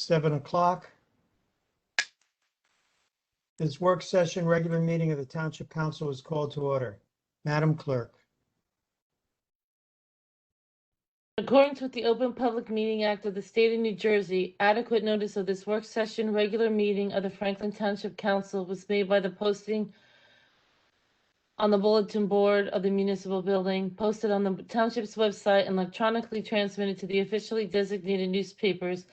7 o'clock. This work session, regular meeting of the Township Council is called to order. Madam Clerk. In accordance with the Open Public Meeting Act of the State of New Jersey, adequate notice of this work session, regular meeting of the Franklin Township Council was made by the posting on the bulletin board of the municipal building, posted on the township's website, and electronically transmitted to the officially designated newspapers,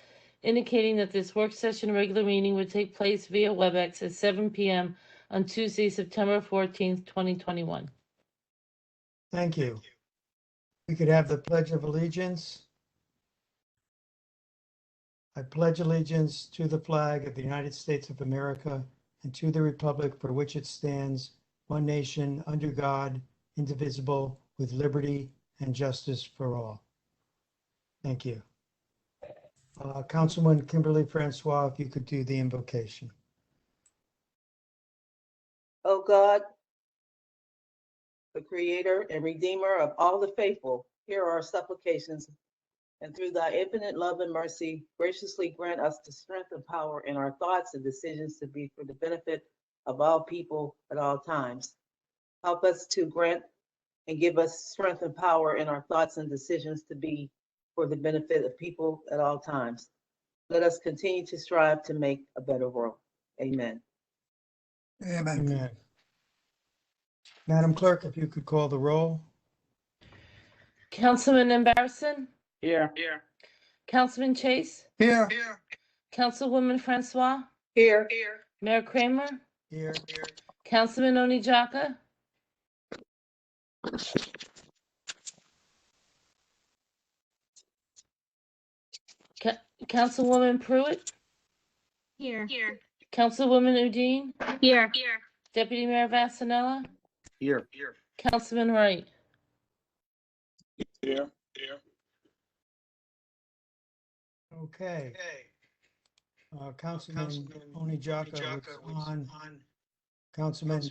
indicating that this work session regular meeting would take place via WebEx at 7 p.m. on Tuesday, September 14th, 2021. Thank you. We could have the Pledge of Allegiance. I pledge allegiance to the flag of the United States of America and to the republic for which it stands, one nation, under God, indivisible, with liberty and justice for all. Thank you. Councilman Kimberly Francois, if you could do the invocation. O God, the creator and redeemer of all the faithful, hear our supplications, and through thy infinite love and mercy, graciously grant us the strength and power in our thoughts and decisions to be for the benefit of all people at all times. Help us to grant and give us strength and power in our thoughts and decisions to be for the benefit of people at all times. Let us continue to strive to make a better world. Amen. Amen. Madam Clerk, if you could call the roll. Councilman Embarrasson? Here. Councilman Chase? Here. Councilwoman Francois? Here. Mayor Kramer? Here. Councilman Onijaka? Councilwoman Pruitt? Here. Councilwoman Udine? Here. Deputy Mayor Vassanella? Here. Councilman Wright? Here. Okay. Councilman Onijaka was on. Councilman,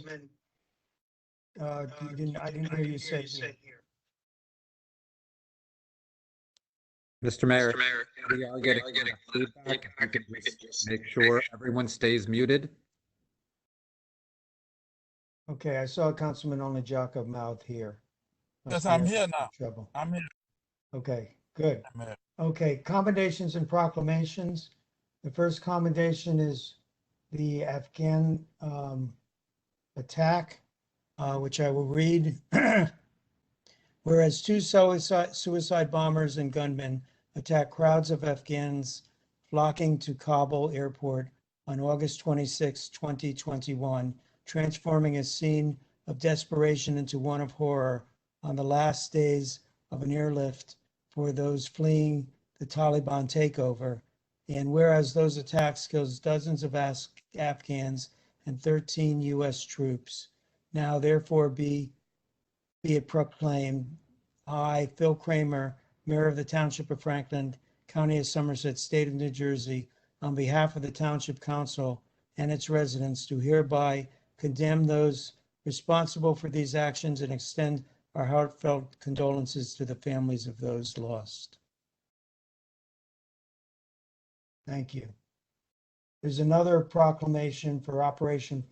I didn't hear you say here. Mr. Mayor, we are getting feedback. If you could just make sure everyone stays muted. Okay, I saw Councilman Onijaka mouth here. Yes, I'm here now. Trouble. I'm here. Okay, good. I'm here. Okay, commendations and proclamations. The first commendation is the Afghan attack, which I will read. Whereas two suicide bombers and gunmen attacked crowds of Afghans flocking to Kabul airport on August 26, 2021, transforming a scene of desperation into one of horror on the last days of an airlift for those fleeing the Taliban takeover. And whereas those attacks killed dozens of Afghans and 13 U.S. troops, now therefore be it proclaimed, I, Phil Kramer, Mayor of the Township of Franklin, County of Somerset, State of New Jersey, on behalf of the Township Council and its residents, do hereby condemn those responsible for these actions and extend our heartfelt condolences to the families of those lost. Thank you. There's another proclamation for Operation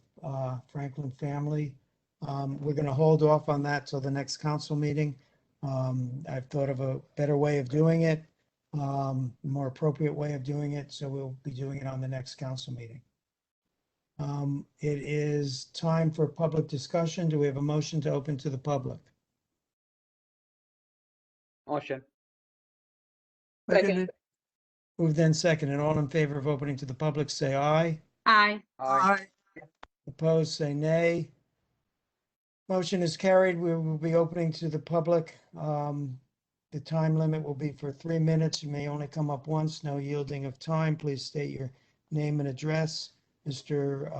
Franklin Family. We're going to hold off on that till the next council meeting. I've thought of a better way of doing it, more appropriate way of doing it, so we'll be doing it on the next council meeting. It is time for public discussion. Do we have a motion to open to the public? Motion. Second. Moved then second, and all in favor of opening to the public, say aye. Aye. Aye. Opposed, say nay. Motion is carried. We will be opening to the public. The time limit will be for 3 minutes. You may only come up once, no yielding of time. Please state your name and address. Mr.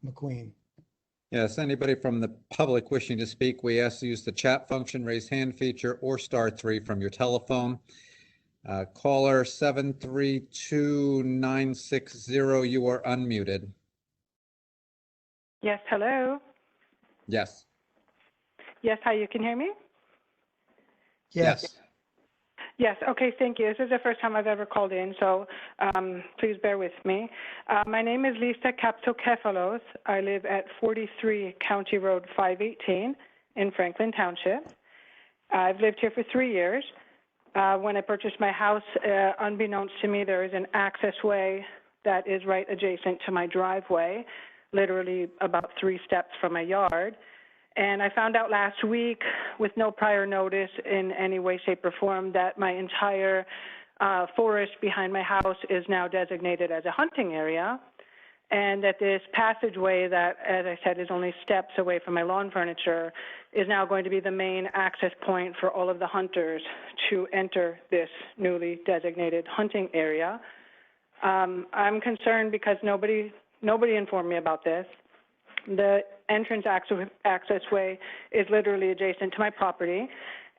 McQueen. Yes, anybody from the public wishing to speak, we ask to use the chat function, raise hand feature, or *3 from your telephone. Caller 732960, you are unmuted. Yes, hello. Yes. Yes, hi, you can hear me? Yes. Yes, okay, thank you. This is the first time I've ever called in, so please bear with me. My name is Lisa Kaptokefalos. I live at 43 County Road 518 in Franklin Township. I've lived here for 3 years. When I purchased my house, unbeknownst to me, there is an access way that is right adjacent to my driveway, literally about 3 steps from my yard. And I found out last week, with no prior notice in any way, shape, or form, that my entire forest behind my house is now designated as a hunting area, and that this passageway that, as I said, is only steps away from my lawn furniture, is now going to be the main access point for all of the hunters to enter this newly designated hunting area. I'm concerned because nobody informed me about this. The entrance accessway is literally adjacent to my property,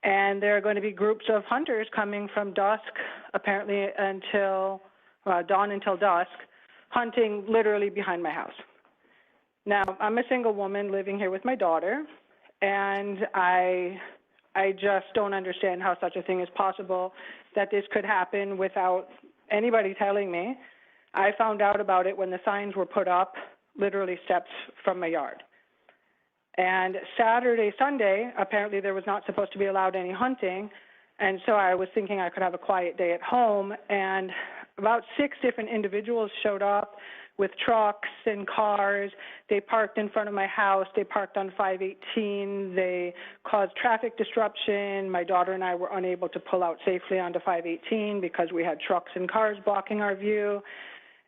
and there are going to be groups of hunters coming from dusk, apparently until dawn until dusk, hunting literally behind my house. Now, I'm a single woman living here with my daughter, and I just don't understand how such a thing is possible, that this could happen without anybody telling me. I found out about it when the signs were put up, literally steps from my yard. And Saturday, Sunday, apparently there was not supposed to be allowed any hunting, and so I was thinking I could have a quiet day at home, and about 6 different individuals showed up with trucks and cars. They parked in front of my house. They parked on 518. They caused traffic disruption. My daughter and I were unable to pull out safely onto 518 because we had trucks and cars blocking our view.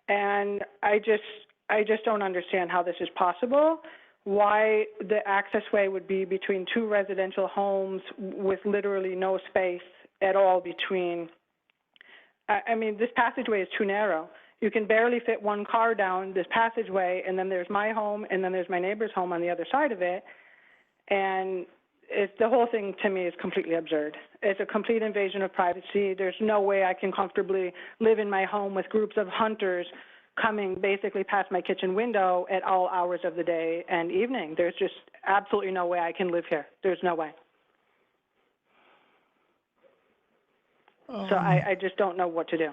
And I just don't understand how this is possible, why the accessway would be between 2 residential homes with literally no space at all between. I mean, this passageway is too narrow. You can barely fit 1 car down this passageway, and then there's my home, and then there's my neighbor's home on the other side of it. And the whole thing to me is completely absurd. It's a complete invasion of privacy. There's no way I can comfortably live in my home with groups of hunters coming basically past my kitchen window at all hours of the day and evening. There's just absolutely no way I can live here. There's no way. So I just don't know what to do.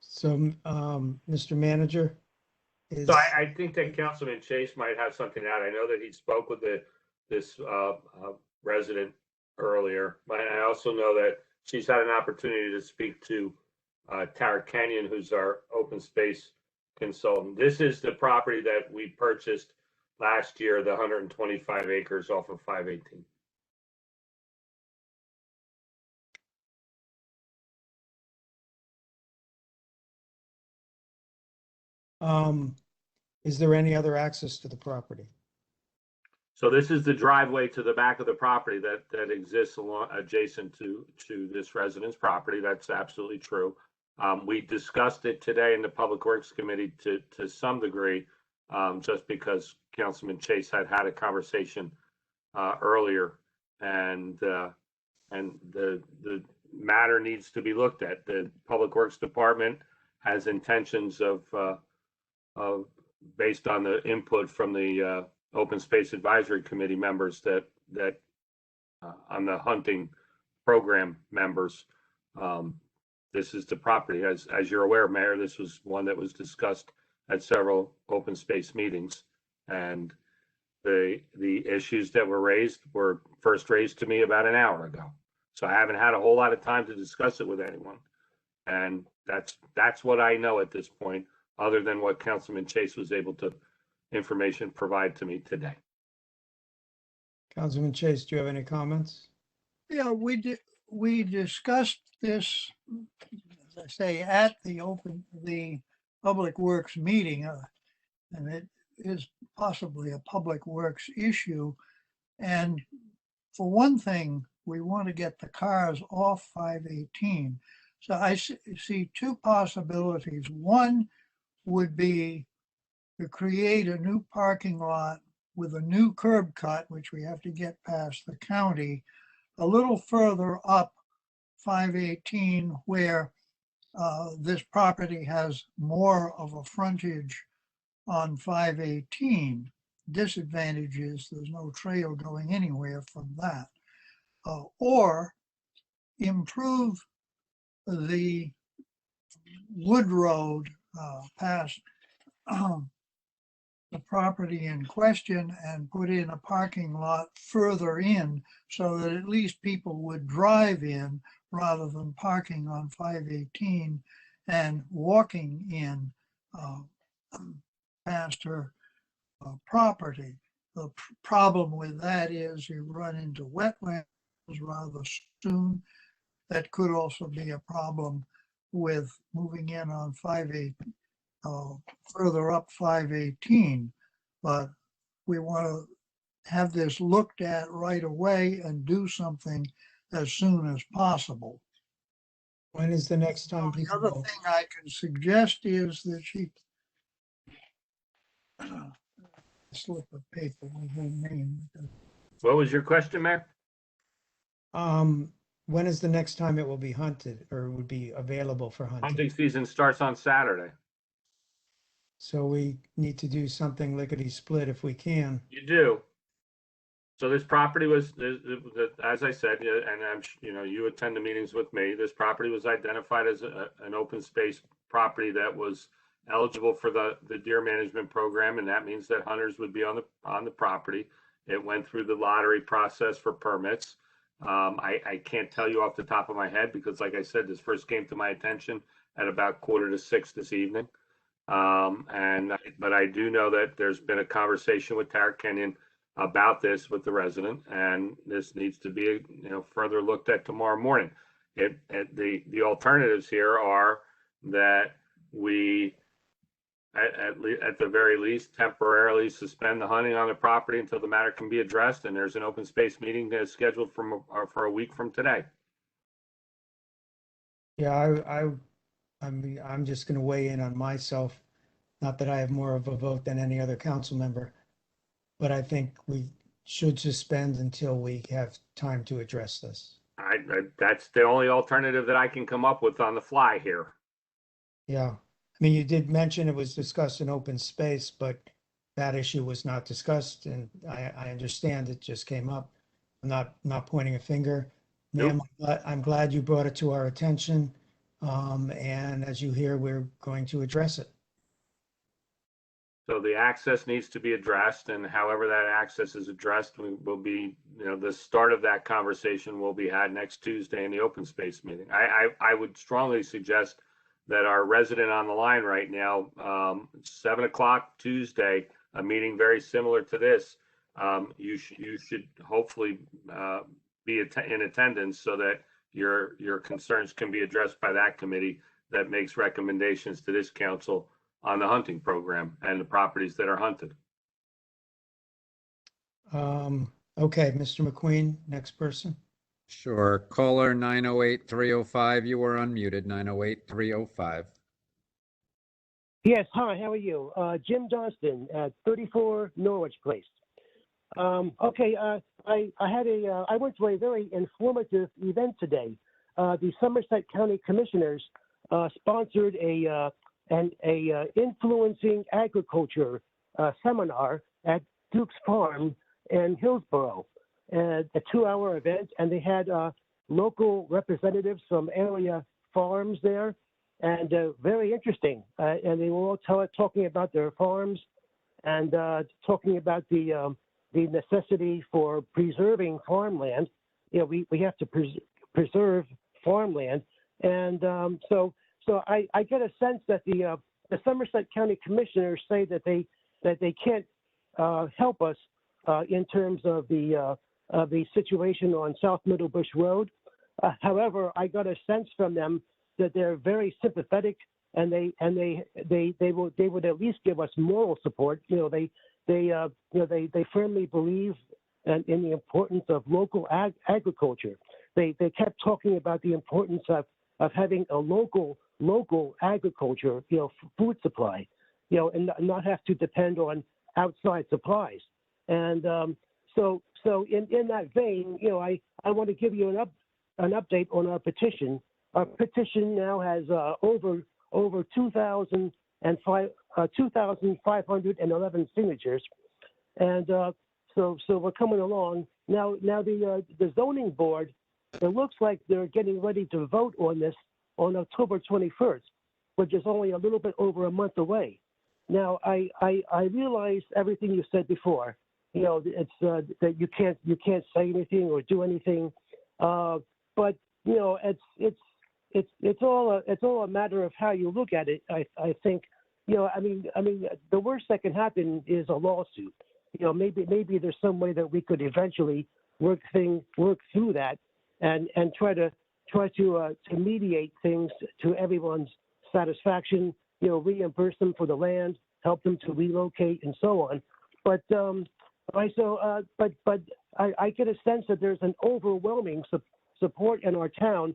So, Mr. Manager? So I think that Councilman Chase might have something to add. I know that he spoke with this resident earlier, but I also know that she's had an opportunity to speak to Tara Kenyon, who's our open space consultant. This is the property that we purchased last year, the 125 acres off of 518. Is there any other access to the property? So this is the driveway to the back of the property that exists adjacent to this resident's property. That's absolutely true. We discussed it today in the Public Works Committee to some degree, just because Councilman Chase had a conversation earlier, and the matter needs to be looked at. The Public Works Department has intentions of based on the input from the Open Space Advisory Committee members that on the hunting program members. This is the property. As you're aware, Mayor, this was one that was discussed at several open space meetings, and the issues that were first raised to me about an hour ago. So I haven't had a whole lot of time to discuss it with anyone, and that's what I know at this point, other than what Councilman Chase was able to provide to me today. Councilman Chase, do you have any comments? Yeah, we discussed this, let's say, at the Public Works meeting, and it is possibly a Public Works issue. And for one thing, we want to get the cars off 518. So I see 2 possibilities. One would be to create a new parking lot with a new curb cut, which we have to get past the county, a little further up 518, where this property has more of a frontage on 518. Disadvantage is there's no trail going anywhere from that. Or improve the Wood Road past the property in question and put in a parking lot further in so that at least people would drive in rather than parking on 518 and walking in past her property. The problem with that is you run into wetlands rather soon. That could also be a problem with moving in on 518. Further up 518, but we want to have this looked at right away and do something as soon as possible. When is the next time? The other thing I can suggest is that she slip of paper with her name. What was your question, Mayor? When is the next time it will be hunted or would be available for hunting? Hunting season starts on Saturday. So we need to do something lickety split if we can. You do. So this property was, as I said, and I'm, you attend the meetings with me. This property was identified as an open space property that was eligible for the deer management program, and that means that hunters would be on the property. It went through the lottery process for permits. I can't tell you off the top of my head because, like I said, this first came to my attention at about 5:45 this evening. But I do know that there's been a conversation with Tara Kenyon about this with the resident, and this needs to be, further looked at tomorrow morning. The alternatives here are that we, at the very least, temporarily suspend the hunting on the property until the matter can be addressed, and there's an open space meeting that's scheduled for a week from today. Yeah, I mean, I'm just going to weigh in on myself. Not that I have more of a vote than any other council member, but I think we should suspend until we have time to address this. That's the only alternative that I can come up with on the fly here. Yeah, I mean, you did mention it was discussed in open space, but that issue was not discussed, and I understand it just came up. I'm not pointing a finger. Ma'am, I'm glad you brought it to our attention. And as you hear, we're going to address it. So the access needs to be addressed, and however that access is addressed will be, the start of that conversation will be had next Tuesday in the open space meeting. I would strongly suggest that our resident on the line right now, 7 o'clock Tuesday, a meeting very similar to this, you should hopefully be in attendance so that your concerns can be addressed by that committee that makes recommendations to this council on the hunting program and the properties that are hunted. Okay, Mr. McQueen, next person. Sure. Caller 908-305. You are unmuted. 908-305. Yes, hi, how are you? Jim Johnston at 34 Norwich Place. I went to a very informative event today. The Somerset County Commissioners sponsored an influencing agriculture seminar at Duke's Farm in Hillsborough, a 2-hour event, and they had local representatives from area farms there, and very interesting. And they were all talking about their farms and talking about the necessity for preserving farmland. We have to preserve farmland, and so I get a sense that the Somerset County Commissioners say that they can't help us in terms of the situation on South Middlebush Road. However, I got a sense from them that they're very sympathetic, and they would at least give us moral support. They firmly believe in the importance of local agriculture. They kept talking about the importance of having a local agriculture, food supply, and not have to depend on outside supplies. And so in that vein, I want to give you an update on our petition. Our petition now has over 2,511 signatures, and so we're coming along now. The zoning board it looks like they're getting ready to vote on this on October 21st, which is only a little bit over a month away. Now, I realize everything you said before. You know, it's that you can't say anything or do anything, but you know, it's all a matter of how you look at it. I think, you know, I mean, the worst that can happen is a lawsuit. You know, maybe there's some way that we could eventually work through that and try to mediate things to everyone's satisfaction. You know, reimburse them for the land, help them to relocate, and so on. But I get a sense that there's an overwhelming support in our town.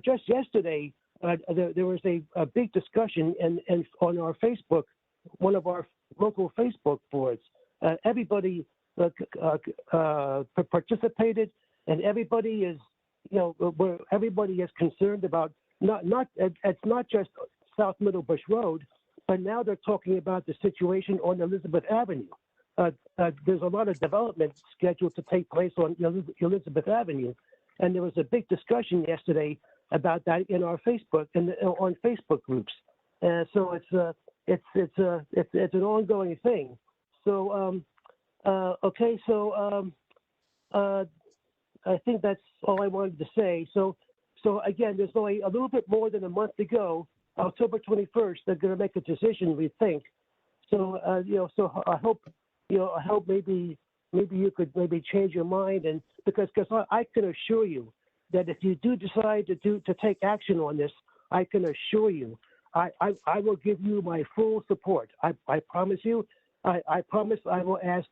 Just yesterday, there was a big discussion and on our Facebook, one of our local Facebook boards. Everybody participated, and everybody is, you know, everybody is concerned about it's not just South Middlebush Road, but now they're talking about the situation on Elizabeth Avenue. There's a lot of development scheduled to take place on Elizabeth Avenue, and there was a big discussion yesterday about that in our Facebook and on Facebook groups. So it's an ongoing thing. So okay, so I think that's all I wanted to say. So again, there's only a little bit more than a month to go. October 21st, they're going to make a decision, we think. So you know, so I hope maybe you could maybe change your mind, and because I can assure you that if you do decide to take action on this, I can assure you, I will give you my full support. I promise you. I promise I will ask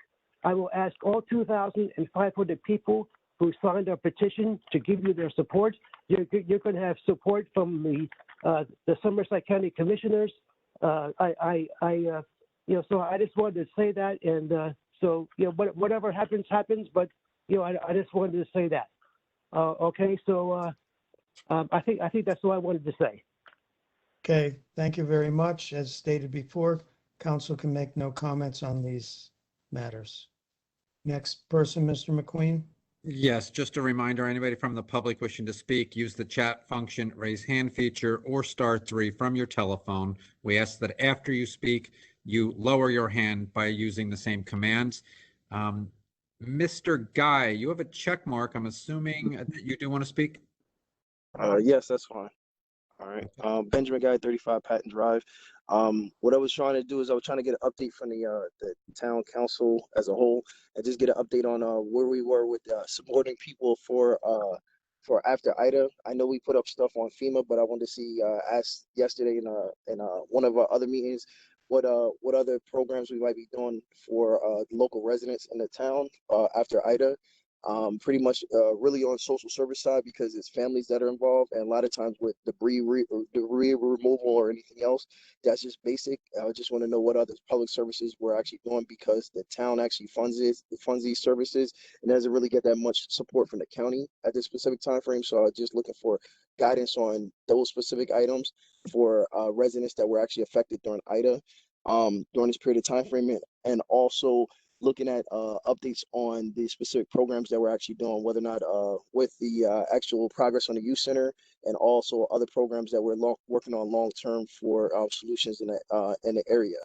all 2,500 people who signed our petition to give you their support. You're going to have support from the Somerset County Commissioners. So I just wanted to say that, and so you know, whatever happens, but you know, I just wanted to say that. Okay, so I think that's all I wanted to say. Okay, thank you very much. As stated before, council can make no comments on these matters. Next person, Mr. McQueen. Yes, just a reminder, anybody from the public wishing to speak, use the chat function, raise hand feature, or *3 from your telephone. We ask that after you speak, you lower your hand by using the same commands. Mr. Guy, you have a check mark. I'm assuming that you do want to speak? Yes, that's fine. All right. Benjamin Guy, 35 Patton Drive. What I was trying to do is I was trying to get an update from the town council as a whole, and just get an update on where we were with supporting people for after Ida. I know we put up stuff on FEMA, but I wanted to see asked yesterday in one of our other meetings what other programs we might be doing for local residents in the town after Ida. Pretty much really on social service side, because it's families that are involved, and a lot of times with debris removal or anything else, that's just basic. I just want to know what other public services we're actually doing, because the town actually funds these services and doesn't really get that much support from the county at this specific time frame. So I'm just looking for guidance on those specific items for residents that were actually affected during Ida during this period of time frame, and also looking at updates on the specific programs that we're actually doing, whether or not with the actual progress on the youth center, and also other programs that we're working on long term for solutions in the area.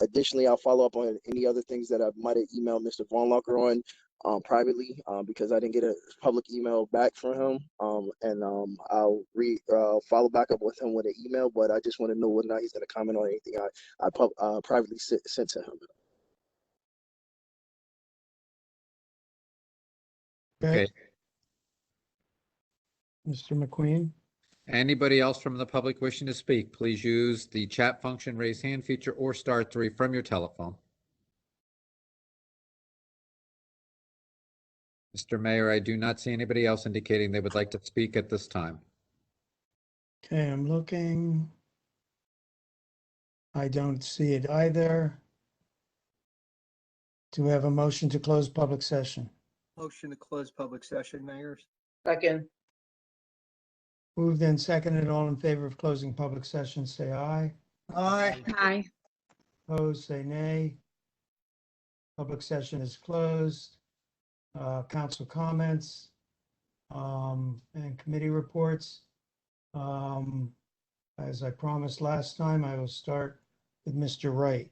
Additionally, I'll follow up on any other things that I might have emailed Mr. Von Locker on privately, because I didn't get a public email back from him, and I'll follow back up with him with an email, but I just want to know whether or not he's going to comment on anything I privately sent to him. Okay. Mr. McQueen. Anybody else from the public wishing to speak, please use the chat function, raise hand feature, or *3 from your telephone. Mr. Mayor, I do not see anybody else indicating they would like to speak at this time. Okay, I'm looking. I don't see it either. Do we have a motion to close public session? Motion to close public session, Mayors. Second. Moved and seconded. All in favor of closing public session, say aye. Aye. Aye. Opposed, say nay. Public session is closed. Council comments. And committee reports. As I promised last time, I will start with Mr. Wright.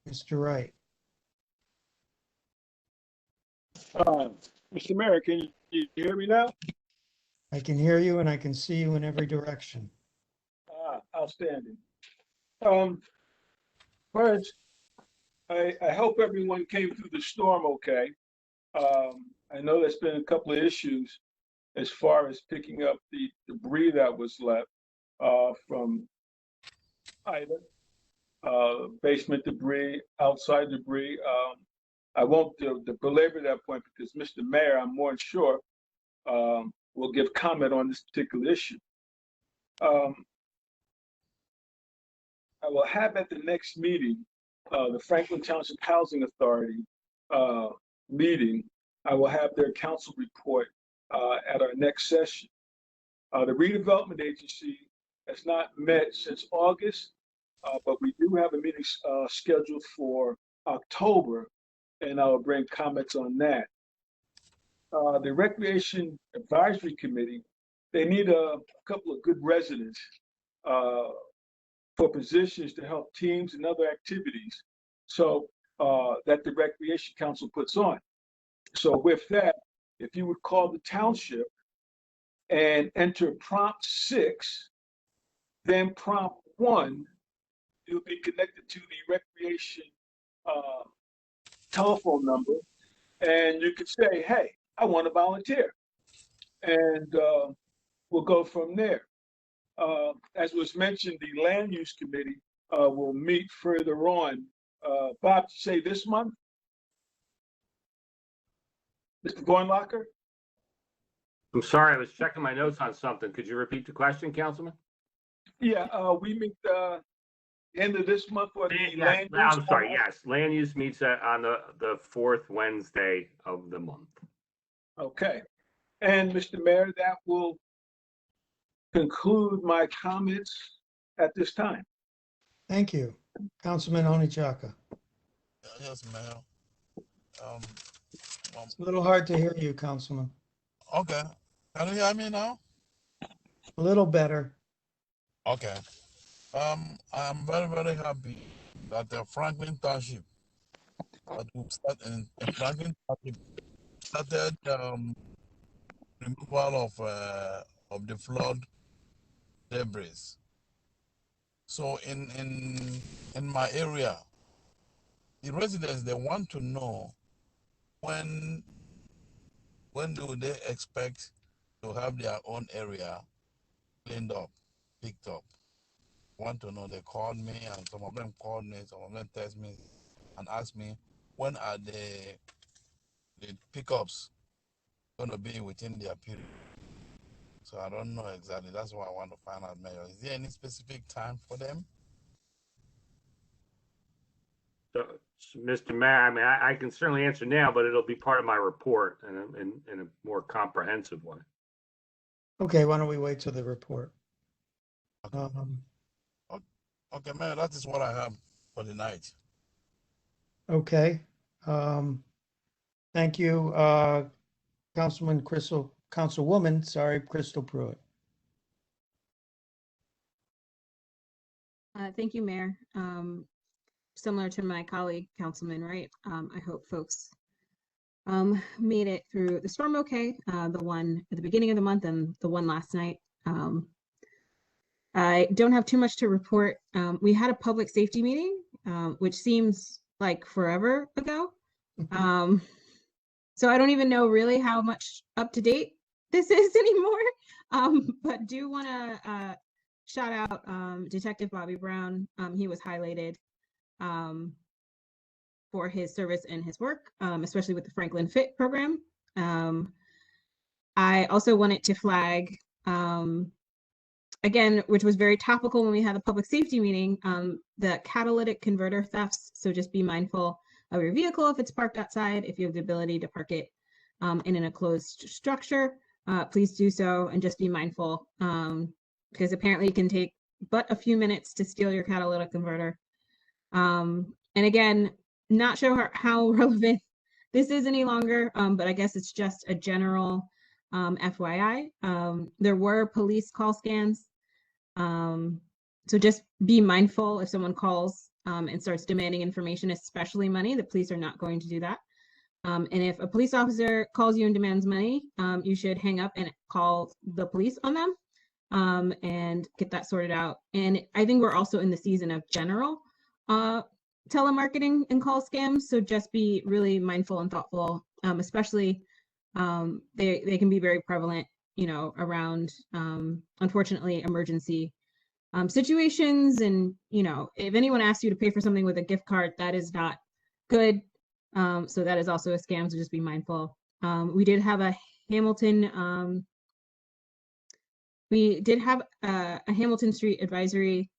Mr. Wright. Mr. Mayor, can you hear me now? I can hear you and I can see you in every direction. Outstanding. First, I hope everyone came through the storm okay. I know there's been a couple of issues as far as picking up the debris that was left from either basement debris, outside debris. I won't belabor that point because Mr. Mayor, I'm more than sure, will give comment on this particular issue. I will have at the next meeting, the Franklin Township Housing Authority meeting, I will have their council report at our next session. The redevelopment agency has not met since August, but we do have a meeting scheduled for October, and I will bring comments on that. The Recreation Advisory Committee, they need a couple of good residents for positions to help teams and other activities so that the Recreation Council puts on. So with that, if you would call the township and enter prompt 6, then prompt 1, you'll be connected to the Recreation telephone number, and you could say, hey, I want to volunteer. And we'll go from there. As was mentioned, the Land Use Committee will meet further on. Bob, say this month? Mr. Goinlocker? I'm sorry, I was checking my notes on something. Could you repeat the question, Councilman? Yeah, we meet end of this month for the Yes, land use. I'm sorry, yes. Land use meets on the 4th Wednesday of the month. Okay. And Mr. Mayor, that will conclude my comments at this time. Thank you. Councilman Onichaka. Yes, Mayor. It's a little hard to hear you, Councilman. Okay. Can you hear me now? A little better. Okay. I'm very, very happy that the Franklin Township, that we've started in Franklin Township, started removal of the flood debris. So in my area, the residents, they want to know when do they expect to have their own area cleaned up, picked up. Want to know. They called me, and some of them called me, some of them text me and asked me when are the pickups going to be within their period. So I don't know exactly. That's what I want to find out, Mayor. Is there any specific time for them? So, Mr. Mayor, I mean, I can certainly answer now, but it'll be part of my report in a more comprehensive way. Okay, why don't we wait till the report? Okay, Mayor, that is what I have for the night. Okay. Thank you, Councilwoman Crystal Pruitt. Thank you, Mayor. Similar to my colleague, Councilman Wright, I hope folks made it through the storm okay, the one at the beginning of the month and the one last night. I don't have too much to report. We had a public safety meeting, which seems like forever ago. So I don't even know really how much up to date this is anymore, but do want to shout out Detective Bobby Brown. He was highlighted for his service and his work, especially with the Franklin Fit program. I also wanted to flag, again, which was very topical when we had the public safety meeting, the catalytic converter thefts. So just be mindful of your vehicle if it's parked outside. If you have the ability to park it in an enclosed structure, please do so, and just be mindful, because apparently it can take but a few minutes to steal your catalytic converter. And again, not sure how relevant this is any longer, but I guess it's just a general FYI. There were police call scans. So just be mindful if someone calls and starts demanding information, especially money. The police are not going to do that. And if a police officer calls you and demands money, you should hang up and call the police on them and get that sorted out. And I think we're also in the season of general telemarketing and call scams. So just be really mindful and thoughtful, especially they can be very prevalent, you know, around, unfortunately, emergency situations. And, you know, if anyone asks you to pay for something with a gift card, that is not good. So that is also a scam, so just be mindful. We did have a Hamilton, Hamilton Street Advisory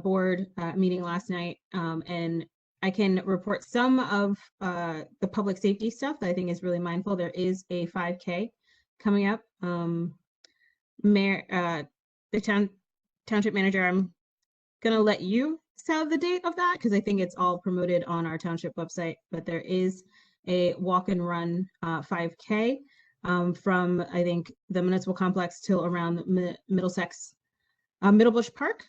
Board meeting last night, and I can report some of the public safety stuff that I think is really mindful. There is a 5K coming up. The township manager, I'm gonna let you tell the date of that because I think it's all promoted on our township website, but there is a walk and run 5K from, I think, the municipal complex till around Middlebush Park.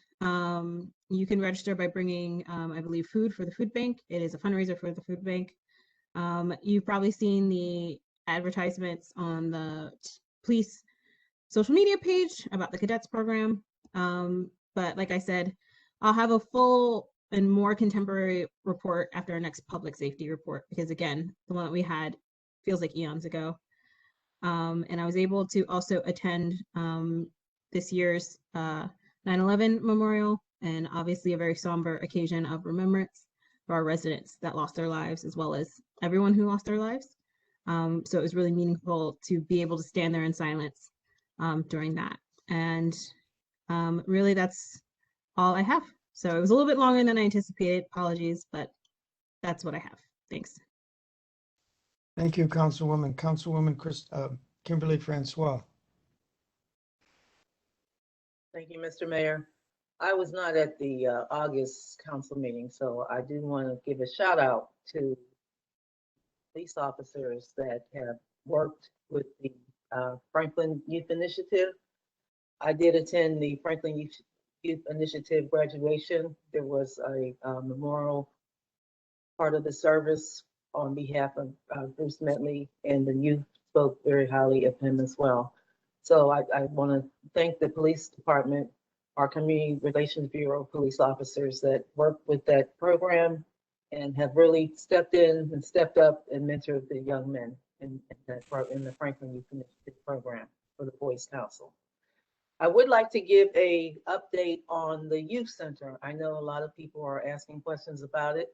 You can register by bringing, I believe, food for the food bank. It is a fundraiser for the food bank. You've probably seen the advertisements on the police social media page about the cadets program. But like I said, I'll have a full and more contemporary report after our next public safety report, because again, the one that we had feels like eons ago. And I was able to also attend this year's 9/11 memorial, and obviously a very somber occasion of remembrance for our residents that lost their lives, as well as everyone who lost their lives. So it was really meaningful to be able to stand there in silence during that. And really that's all I have. So it was a little bit longer than I anticipated. Apologies, but that's what I have. Thanks. Thank you, Councilwoman. Councilwoman Kimberly Francois. Thank you, Mr. Mayor. I was not at the August council meeting, so I do want to give a shout out to police officers that have worked with the Franklin Youth Initiative. I did attend the Franklin Youth Initiative graduation. There was a memorial part of the service on behalf of Bruce Medley, and the youth spoke very highly of him as well. So I want to thank the police department, our Community Relations Bureau police officers that worked with that program and have really stepped in and stepped up and mentored the young men in the Franklin Youth Initiative program for the Boys Council. I would like to give a update on the youth center. I know a lot of people are asking questions about it.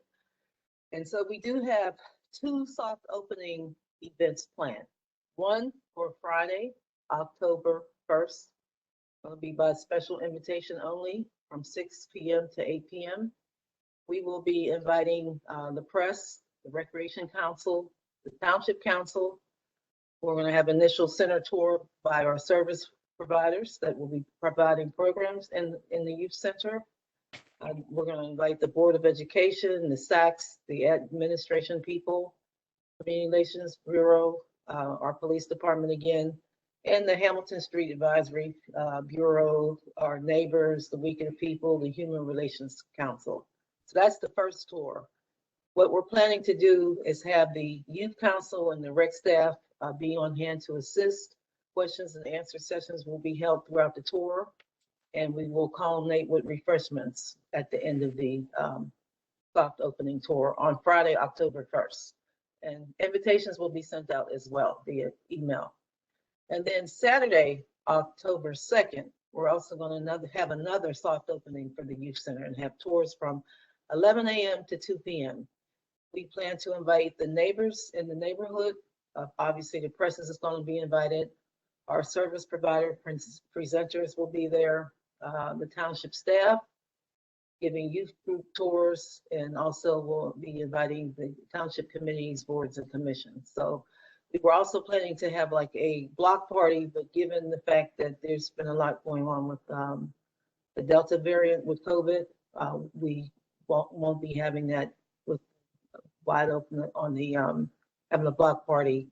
And so we do have 2 soft opening events planned. One for Friday, October 1st. It'll be by special invitation only from 6 p.m. to 8 p.m. We will be inviting the press, the Recreation Council, the Township Council. We're going to have initial center tour by our service providers that will be providing programs in the youth center. We're going to invite the Board of Education, the SACs, the administration people, Community Relations Bureau, our police department again, and the Hamilton Street Advisory Bureau, our neighbors, the Weekend of People, the Human Relations Council. So that's the first tour. What we're planning to do is have the Youth Council and the rec staff be on hand to assist. Questions and answer sessions will be held throughout the tour, and we will culminate with refreshments at the end of the soft opening tour on Friday, October 1st. And invitations will be sent out as well via email. And then Saturday, October 2nd, we're also going to have another soft opening for the youth center and have tours from 11 a.m. to 2 p.m. We plan to invite the neighbors in the neighborhood. Obviously, the press is going to be invited. Our service provider presenters will be there, the township staff giving youth group tours, and also we'll be inviting the township committees, boards, and commissions. So we were also planning to have like a block party, but given the fact that there's been a lot going on with the Delta variant with COVID. We won't be having that with wide open on the having a block party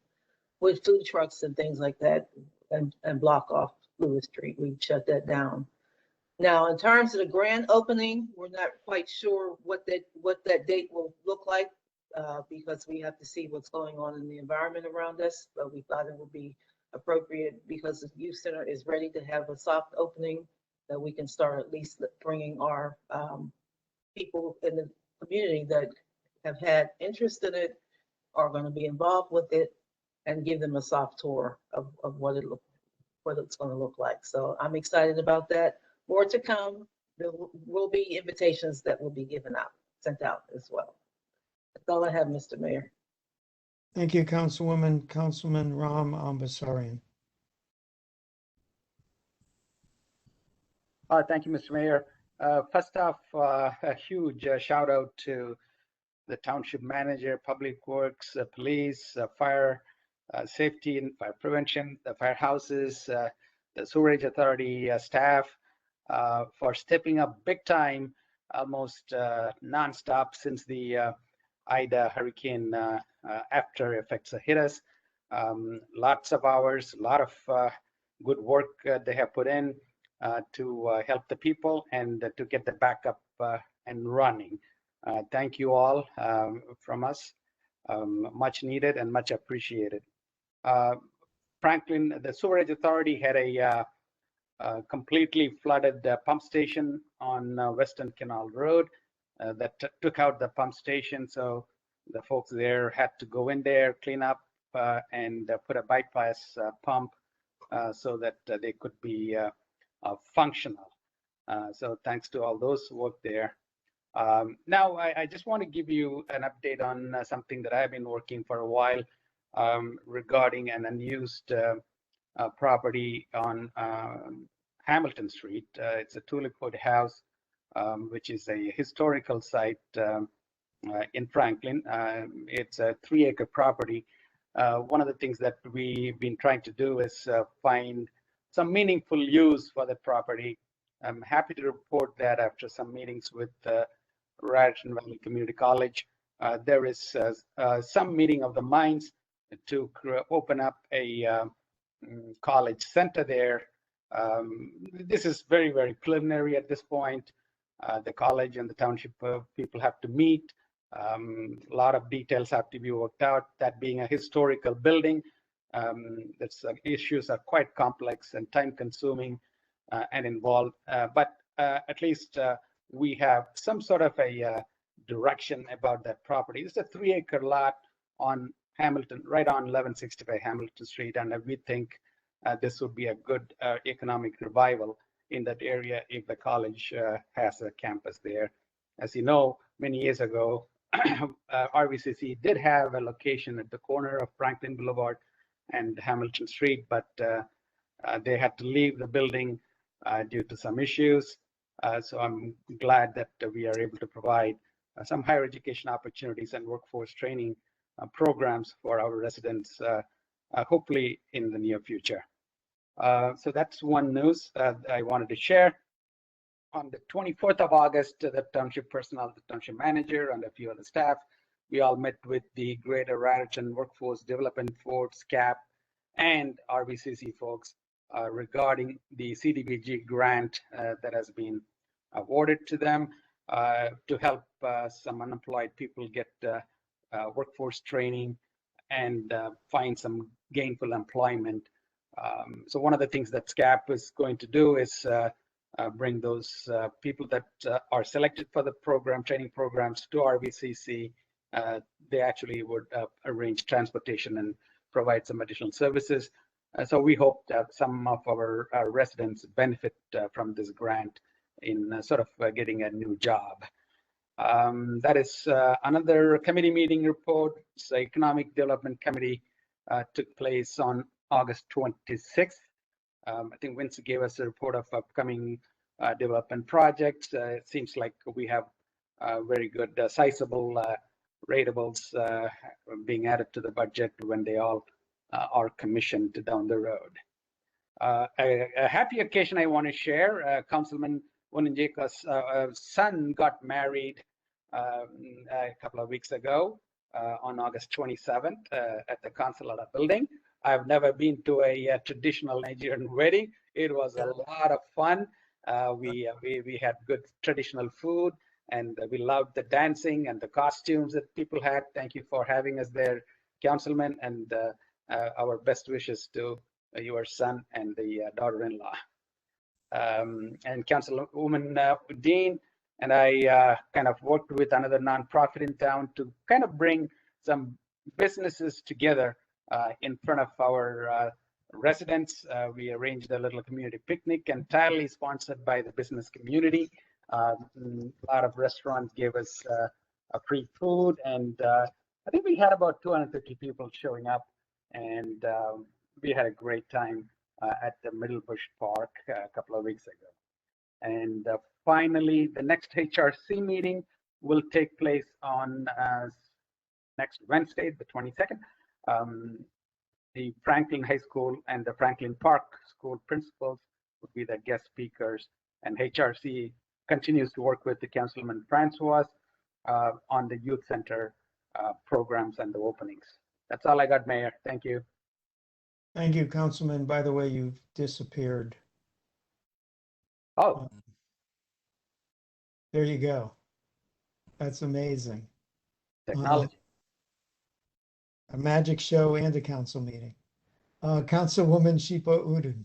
with food trucks and things like that, and block off Lewis Street. We shut that down. Now, in terms of the grand opening, we're not quite sure what that date will look like because we have to see what's going on in the environment around us. But we thought it would be appropriate because the youth center is ready to have a soft opening, that we can start at least bringing our people in the community that have had interest in it, are going to be involved with it, and give them a soft tour of what it's going to look like. So I'm excited about that. More to come. There will be invitations that will be sent out as well. That's all I have, Mr. Mayor. Thank you, Councilwoman. Councilman Ram Ambasarian. Thank you, Mr. Mayor. First off, a huge shout out to the township manager, public works, police, fire safety and fire prevention, the firehouses, the sewerage authority staff for stepping up big time, almost nonstop since the Ida hurricane after effects hit us. Lots of hours, a lot of good work they have put in to help the people and to get the backup and running. Thank you all from us. Much needed and much appreciated. Franklin, the sewerage authority had a completely flooded pump station on Western Canal Road that took out the pump station. So the folks there had to go in there, clean up and put a bypass pump so that they could be functional. So thanks to all those who worked there. Now, I just want to give you an update on something that I've been working for a while regarding an unused property on Hamilton Street. It's a Tulip Wood House, which is a historical site in Franklin. It's a 3-acre property. One of the things that we've been trying to do is find some meaningful use for the property. I'm happy to report that after some meetings with Raritan Valley Community College, there is some meeting of the minds to open up a college center there. This is very, very preliminary at this point. The college and the township people have to meet. A lot of details have to be worked out. That being a historical building, issues are quite complex and time-consuming and involved. But at least we have some sort of a direction about that property. It's a 3-acre lot on Hamilton, right on 1165 Hamilton Street, and we think this would be a good economic revival in that area if the college has a campus there. As you know, many years ago, RVCC did have a location at the corner of Franklin Boulevard and Hamilton Street, but they had to leave the building due to some issues. So I'm glad that we are able to provide some higher education opportunities and workforce training programs for our residents, hopefully in the near future. So that's one news I wanted to share. On the 24th of August, the township personnel, the township manager, and a few other staff, we all met with the Greater Raritan Workforce Development Force, CAP, and RVCC folks regarding the CDBG grant that has been awarded to them to help some unemployed people get workforce training and find some gainful employment. So one of the things that SCAP is going to do is bring those people that are selected for the program, training programs to RVCC. They actually would arrange transportation and provide some additional services. So we hope that some of our residents benefit from this grant in sort of getting a new job. That is another committee meeting report. The Economic Development Committee took place on August 26th. I think Vince gave us a report of upcoming development projects. It seems like we have very good sizable ratables being added to the budget when they all are commissioned down the road. A happy occasion I want to share. Councilman Unjika's son got married a couple of weeks ago on August 27th at the Consulate building. I've never been to a traditional Nigerian wedding. It was a lot of fun. We had good traditional food, and we loved the dancing and the costumes that people had. Thank you for having us there, Councilman, and our best wishes to your son and the daughter-in-law. And Councilwoman Dean and I kind of worked with another nonprofit in town to kind of bring some businesses together in front of our residents. We arranged a little community picnic entirely sponsored by the business community. A lot of restaurants gave us free food, and I think we had about 250 people showing up, and we had a great time at the Middlebush Park a couple of weeks ago. And finally, the next HRC meeting will take place on next Wednesday, the 22nd. The Franklin High School and the Franklin Park School principals would be the guest speakers, and HRC continues to work with the Councilman Francois on the youth center programs and the openings. That's all I got, Mayor. Thank you. Thank you, Councilman. By the way, you've disappeared. Oh. There you go. That's amazing. Technology. A magic show and a council meeting. Councilwoman Shipa Udun.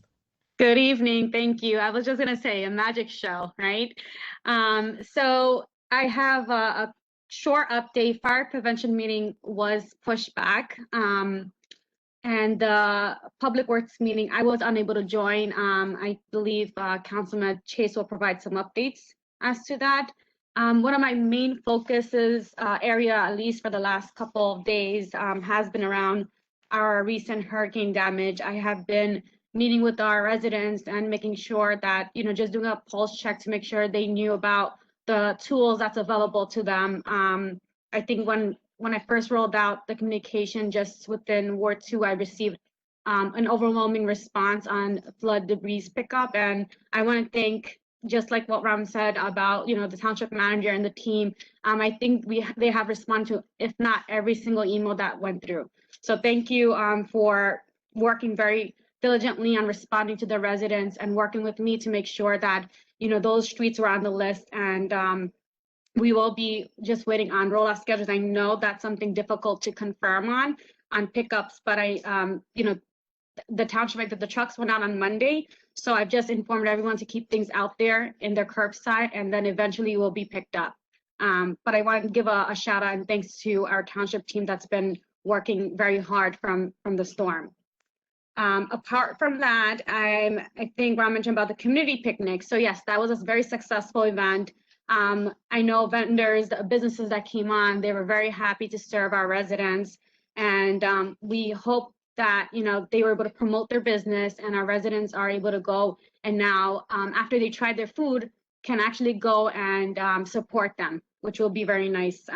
Good evening. Thank you. I was just going to say a magic show, right? So I have a short update. Fire prevention meeting was pushed back. And the Public Works meeting, I was unable to join. I believe Councilman Chase will provide some updates as to that. One of my main focuses area, at least for the last couple of days, has been around our recent hurricane damage. I have been meeting with our residents and making sure that, just doing a pulse check to make sure they knew about the tools that's available to them. I think when I first rolled out the communication just within Ward 2, I received an overwhelming response on flood debris pickup. And I want to thank, just like what Ram said about, the township manager and the team, I think they have responded to, if not every single email that went through. So thank you for working very diligently on responding to the residents and working with me to make sure that, those streets were on the list. And we will be just waiting on rollout schedules. I know that's something difficult to confirm on pickups, but the township, the trucks went out on Monday. So I've just informed everyone to keep things out there in their curbside, and then eventually will be picked up. But I want to give a shout out and thanks to our township team that's been working very hard from the storm. Apart from that, I think Ron mentioned about the community picnic. So yes, that was a very successful event. I know vendors, businesses that came on, they were very happy to serve our residents. And we hope that, they were able to promote their business, and our residents are able to go and now, after they tried their food, can actually go and support them, which will be very nice.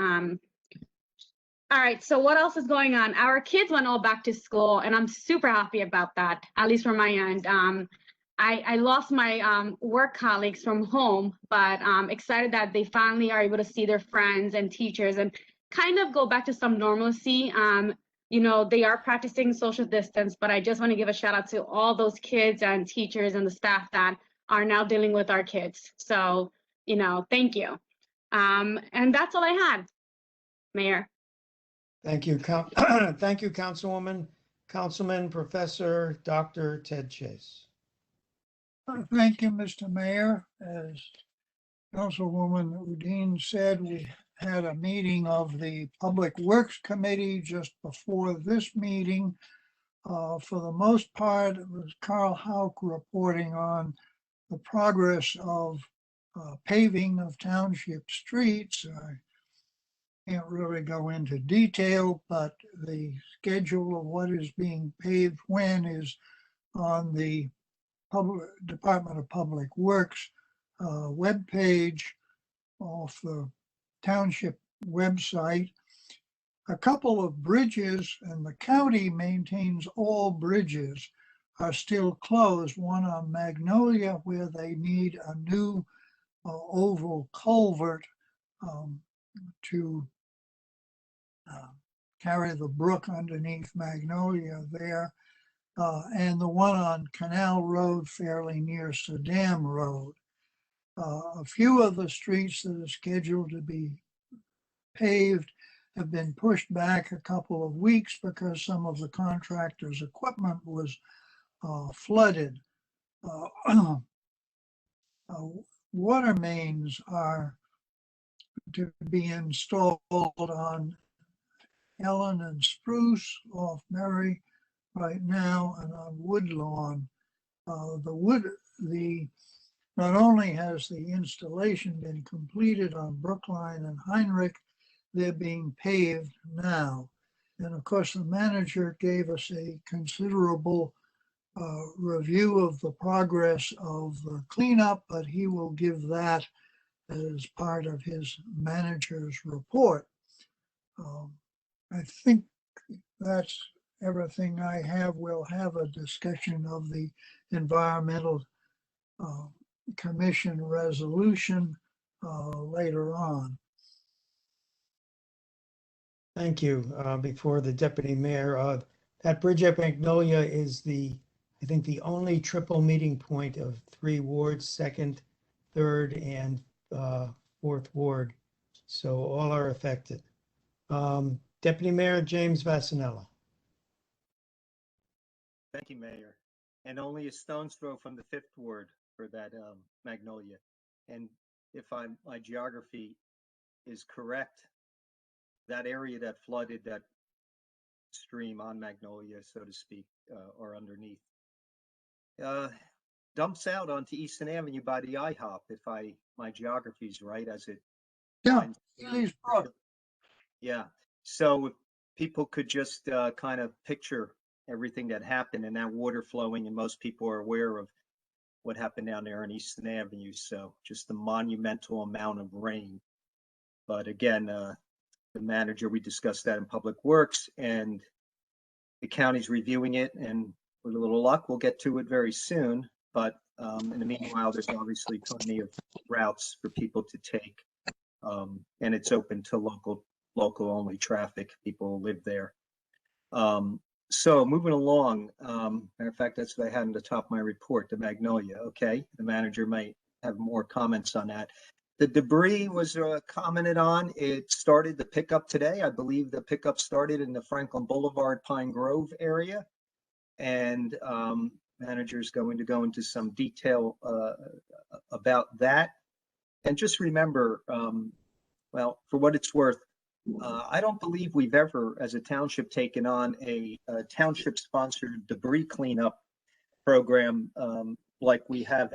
All right, so what else is going on? Our kids went all back to school, and I'm super happy about that, at least from my end. I lost my work colleagues from home, but I'm excited that they finally are able to see their friends and teachers and kind of go back to some normalcy. They are practicing social distance, but I just want to give a shout out to all those kids and teachers and the staff that are now dealing with our kids. So, thank you. And that's all I had, Mayor. Thank you. Thank you, Councilwoman. Councilman, Professor, Dr. Ted Chase. Thank you, Mr. Mayor. As Councilwoman Udine said, we had a meeting of the Public Works Committee just before this meeting. For the most part, it was Carl Hauk reporting on the progress of paving of township streets. I can't really go into detail, but the schedule of what is being paved when is on the Department of Public Works webpage off the township website. A couple of bridges, and the county maintains all bridges, are still closed. One on Magnolia, where they need a new oval culvert to carry the brook underneath Magnolia there, and the one on Canal Road fairly near Saddam Road. A few of the streets that are scheduled to be paved have been pushed back a couple of weeks because some of the contractor's equipment was flooded. Water mains are to be installed on Ellen and Spruce off Mary right now, and on Woodlawn. Not only has the installation been completed on Brookline and Heinrich, they're being paved now. And of course, the manager gave us a considerable review of the progress of the cleanup, but he will give that as part of his manager's report. I think that's everything I have. We'll have a discussion of the environmental commission resolution later on. Thank you. Before the deputy mayor, that bridge at Magnolia is I think the only triple meeting point of 3 wards, 2nd, 3rd, and 4th ward. So all are affected. Deputy Mayor James Vassanella. Thank you, Mayor. And only a stone's throw from the 5th ward for that Magnolia. And if my geography is correct, that area that flooded that stream on Magnolia, so to speak, or underneath, dumps out onto Easton Avenue by the IHOP, if my geography is right, as it. Yeah, Ely's Brook. Yeah, so if people could just kind of picture everything that happened and that water flowing, and most people are aware of what happened down there on Easton Avenue. So just a monumental amount of rain. But again, the manager, we discussed that in Public Works, and the county's reviewing it, and with a little luck, we'll get to it very soon. But in the meanwhile, there's obviously plenty of routes for people to take, and it's open to local only traffic. People live there. So moving along, matter of fact, that's what I had in the top of my report, the Magnolia. Okay, the manager might have more comments on that. The debris was commented on. It started the pickup today. I believe the pickup started in the Franklin Boulevard, Pine Grove area. And manager's going to go into some detail about that. And just remember, well, for what it's worth, I don't believe we've ever, as a township, taken on a township-sponsored debris cleanup program like we have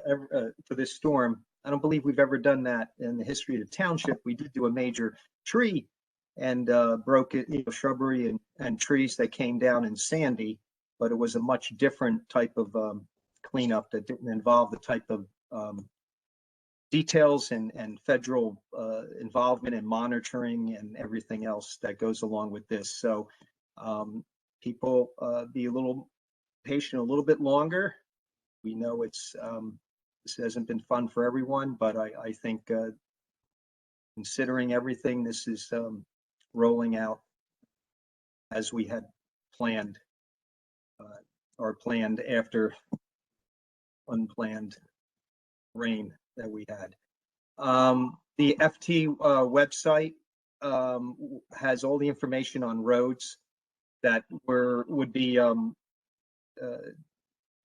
for this storm. I don't believe we've ever done that in the history of the township. We did do a major tree and broke it, shrubbery and trees that came down in Sandy, but it was a much different type of cleanup that didn't involve the type of details and federal involvement and monitoring and everything else that goes along with this. So people be a little patient a little bit longer. We know it's this hasn't been fun for everyone, but I think considering everything, this is rolling out as we had planned or planned after unplanned rain that we had. The FT website has all the information on roads that would be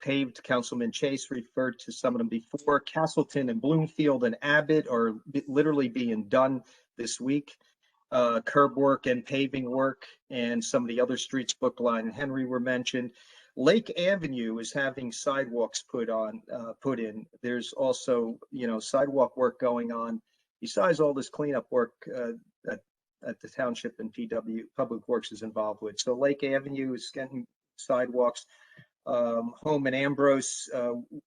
paved. Councilman Chase referred to some of them before. Castleton and Bloomfield and Abbott are literally being done this week. Curb work and paving work, and some of the other streets, Brookline and Henry, were mentioned. Lake Avenue is having sidewalks put in. There's also, sidewalk work going on besides all this cleanup work that the township and Public Works is involved with. So Lake Avenue is getting sidewalks. Home and Ambrose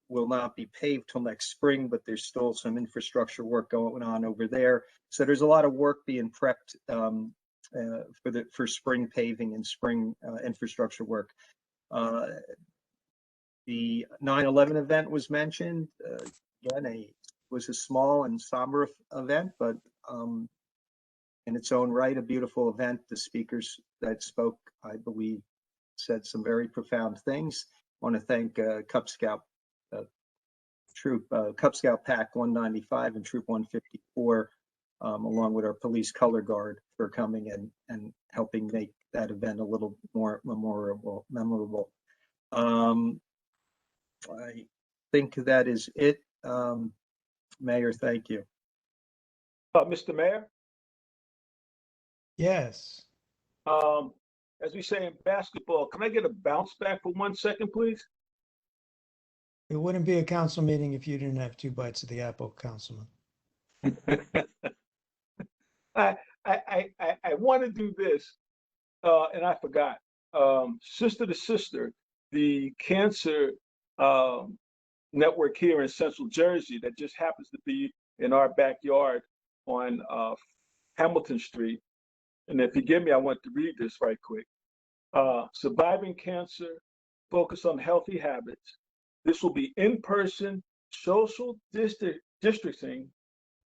will not be paved till next spring, but there's still some infrastructure work going on over there. So there's a lot of work being prepped for spring paving and spring infrastructure work. The 9/11 event was mentioned. Again, a was a small and somber event, but in its own right, a beautiful event. The speakers that spoke, I believe, said some very profound things. I want to thank Cub Scout Troop, Cub Scout Pack 195 and Troop 154, along with our police color guard, for coming and helping make that event a little more memorable. I think that is it. Mayor, thank you. Mr. Mayor, Yes. as we say in basketball, can I get a bounce back for 1 second, please? It wouldn't be a council meeting if you didn't have 2 bites of the apple, Councilman. I want to do this, and I forgot. Sister to Sister, the cancer network here in Central Jersey that just happens to be in our backyard on Hamilton Street. And if you give me, I want to read this right quick. Surviving cancer, focus on healthy habits. This will be in-person, social distancing,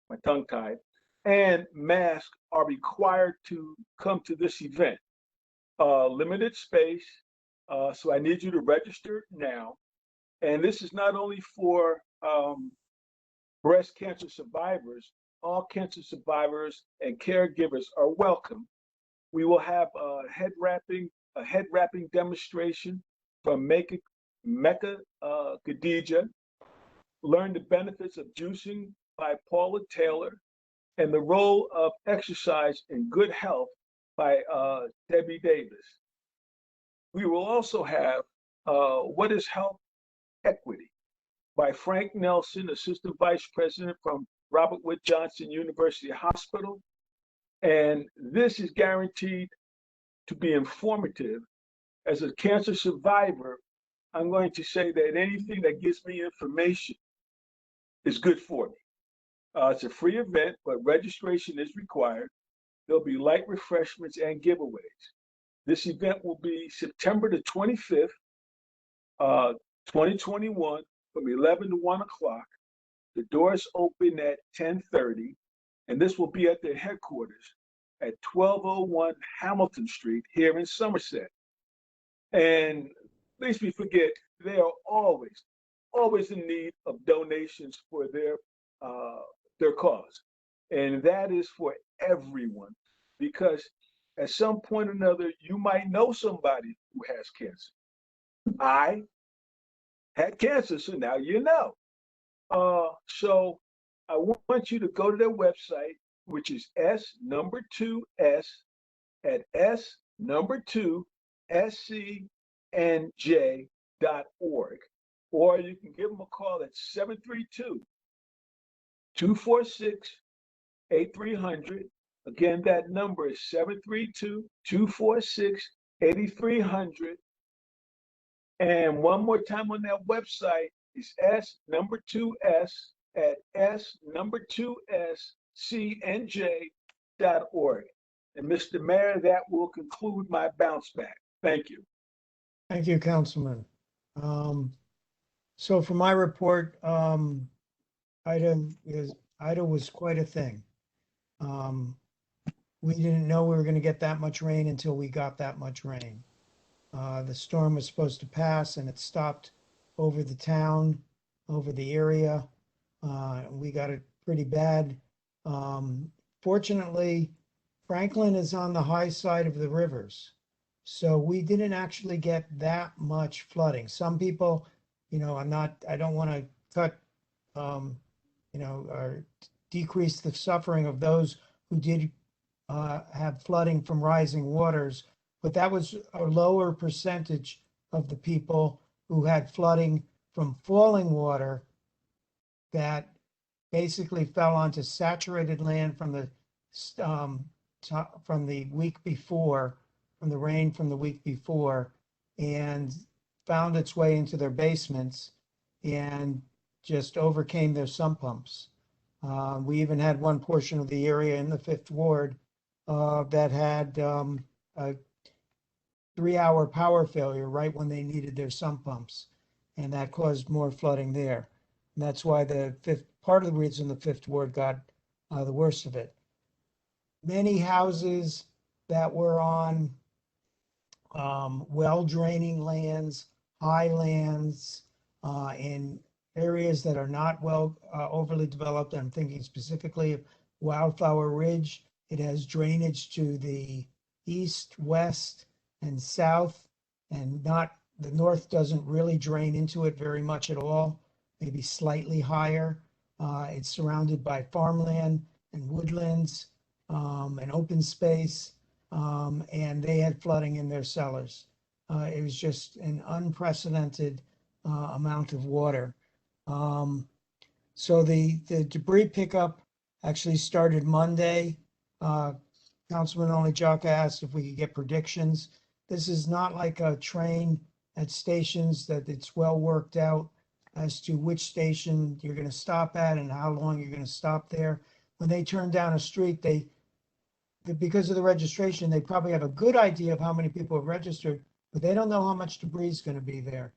my tongue tied, and masks are required to come to this event. Limited space, so I need you to register now. And this is not only for breast cancer survivors, all cancer survivors and caregivers are welcome. We will have a head wrapping demonstration from Mecca Khadija, Learn the Benefits of Juicing by Paula Taylor, and the Role of Exercise in Good Health by Debbie Davis. We will also have What is Health Equity by Frank Nelson, Assistant Vice President from Robert Wood Johnson University Hospital. And this is guaranteed to be informative. As a cancer survivor, I'm going to say that anything that gives me information is good for me. It's a free event, but registration is required. There'll be light refreshments and giveaways. This event will be September the 25th, 2021, from 11 to 1 o'clock. The doors open at 10:30, and this will be at their headquarters at 1201 Hamilton Street here in Somerset. And lest we forget, they are always in need of donations for their cause. And that is for everyone, because at some point or another, you might know somebody who has cancer. I had cancer, so now you know. So I want you to go to their website, which is S2S at S2SCNJ.org. Or you can give them a call at 732-246-8300. Again, that number is 732-246-8300. And one more time on that website is S2S at S2SCNJ.org. And Mr. Mayor, that will conclude my bounce back. Thank you. Thank you, Councilman. So for my report, Ida was quite a thing. We didn't know we were going to get that much rain until we got that much rain. The storm was supposed to pass and it stopped over the town, over the area. We got it pretty bad. Fortunately, Franklin is on the high side of the rivers, so we didn't actually get that much flooding. Some people, I don't want to cut, or decrease the suffering of those who did have flooding from rising waters, but that was a lower percentage of the people who had flooding from falling water that basically fell onto saturated land from the week before, from the rain from the week before, and found its way into their basements and just overcame their sump pumps. We even had one portion of the area in the 5th Ward that had a 3-hour power failure right when they needed their sump pumps, and that caused more flooding there. And that's why the 5th part of the reason the Fifth Ward got the worst of it. Many houses that were on well draining lands, highlands, in areas that are not well overly developed. I'm thinking specifically of Wildflower Ridge. It has drainage to the east, west, and south, and not the north doesn't really drain into it very much at all, maybe slightly higher. It's surrounded by farmland and woodlands and open space, and they had flooding in their cellars. It was just an unprecedented amount of water. So the debris pickup actually started Monday. Councilman Only-Jaka asked if we could get predictions. This is not like a train at stations that it's well worked out as to which station you're going to stop at and how long you're going to stop there. When they turn down a street, because of the registration, they probably have a good idea of how many people have registered, but they don't know how much debris is going to be there.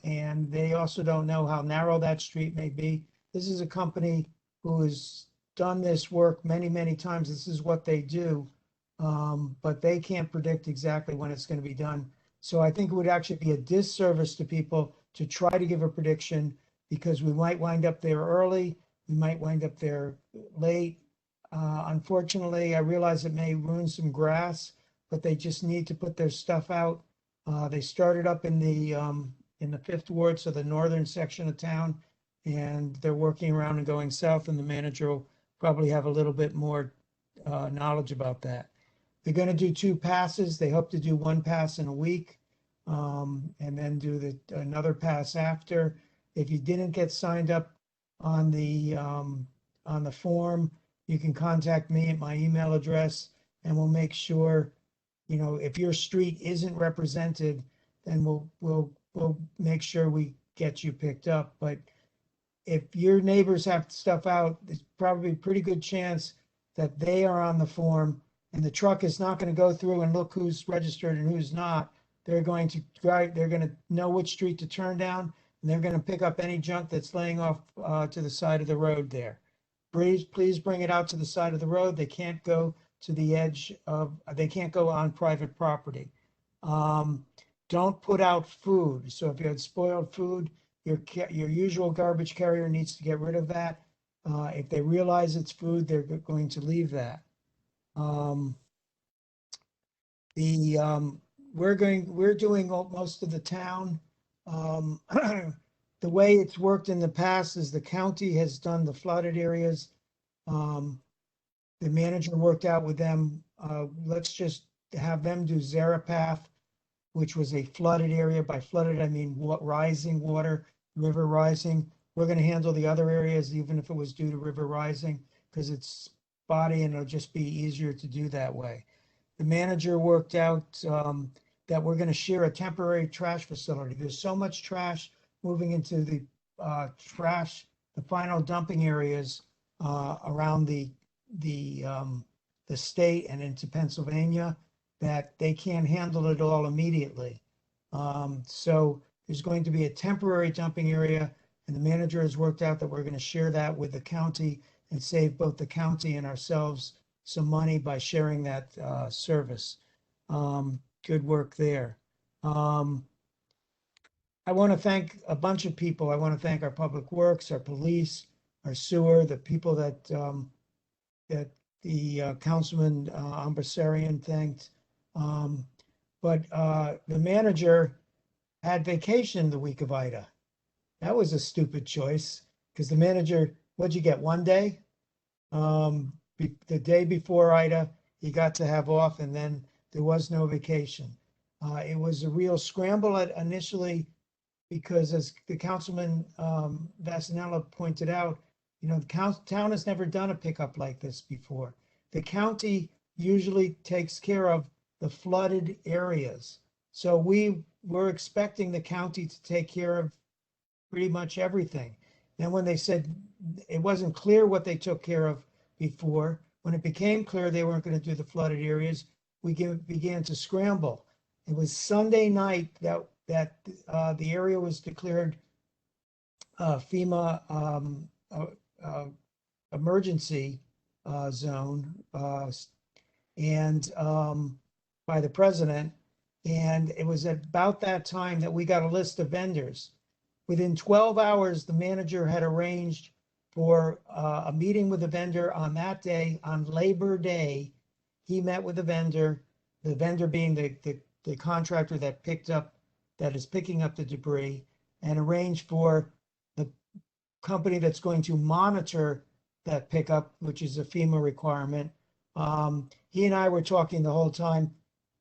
And they also don't know how narrow that street may be. This is a company who has done this work many, many times. This is what they do, but they can't predict exactly when it's going to be done. So I think it would actually be a disservice to people to try to give a prediction, because we might wind up there early, we might wind up there late. Unfortunately, I realize it may ruin some grass, but they just need to put their stuff out. They started up in the Fifth Ward, so the northern section of town, and they're working around and going south, and the manager will probably have a little bit more knowledge about that. They're going to do 2 passes. They hope to do 1 pass in a week, and then do another pass after. If you didn't get signed up on the form, you can contact me at my email address, and we'll make sure, you know, if your street isn't represented, then we'll make sure we get you picked up. But if your neighbors have stuff out, there's probably a pretty good chance that they are on the form, and the truck is not going to go through and look who's registered and who's not. They're going to know which street to turn down, and they're going to pick up any junk that's laying off to the side of the road there. Please bring it out to the side of the road. They can't go to the edge of, they can't go on private property. Don't put out food. So if you had spoiled food, your usual garbage carrier needs to get rid of that. If they realize it's food, they're going to leave that. We're doing most of the town. The way it's worked in the past is the county has done the flooded areas. The manager worked out with them. Let's just have them do Zarapath, which was a flooded area. By flooded, I mean rising water, river rising. We're going to handle the other areas, even if it was due to river rising, because it's spotty and it'll just be easier to do that way. The manager worked out that we're going to share a temporary trash facility. There's so much trash moving into the the final dumping areas around the state and into Pennsylvania, that they can't handle it all immediately. So there's going to be a temporary dumping area, and the manager has worked out that we're going to share that with the county and save both the county and ourselves some money by sharing that service. Good work there. I want to thank a bunch of people. I want to thank our public works, our police, our sewer, the people that the Councilman Ambasarian thanked. But the manager had vacation the week of Ida. That was a stupid choice, because the manager, what'd you get, 1 day? The day before Ida, he got to have off, and then there was no vacation. It was a real scramble initially, because as the Councilman Vasanella pointed out, you know, the town has never done a pickup like this before. The county usually takes care of the flooded areas. So we were expecting the county to take care of pretty much everything. Then when they said it wasn't clear what they took care of before, when it became clear they weren't going to do the flooded areas, we began to scramble. It was Sunday night that the area was declared FEMA emergency zone and by the president. And it was at about that time that we got a list of vendors. Within 12 hours, the manager had arranged for a meeting with the vendor on that day, on Labor Day. He met with the vendor being the contractor that is picking up the debris, and arranged for the company that's going to monitor that pickup, which is a FEMA requirement. He and I were talking the whole time.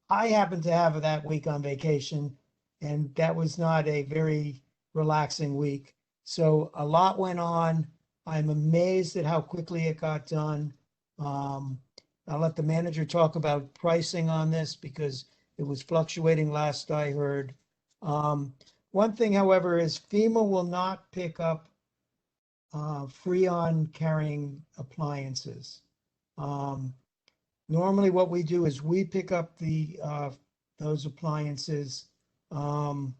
I happened to have that week on vacation, and that was not a very relaxing week. So a lot went on. I'm amazed at how quickly it got done. I'll let the manager talk about pricing on this because it was fluctuating last I heard. One thing, however, is FEMA will not pick up Freon carrying appliances. Normally what we do is we pick up those appliances, or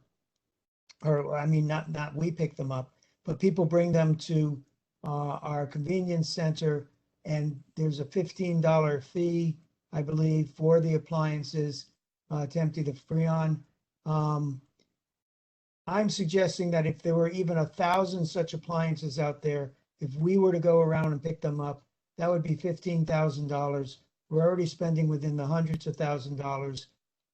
I mean, not we pick them up, but people bring them to our convenience center, and there's a $15 fee, I believe, for the appliances to empty the Freon. I'm suggesting that if there were even 1,000 such appliances out there, if we were to go around and pick them up, that would be $15,000. We're already spending within the hundreds of thousands of dollars.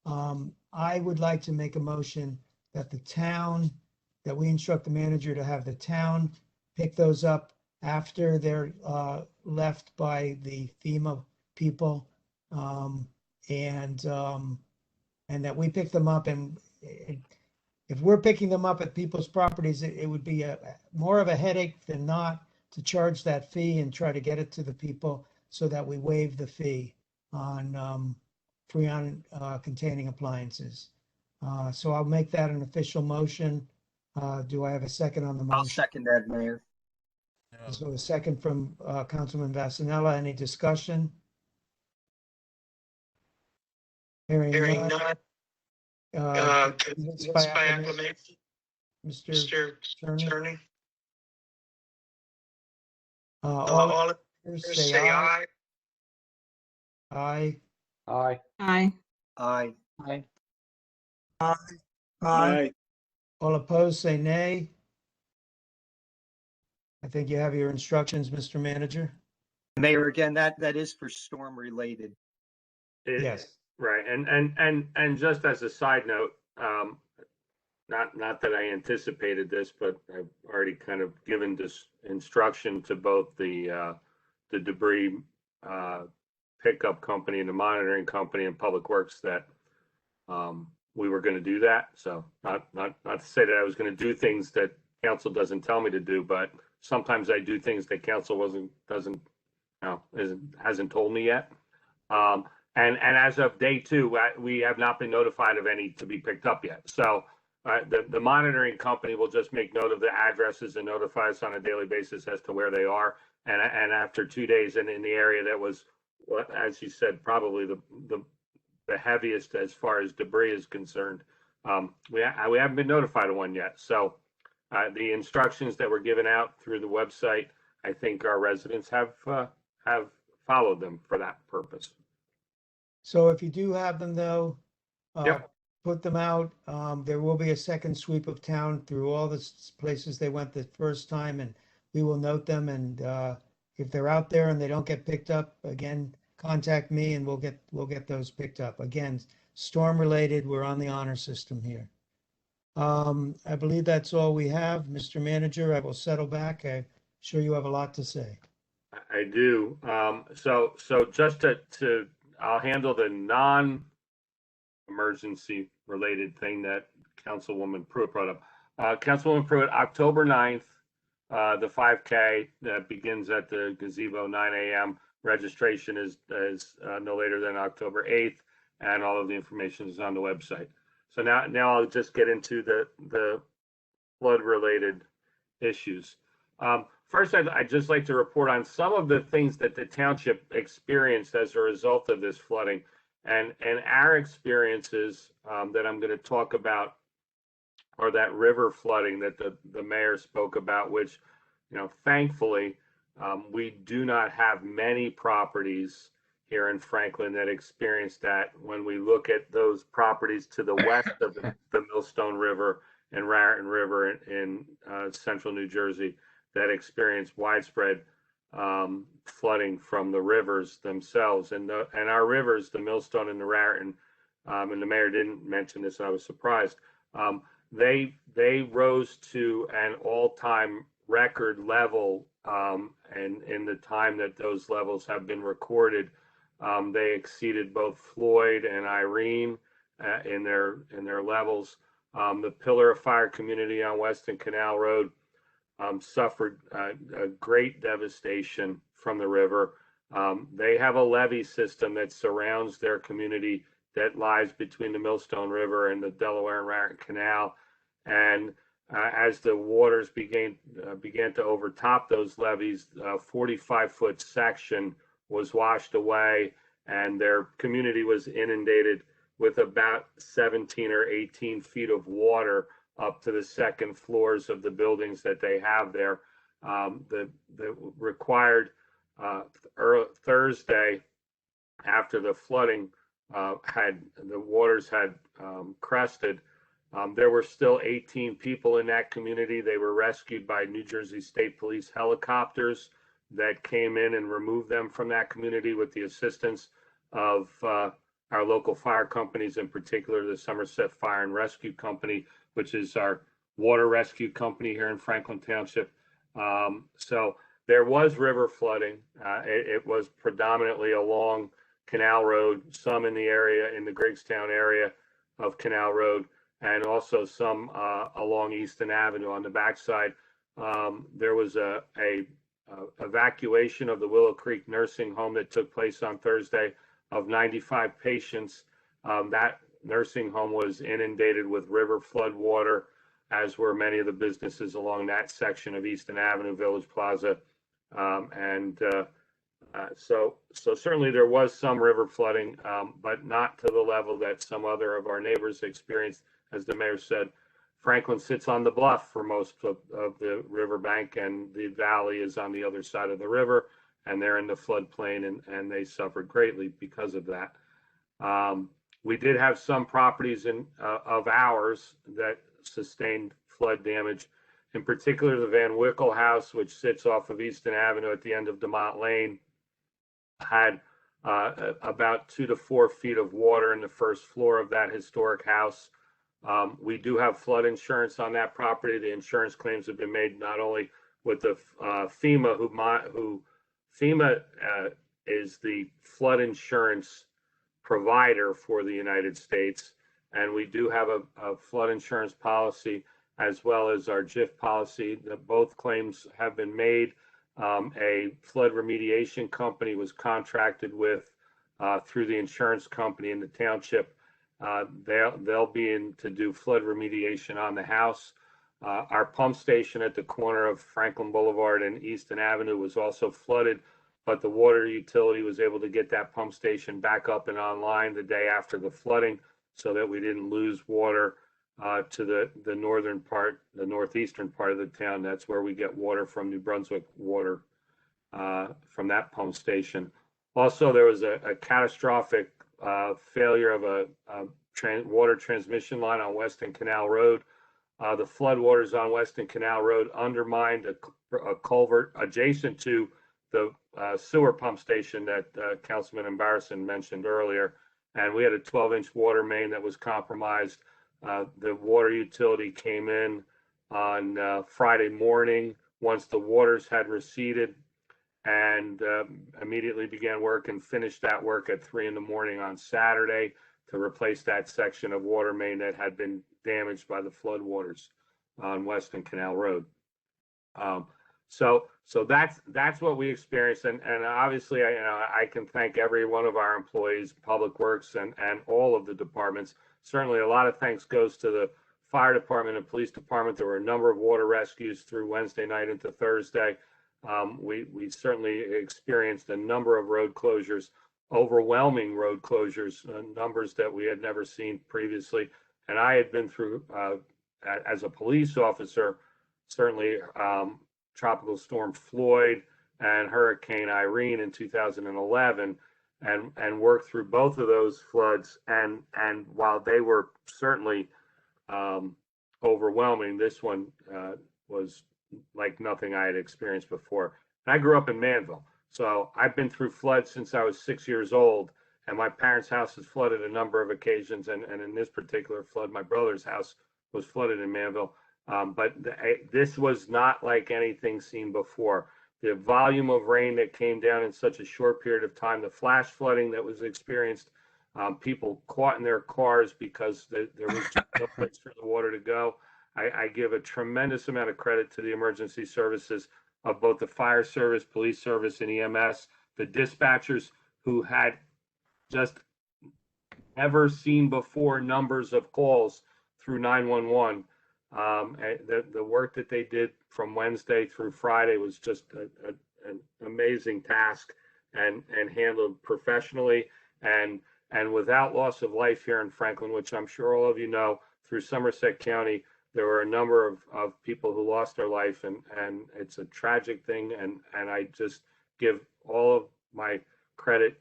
I would like to make a motion that that we instruct the manager to have the town pick those up after they're left by the FEMA people, and that we pick them up. And if we're picking them up at people's properties, it would be more of a headache than not to charge that fee and try to get it to the people, so that we waive the fee on Freon containing appliances. So I'll make that an official motion. Do I have a second on the motion? I'll second that, Mayor. So a second from Councilman Vasanella. Any discussion? Hearing none. By acclamation. Mr. Attorney. All in favor, say aye. Aye. Aye. Aye. Aye. Aye. Aye. All opposed, say nay. I think you have your instructions, Mr. Manager. Mayor, again, that is for storm related. Yes. Right. And just as a side note, not that I anticipated this, but I've already kind of given this instruction to both the debris pickup company and the monitoring company and Public Works that we were going to do that. So not to say that I was going to do things that council doesn't tell me to do, but sometimes I do things that council hasn't told me yet. And as of day 2, we have not been notified of any to be picked up yet. So the monitoring company will just make note of the addresses and notify us on a daily basis as to where they are. And after 2 days, and in the area that was, as you said, probably the heaviest as far as debris is concerned, we haven't been notified of one yet. So the instructions that were given out through the website, I think our residents have followed them for that purpose. So if you do have them though, Yep. put them out. There will be a second sweep of town through all the places they went the first time, and we will note them. And if they're out there and they don't get picked up, again, contact me and we'll get those picked up. Again, storm related, we're on the honor system here. I believe that's all we have. Mr. Manager, I will settle back. I'm sure you have a lot to say. I do. So just to I'll handle the non-emergency related thing that Councilwoman Pruitt brought up. Councilwoman Pruitt, October 9th, the 5K that begins at the gazebo, 9 a.m. Registration is no later than October 8th, and all of the information is on the website. So now I'll just get into the flood-related issues. First, I'd just like to report on some of the things that the township experienced as a result of this flooding, and our experiences that I'm going to talk about are that river flooding that the mayor spoke about, which thankfully, we do not have many properties here in Franklin that experience that. When we look at those properties to the west of the Millstone River and Raritan River in central New Jersey, that experience widespread flooding from the rivers themselves. And our rivers, the Millstone and the Raritan, and the mayor didn't mention this, and I was surprised, they rose to an all-time record level, and in the time that those levels have been recorded, they exceeded both Floyd and Irene in their levels. The Pillar of Fire community on Weston Canal Road suffered a great devastation from the river. They have a levee system that surrounds their community that lies between the Millstone River and the Delaware and Raritan Canal. And as the waters began to overtop those levees, a 45-foot section was washed away, and their community was inundated with about 17 or 18 feet of water up to the second floors of the buildings that they have there. The required Thursday, after the flooding the waters had crested, there were still 18 people in that community. They were rescued by New Jersey State Police helicopters that came in and removed them from that community with the assistance of our local fire companies, in particular the Somerset Fire and Rescue Company, which is our water rescue company here in Franklin Township. So there was river flooding. It was predominantly along Canal Road, some in the area, in the Griggstown area of Canal Road, and also some along Easton Avenue on the backside. There was a evacuation of the Willow Creek nursing home that took place on Thursday of 95 patients. That nursing home was inundated with river flood water, as were many of the businesses along that section of Easton Avenue, Village Plaza. So certainly there was some river flooding, but not to the level that some other of our neighbors experienced. As the mayor said, Franklin sits on the bluff for most of the riverbank, and the valley is on the other side of the river, and they're in the floodplain, and they suffered greatly because of that. We did have some properties of ours that sustained flood damage. In particular, the Van Wickle house, which sits off of Easton Avenue at the end of DeMont Lane, had about 2 to 4 feet of water in the first floor of that historic house. We do have flood insurance on that property. The insurance claims have been made not only with the FEMA, who FEMA is the flood insurance provider for the United States, and we do have a flood insurance policy as well as our GIF policy. Both claims have been made. A flood remediation company was contracted with through the insurance company in the township. They'll be in to do flood remediation on the house. Our pump station at the corner of Franklin Boulevard and Easton Avenue was also flooded, but the water utility was able to get that pump station back up and online the day after the flooding, so that we didn't lose water to the northern part, the northeastern part of the town. That's where we get water from New Brunswick water from that pump station. Also, there was a catastrophic failure of a water transmission line on Weston Canal Road. The floodwaters on Weston Canal Road undermined a culvert adjacent to the sewer pump station that Councilman Embarrasson mentioned earlier. And we had a 12-inch water main that was compromised. The water utility came in on Friday morning once the waters had receded, and immediately began work and finished that work at 3 in the morning on Saturday to replace that section of water main that had been damaged by the floodwaters on Weston Canal Road. So that's what we experienced, and obviously I can thank every one of our employees, Public Works and all of the departments. Certainly a lot of thanks goes to the fire department and police department. There were a number of water rescues through Wednesday night into Thursday. We certainly experienced a number of road closures, overwhelming road closures, numbers that we had never seen previously. And I had been through, as a police officer, certainly Tropical Storm Floyd and Hurricane Irene in 2011, and worked through both of those floods. And while they were certainly overwhelming, this one was like nothing I had experienced before. And I grew up in Manville, so I've been through floods since I was 6 years old. And my parents' house has flooded a number of occasions, and in this particular flood, my brother's house was flooded in Manville. But this was not like anything seen before. The volume of rain that came down in such a short period of time, the flash flooding that was experienced, people caught in their cars because there was just no place for the water to go. I give a tremendous amount of credit to the emergency services of both the fire service, police service, and EMS, the dispatchers who had just never seen before numbers of calls through 911. The work that they did from Wednesday through Friday was just an amazing task, and handled professionally and without loss of life here in Franklin, which I'm sure all of you know. Through Somerset County, there were a number of people who lost their life, and it's a tragic thing, and I just give all of my credit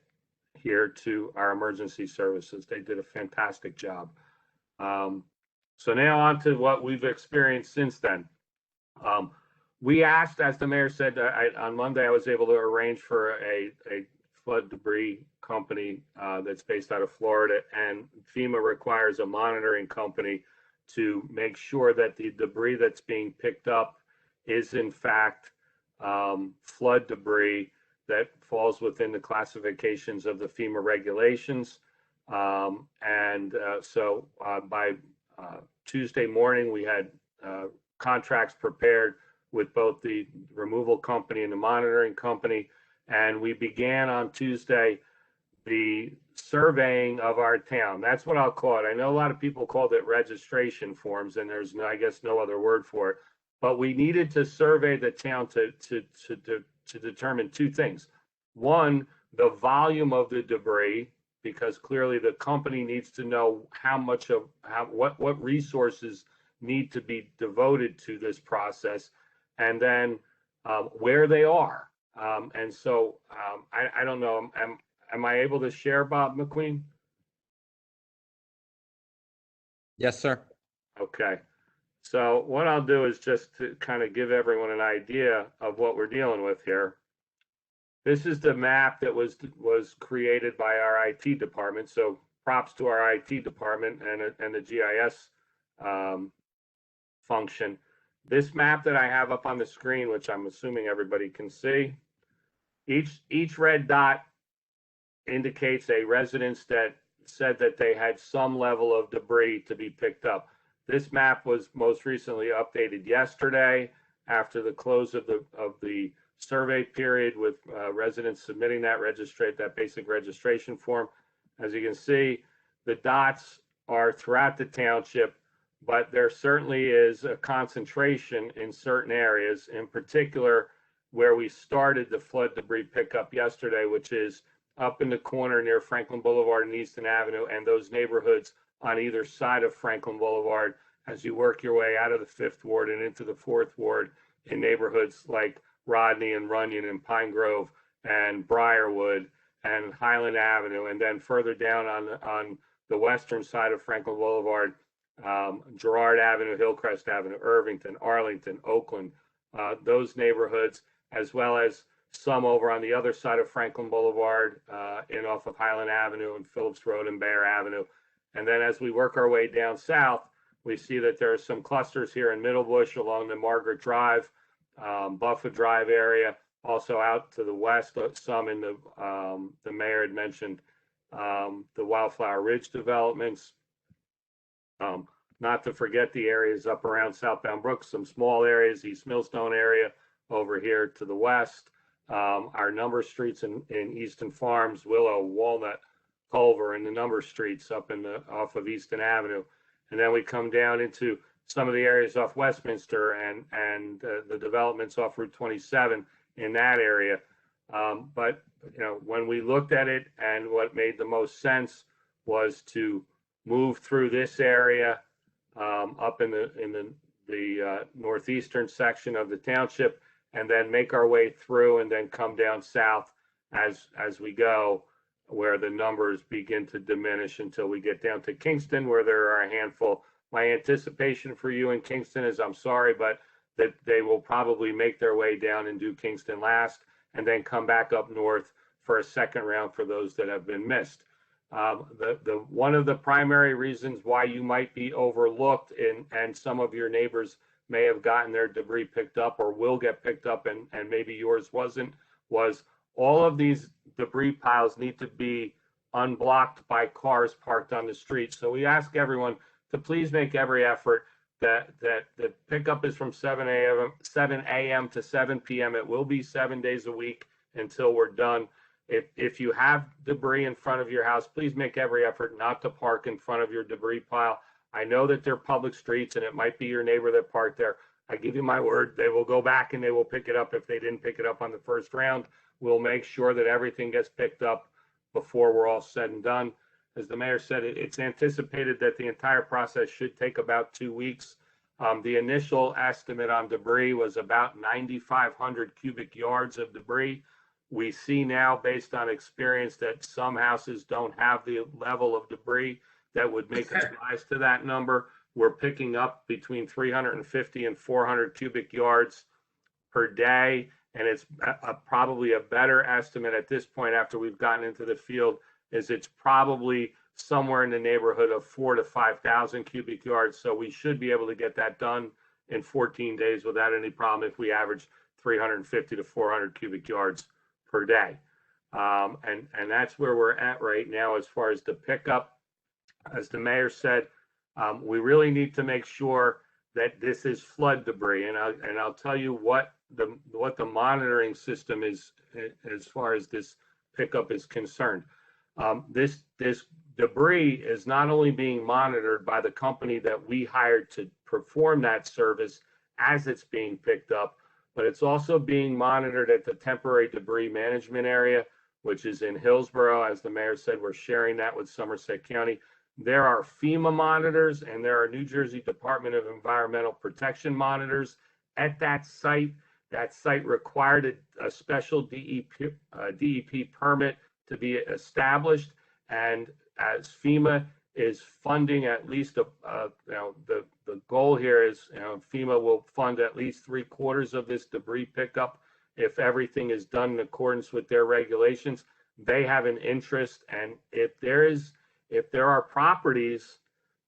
here to our emergency services. They did a fantastic job. So now on to what we've experienced since then. We asked, as the mayor said, on Monday, I was able to arrange for a flood debris company that's based out of Florida, and FEMA requires a monitoring company to make sure that the debris that's being picked up is in fact flood debris that falls within the classifications of the FEMA regulations. So by Tuesday morning, we had contracts prepared with both the removal company and the monitoring company. And we began on Tuesday the surveying of our town. That's what I'll call it. I know a lot of people called it registration forms, and there's no, I guess, no other word for it. But we needed to survey the town to determine two things. One, the volume of the debris, because clearly the company needs to know what resources need to be devoted to this process, and then where they are. I don't know. Am I able to share, Bob McQueen? Yes, sir. Okay. So what I'll do is just to kind of give everyone an idea of what we're dealing with here. This is the map that was created by our IT department. So props to our IT department and the GIS function. This map that I have up on the screen, which I'm assuming everybody can see, each red dot indicates a residence that said that they had some level of debris to be picked up. This map was most recently updated yesterday after the close of the survey period, with residents submitting that basic registration form. As you can see, the dots are throughout the township, but there certainly is a concentration in certain areas, in particular where we started the flood debris pickup yesterday, which is up in the corner near Franklin Boulevard and Easton Avenue, and those neighborhoods on either side of Franklin Boulevard as you work your way out of the 5th Ward and into the 4th Ward in neighborhoods like Rodney and Runyon and Pine Grove and Briarwood and Highland Avenue, and then further down on the western side of Franklin Boulevard, Girard Avenue, Hillcrest Avenue, Irvington, Arlington, Oakland, those neighborhoods, as well as some over on the other side of Franklin Boulevard, in off of Highland Avenue and Phillips Road and Bear Avenue. And then as we work our way down south, we see that there are some clusters here in Middlebush along the Margaret Drive, Buffa Drive area, also out to the west, some in the mayor had mentioned, the Wildflower Ridge developments. Not to forget the areas up around Southbound Brooks, some small areas, East Millstone area over here to the west. Our number streets in Easton Farms, Willow, Walnut, Culver, and the number streets up off of Easton Avenue. And then we come down into some of the areas off Westminster and the developments off Route 27 in that area. But when we looked at it, and what made the most sense was to move through this area up in the northeastern section of the township, and then make our way through and then come down south as we go, where the numbers begin to diminish until we get down to Kingston, where there are a handful. My anticipation for you in Kingston is, I'm sorry, but that they will probably make their way down and do Kingston last, and then come back up north for a second round for those that have been missed. One of the primary reasons why you might be overlooked and some of your neighbors may have gotten their debris picked up or will get picked up and maybe yours wasn't, was all of these debris piles need to be unblocked by cars parked on the street. So we ask everyone to please make every effort that the pickup is from 7 a.m. to 7 p.m. It will be 7 days a week until we're done. If you have debris in front of your house, please make every effort not to park in front of your debris pile. I know that they're public streets and it might be your neighbor that parked there. I give you my word, they will go back and they will pick it up if they didn't pick it up on the first round. We'll make sure that everything gets picked up before we're all said and done. As the mayor said, it's anticipated that the entire process should take about 2 weeks. The initial estimate on debris was about 9,500 cubic yards of debris. We see now, based on experience, that some houses don't have the level of debris that would make us rise to that number. We're picking up between 350 and 400 cubic yards per day. And it's probably a better estimate at this point, after we've gotten into the field, is it's probably somewhere in the neighborhood of 4,000 to 5,000 cubic yards. So we should be able to get that done in 14 days without any problem if we average 350 to 400 cubic yards per day. And that's where we're at right now as far as the pickup. As the mayor said, we really need to make sure that this is flood debris. And I'll tell you what the monitoring system is as far as this pickup is concerned. This debris is not only being monitored by the company that we hired to perform that service as it's being picked up, but it's also being monitored at the temporary debris management area, which is in Hillsborough. As the mayor said, we're sharing that with Somerset County. There are FEMA monitors and there are New Jersey Department of Environmental Protection monitors at that site. That site required a special DEP permit to be established, and as FEMA is funding at least the goal here is FEMA will fund at least 3/4 of this debris pickup if everything is done in accordance with their regulations. They have an interest, and if there are properties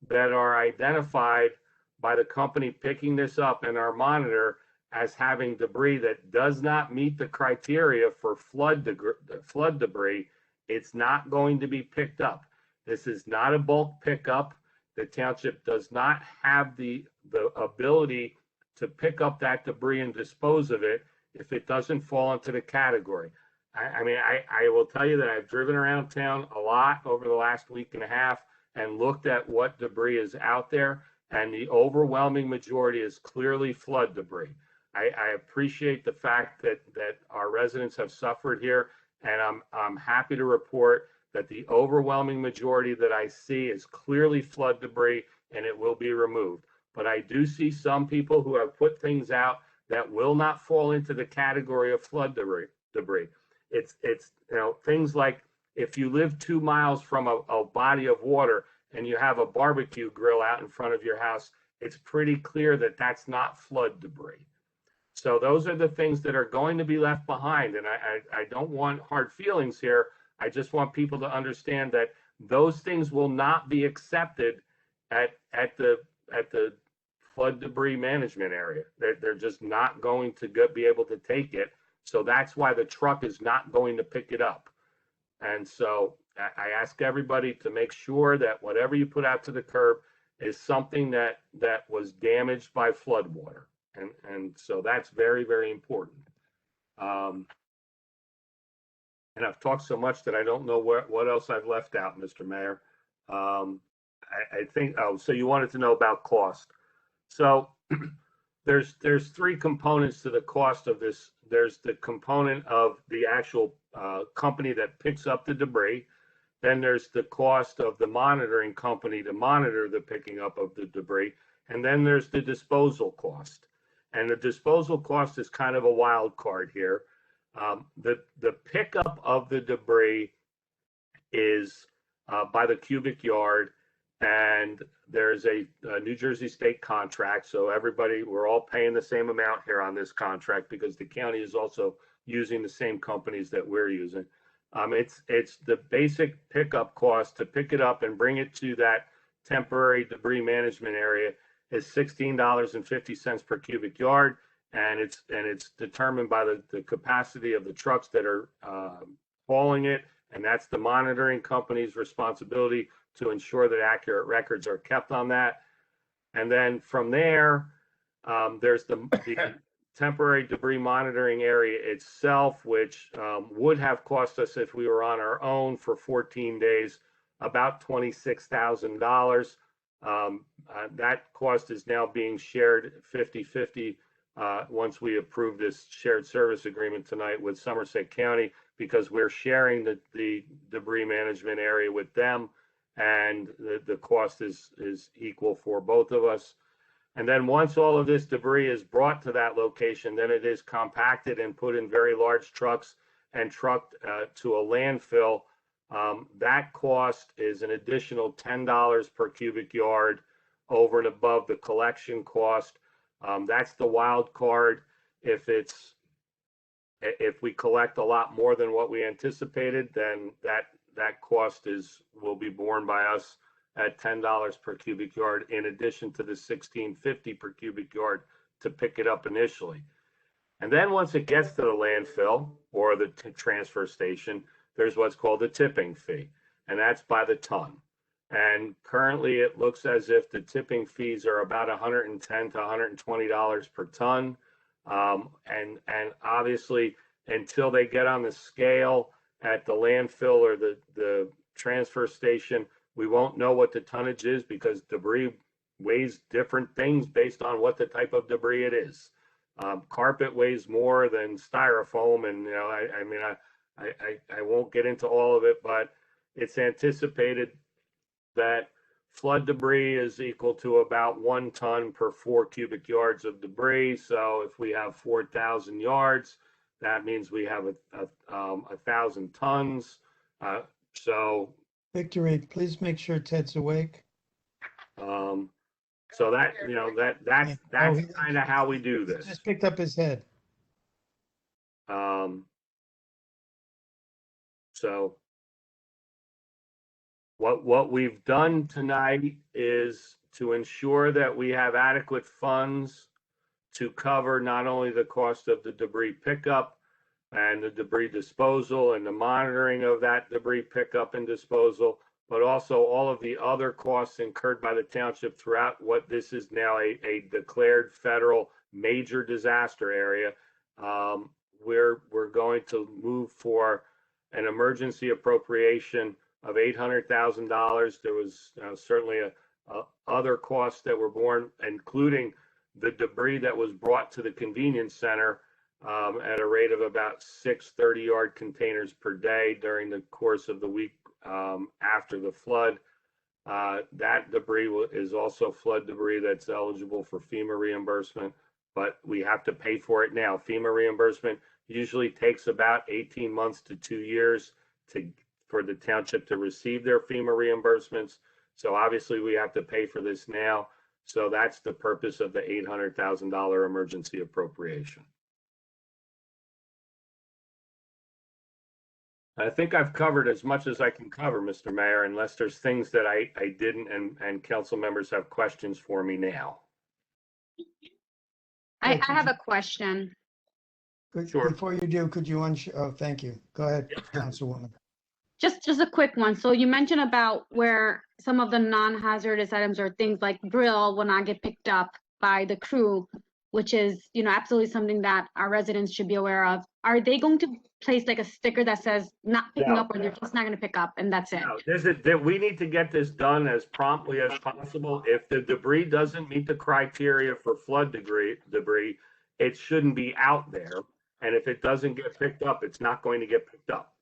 that are identified by the company picking this up and our monitor as having debris that does not meet the criteria for flood debris, it's not going to be picked up. This is not a bulk pickup. The township does not have the ability to pick up that debris and dispose of it if it doesn't fall into the category. I will tell you that I've driven around town a lot over the last week and a half and looked at what debris is out there, and the overwhelming majority is clearly flood debris. I appreciate the fact that our residents have suffered here, and I'm happy to report that the overwhelming majority that I see is clearly flood debris, and it will be removed. But I do see some people who have put things out that will not fall into the category of flood debris. It's things like if you live 2 miles from a body of water and you have a barbecue grill out in front of your house, it's pretty clear that that's not flood debris. So those are the things that are going to be left behind. And I don't want hard feelings here. I just want people to understand that those things will not be accepted at the flood debris management area. They're just not going to be able to take it. So that's why the truck is not going to pick it up. And so I ask everybody to make sure that whatever you put out to the curb is something that was damaged by floodwater. And so that's very, very important. And I've talked so much that I don't know what else I've left out, Mr. Mayor. I think, so you wanted to know about cost. So there's 3 components to the cost of this. There's the component of the actual company that picks up the debris. Then there's the cost of the monitoring company to monitor the picking up of the debris. And then there's the disposal cost. And the disposal cost is kind of a wild card here. The pickup of the debris is by the cubic yard, and there's a New Jersey state contract. So everybody, we're all paying the same amount here on this contract because the county is also using the same companies that we're using. It's the basic pickup cost to pick it up and bring it to that temporary debris management area is $16.50 per cubic yard, and it's determined by the capacity of the trucks that are hauling it, and that's the monitoring company's responsibility to ensure that accurate records are kept on that. And then from there, there's the temporary debris monitoring area itself, which would have cost us, if we were on our own for 14 days, about $26,000. That cost is now being shared 50-50 once we approve this shared service agreement tonight with Somerset County, because we're sharing the debris management area with them, and the cost is equal for both of us. And then once all of this debris is brought to that location, then it is compacted and put in very large trucks and trucked to a landfill. That cost is an additional $10 per cubic yard over and above the collection cost. That's the wild card. If we collect a lot more than what we anticipated, then that cost will be borne by us at $10 per cubic yard, in addition to the $16.50 per cubic yard to pick it up initially. And then once it gets to the landfill or the transfer station, there's what's called a tipping fee, and that's by the ton. And currently it looks as if the tipping fees are about $110 to $120 per ton. And obviously, until they get on the scale at the landfill or the transfer station, we won't know what the tonnage is, because debris weighs different things based on what the type of debris it is. Carpet weighs more than styrofoam, and I won't get into all of it, but it's anticipated that flood debris is equal to about 1 ton per 4 cubic yards of debris. So if we have 4,000 yards, that means we have 1,000 tons. So Victory, please make sure Ted's awake. So that, that's kind of how we do this. Just picked up his head. So what we've done tonight is to ensure that we have adequate funds to cover not only the cost of the debris pickup and the debris disposal and the monitoring of that debris pickup and disposal, but also all of the other costs incurred by the township throughout what this is now a declared federal major disaster area. We're going to move for an emergency appropriation of $800,000. There was certainly other costs that were borne, including the debris that was brought to the convenience center at a rate of about 6 30-yard containers per day during the course of the week after the flood. That debris is also flood debris that's eligible for FEMA reimbursement, but we have to pay for it now. FEMA reimbursement usually takes about 18 months to 2 years for the township to receive their FEMA reimbursements. So obviously we have to pay for this now. So that's the purpose of the $800,000 emergency appropriation. I think I've covered as much as I can cover, Mr. Mayor, unless there's things that I didn't and council members have questions for me now. I have a question. Sure. Before you do, could you oh, thank you. Go ahead, Councilwoman. Just a quick one. So you mentioned about where some of the non-hazardous items or things like drill will not get picked up by the crew, which is, absolutely something that our residents should be aware of. Are they going to place like a sticker that says not picking up, or they're just not going to pick up and that's it? No, we need to get this done as promptly as possible. If the debris doesn't meet the criteria for flood debris, it shouldn't be out there. And if it doesn't get picked up, it's not going to get picked up.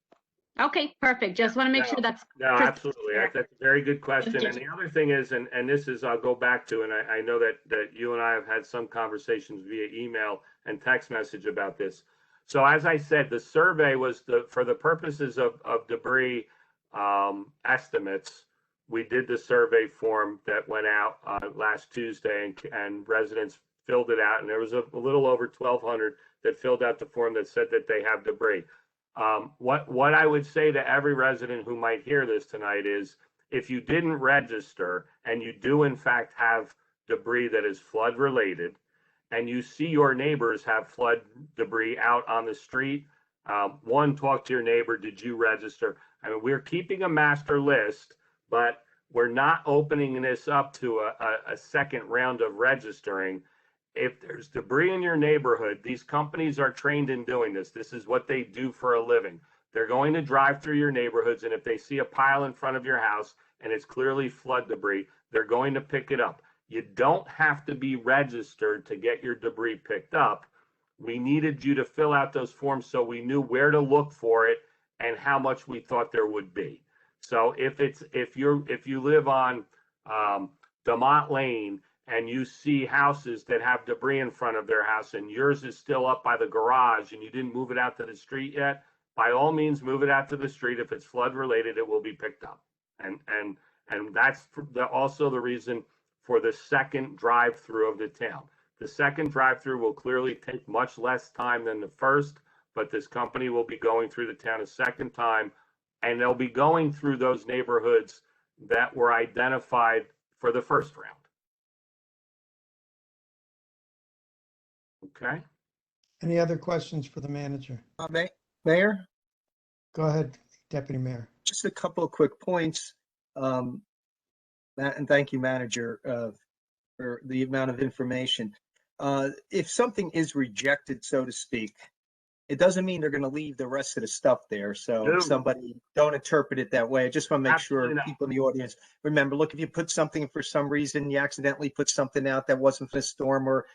Okay, perfect. Just want to make No, sure that's No, crystal absolutely. clear. That's a very good question. Thank And you. the other thing is, and this is, I'll go back to, and I know that you and I have had some conversations via email and text message about this. So as I said, the survey was for the purposes of debris estimates. We did the survey form that went out last Tuesday, and residents filled it out, and there was a little over 1,200 that filled out the form that said that they have debris. What I would say to every resident who might hear this tonight is, if you didn't register and you do in fact have debris that is flood related, and you see your neighbors have flood debris out on the street, one, talk to your neighbor. Did you register? I mean, we're keeping a master list, but we're not opening this up to a second round of registering. If there's debris in your neighborhood, these companies are trained in doing this. This is what they do for a living. They're going to drive through your neighborhoods, and if they see a pile in front of your house and it's clearly flood debris, they're going to pick it up. You don't have to be registered to get your debris picked up. We needed you to fill out those forms so we knew where to look for it and how much we thought there would be. So if you live on Demont Lane and you see houses that have debris in front of their house and yours is still up by the garage and you didn't move it out to the street yet, by all means, move it out to the street. If it's flood related, it will be picked up. And that's also the reason for the second drive-through of the town. The second drive-through will clearly take much less time than the first, but this company will be going through the town a second time, and they'll be going through those neighborhoods that were identified for the first round. Okay. Any other questions for the manager? Mayor, Go ahead, Deputy Mayor. just a couple of quick points. And thank you, Manager, for the amount of information. If something is rejected, so to speak, it doesn't mean they're going to leave the rest of the stuff there. So No. somebody don't interpret it that way. I just want to make Absolutely sure not. people in the audience remember, look, if you put something for some reason, you accidentally put something out that wasn't for the storm, or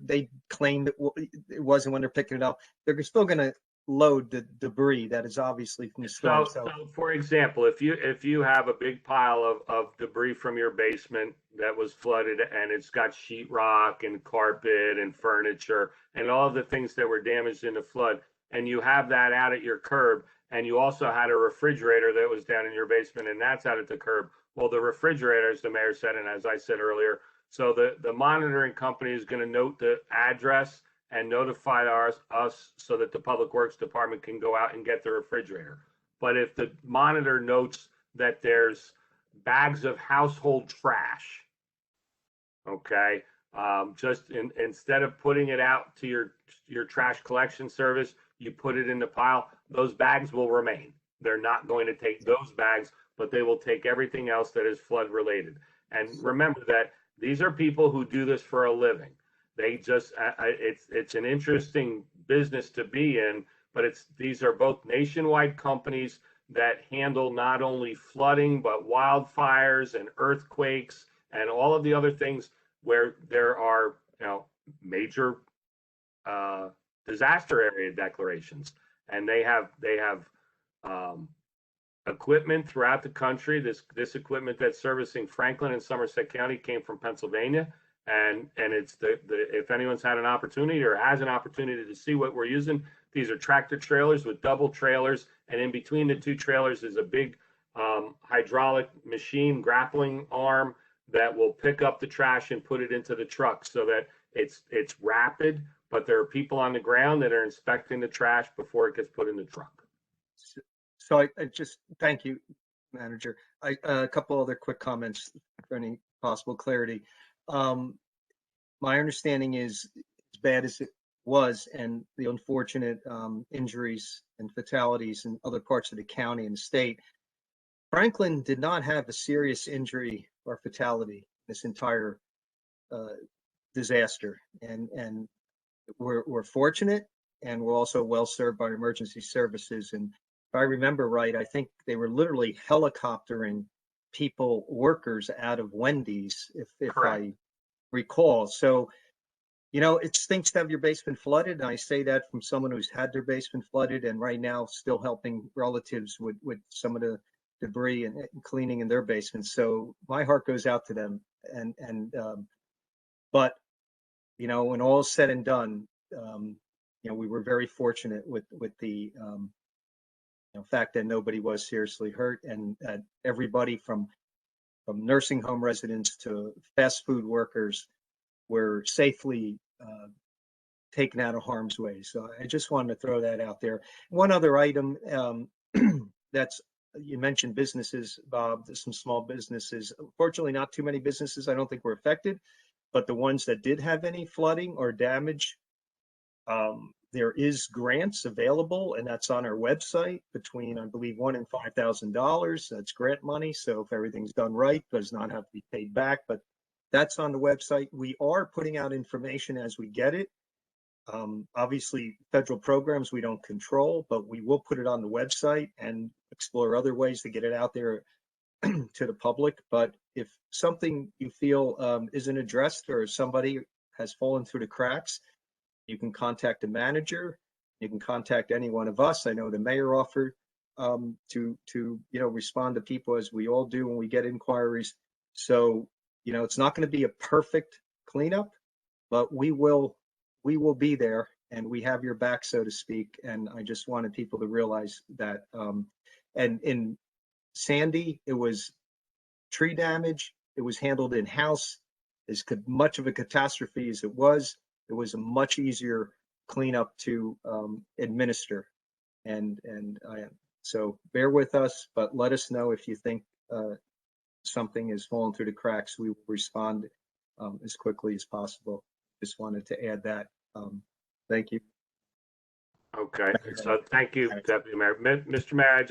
they claimed it wasn't when they're picking it up, they're still going to load the debris that is obviously from the storm. So for example, if you have a big pile of debris from your basement that was flooded and it's got sheetrock and carpet and furniture and all of the things that were damaged in the flood, and you have that out at your curb, and you also had a refrigerator that was down in your basement and that's out at the curb, well, the refrigerator, as the mayor said, and as I said earlier, so the monitoring company is going to note the address and notify us so that the Public Works Department can go out and get the refrigerator. But if the monitor notes that there's bags of household trash, okay, instead of putting it out to your trash collection service, you put it in the pile, those bags will remain. They're not going to take those bags, but they will take everything else that is flood related. And remember that these are people who do this for a living. They just, it's an interesting business to be in, but these are both nationwide companies that handle not only flooding, but wildfires and earthquakes and all of the other things where there are, major disaster area declarations. And they have equipment throughout the country. This equipment that's servicing Franklin and Somerset County came from Pennsylvania. And it's if anyone's had an opportunity or has an opportunity to see what we're using, these are tractor trailers with double trailers, and in between the two trailers is a big hydraulic machine grappling arm that will pick up the trash and put it into the truck, so that it's rapid, but there are people on the ground that are inspecting the trash before it gets put in the truck. So I just thank you, Manager. A couple other quick comments for any possible clarity. My understanding is, as bad as it was, and the unfortunate injuries and fatalities in other parts of the county and the state, Franklin did not have a serious injury or fatality this entire disaster, and we're fortunate, and we're also well served by emergency services. And if I remember right, I think they were literally helicoptering workers out of Wendy's, if I recall. So You know, it stinks to have your basement flooded. And I say that from someone who's had their basement flooded and right now still helping relatives with some of the debris and cleaning in their basements. So my heart goes out to them. But, you know, when all is said and done, you know, we were very fortunate with the fact that nobody was seriously hurt, and everybody from nursing home residents to fast food workers were safely taken out of harm's way. So I just wanted to throw that out there. One other item that's, you mentioned businesses, Bob, there's some small businesses. Fortunately, not too many businesses I don't think were affected, but the ones that did have any flooding or damage, there is grants available, and that's on our website between, I believe, $1,000 and $5,000. That's grant money. So if everything's done right, does not have to be paid back, but that's on the website. We are putting out information as we get it. Obviously, federal programs we don't control, but we will put it on the website and explore other ways to get it out there to the public. But if something you feel isn't addressed or somebody has fallen through the cracks, you can contact the manager. You can contact any one of us. I know the mayor offered to respond to people, as we all do when we get inquiries. So, you know, it's not going to be a perfect cleanup, but we will be there, and we have your back, so to speak. And I just wanted people to realize that. And in Sandy, it was tree damage. It was handled in-house. As much of a catastrophe as it was a much easier cleanup to administer. So bear with us, but let us know if you think something has fallen through the cracks. We will respond as quickly as possible. Just wanted to add that. Thank you. Okay, so thank you, Deputy Mayor. Mr. Mayor,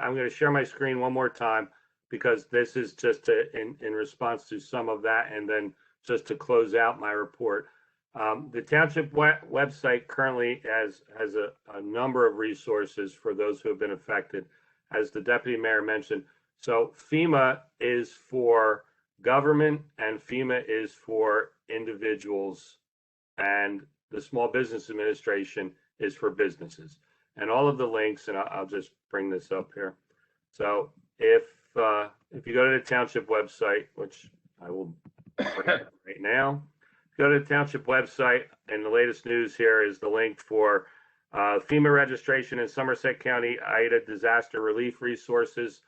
I'm going to share my screen one more time, because this is just in response to some of that, and then just to close out my report. The township website currently has a number of resources for those who have been affected, as the Deputy Mayor mentioned. So FEMA is for government and FEMA is for individuals, and the Small Business Administration is for businesses. And all of the links, and I'll just bring this up here. So if you go to the township website, which I will bring up right now, go to the township website, and the latest news here is the link for FEMA registration in Somerset County Ida disaster relief resources.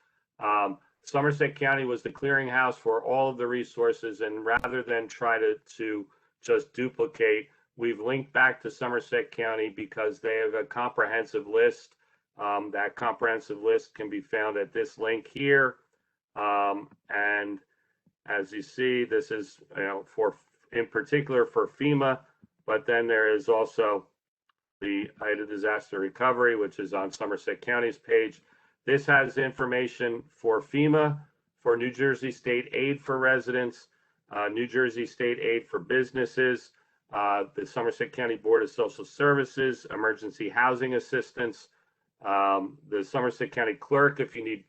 Somerset County was the clearinghouse for all of the resources, and rather than try to just duplicate, we've linked back to Somerset County because they have a comprehensive list. That comprehensive list can be found at this link here. And as you see, this is, in particular for FEMA, but then there is also the Ida disaster recovery, which is on Somerset County's page. This has information for FEMA, for New Jersey State Aid for residents, New Jersey State Aid for businesses, the Somerset County Board of Social Services, emergency housing assistance, the Somerset County Clerk if you need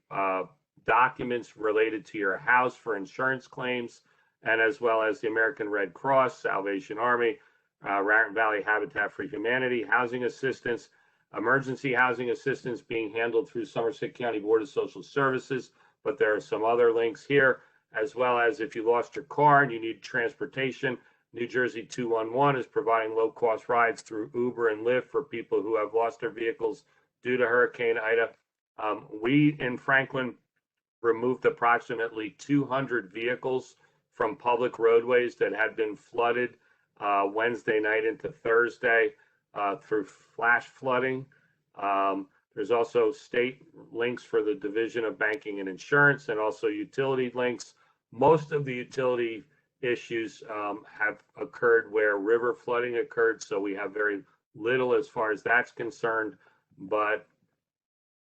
documents related to your house for insurance claims, and as well as the American Red Cross, Salvation Army, Raritan Valley Habitat for Humanity, housing assistance, emergency housing assistance being handled through Somerset County Board of Social Services, but there are some other links here, as well as if you lost your car and you need transportation, New Jersey 211 is providing low-cost rides through Uber and Lyft for people who have lost their vehicles due to Hurricane Ida. We in Franklin removed approximately 200 vehicles from public roadways that had been flooded Wednesday night into Thursday through flash flooding. There's also state links for the Division of Banking and Insurance, and also utility links. Most of the utility issues have occurred where river flooding occurred, so we have very little as far as that's concerned, but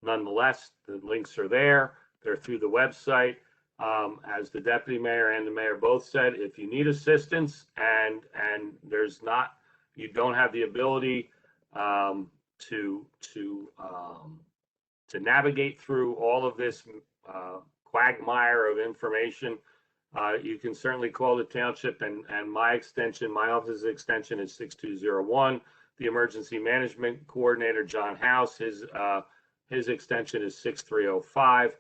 nonetheless, the links are there. They're through the website. As the deputy mayor and the mayor both said, if you need assistance and you don't have the ability to navigate through all of this quagmire of information, you can certainly call the township, and my office's extension is 6201. The emergency management coordinator, John House, his extension is 6305.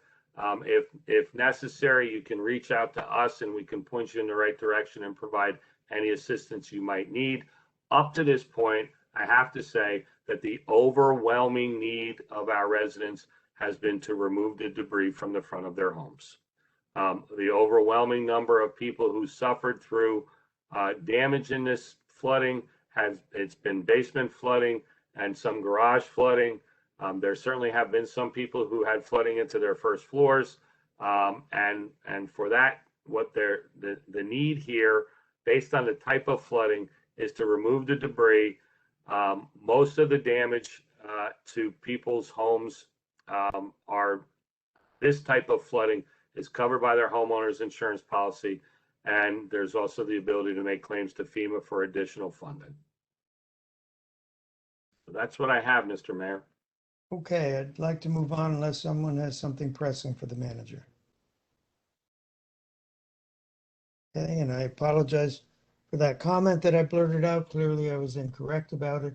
If necessary, you can reach out to us and we can point you in the right direction and provide any assistance you might need. Up to this point, I have to say that the overwhelming need of our residents has been to remove the debris from the front of their homes. The overwhelming number of people who suffered through damage in this flooding it's been basement flooding and some garage flooding. There certainly have been some people who had flooding into their first floors, and for that, the need here, based on the type of flooding, is to remove the debris. Most of the damage to people's homes are this type of flooding is covered by their homeowner's insurance policy, and there's also the ability to make claims to FEMA for additional funding. So that's what I have, Mr. Mayor. Okay, I'd like to move on unless someone has something pressing for the manager. Okay, and I apologize for that comment that I blurted out. Clearly, I was incorrect about it.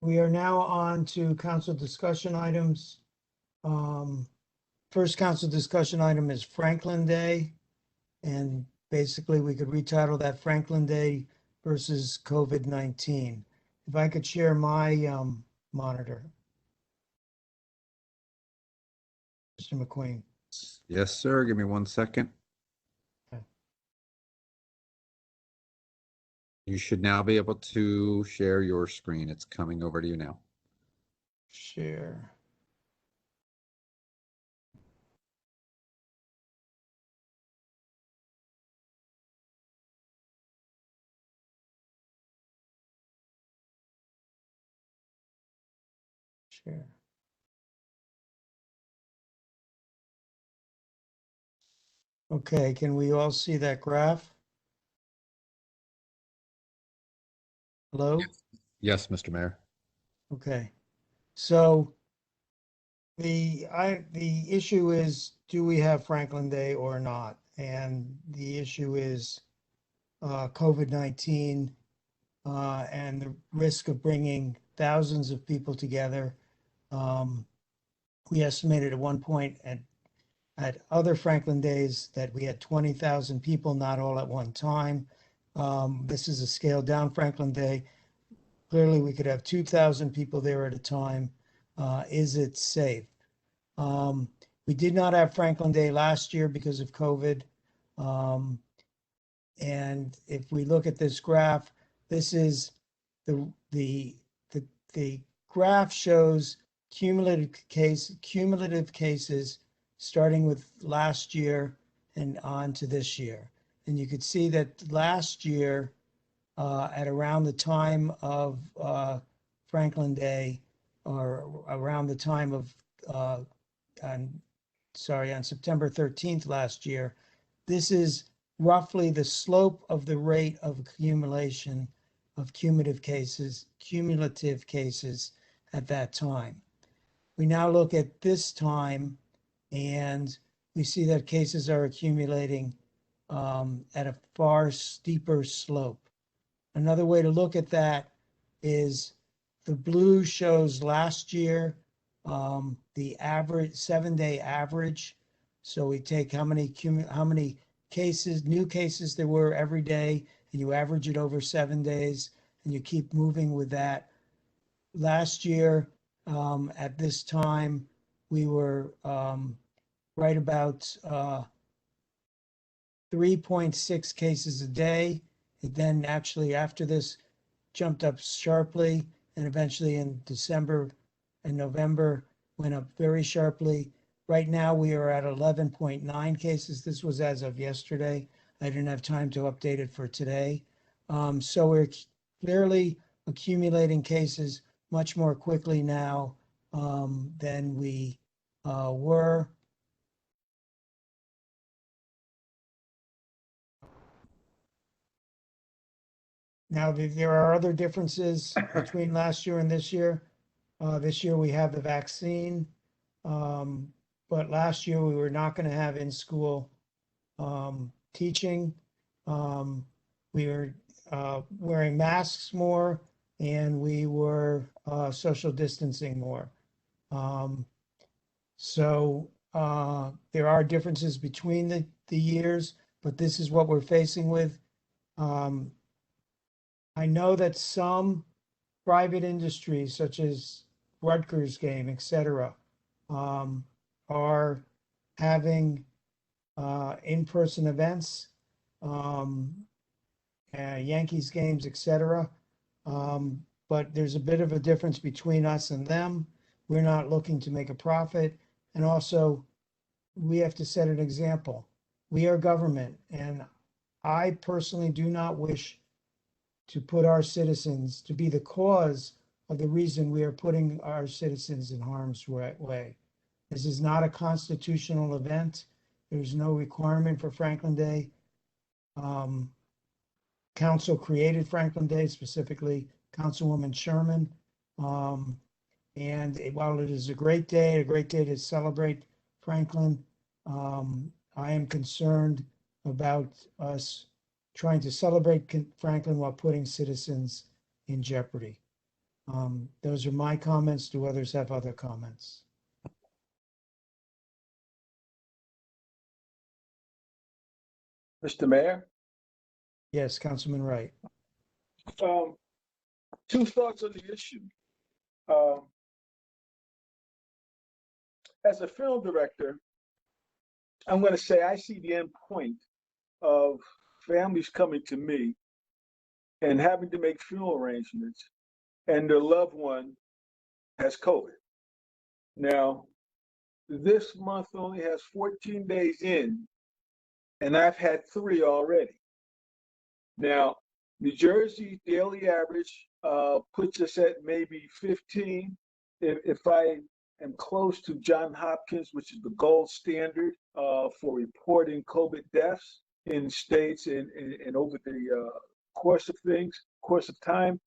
We are now on to council discussion items. First council discussion item is Franklin Day. And basically we could retitle that Franklin Day versus COVID-19. If I could share my monitor. Mr. McQueen. Yes, sir. Give me 1 second. Okay. You should now be able to share your screen. It's coming over to you now. Share. Share. Okay, can we all see that graph? Hello? Yes, Mr. Mayor. Okay, so the issue is, do we have Franklin Day or not? And the issue is COVID-19 and the risk of bringing thousands of people together. We estimated at one point at other Franklin Days that we had 20,000 people, not all at one time. This is a scaled down Franklin Day. Clearly, we could have 2,000 people there at a time. Is it safe? We did not have Franklin Day last year because of COVID. And if we look at this graph, this is the graph shows cumulative cases starting with last year and on to this year. And you could see that last year, at around the time of Franklin Day, or around the time of, on September 13th last year, this is roughly the slope of the rate of accumulation of cumulative cases at that time. We now look at this time and we see that cases are accumulating at a far steeper slope. Another way to look at that is the blue shows last year, the average 7-day average. So we take how many cases, new cases there were every day, and you average it over 7 days, and you keep moving with that. Last year, at this time, we were right about 3.6 cases a day. It then actually, after this, jumped up sharply, and eventually in December and November went up very sharply. Right now, we are at 11.9 cases. This was as of yesterday. I didn't have time to update it for today. So we're clearly accumulating cases much more quickly now than we were. Now, there are other differences between last year and this year. This year we have the vaccine. but last year we were not going to have in-school teaching. We were wearing masks more, and we were social distancing more. So there are differences between the years, but this is what we're facing with. I know that some private industries, such as Rutgers game, et cetera, are having in-person events, Yankees games, et cetera. But there's a bit of a difference between us and them. We're not looking to make a profit. And also, we have to set an example. We are government, and I personally do not wish to put our citizens, to be the cause of the reason we are putting our citizens in harm's way. This is not a constitutional event. There's no requirement for Franklin Day. Council created Franklin Day, specifically Councilwoman Sherman. And while it is a great day to celebrate Franklin, I am concerned about us trying to celebrate Franklin while putting citizens in jeopardy. Those are my comments. Do others have other comments? Mr. Mayor, Yes, Councilman Wright. two thoughts on the issue. As a film director, I'm going to say I see the end point of families coming to me and having to make funeral arrangements, and their loved one has COVID. Now, this month only has 14 days in, and I've had 3 already. Now, New Jersey's daily average puts us at maybe 15. If I am close to Johns Hopkins, which is the gold standard for reporting COVID deaths in states and over the course of time,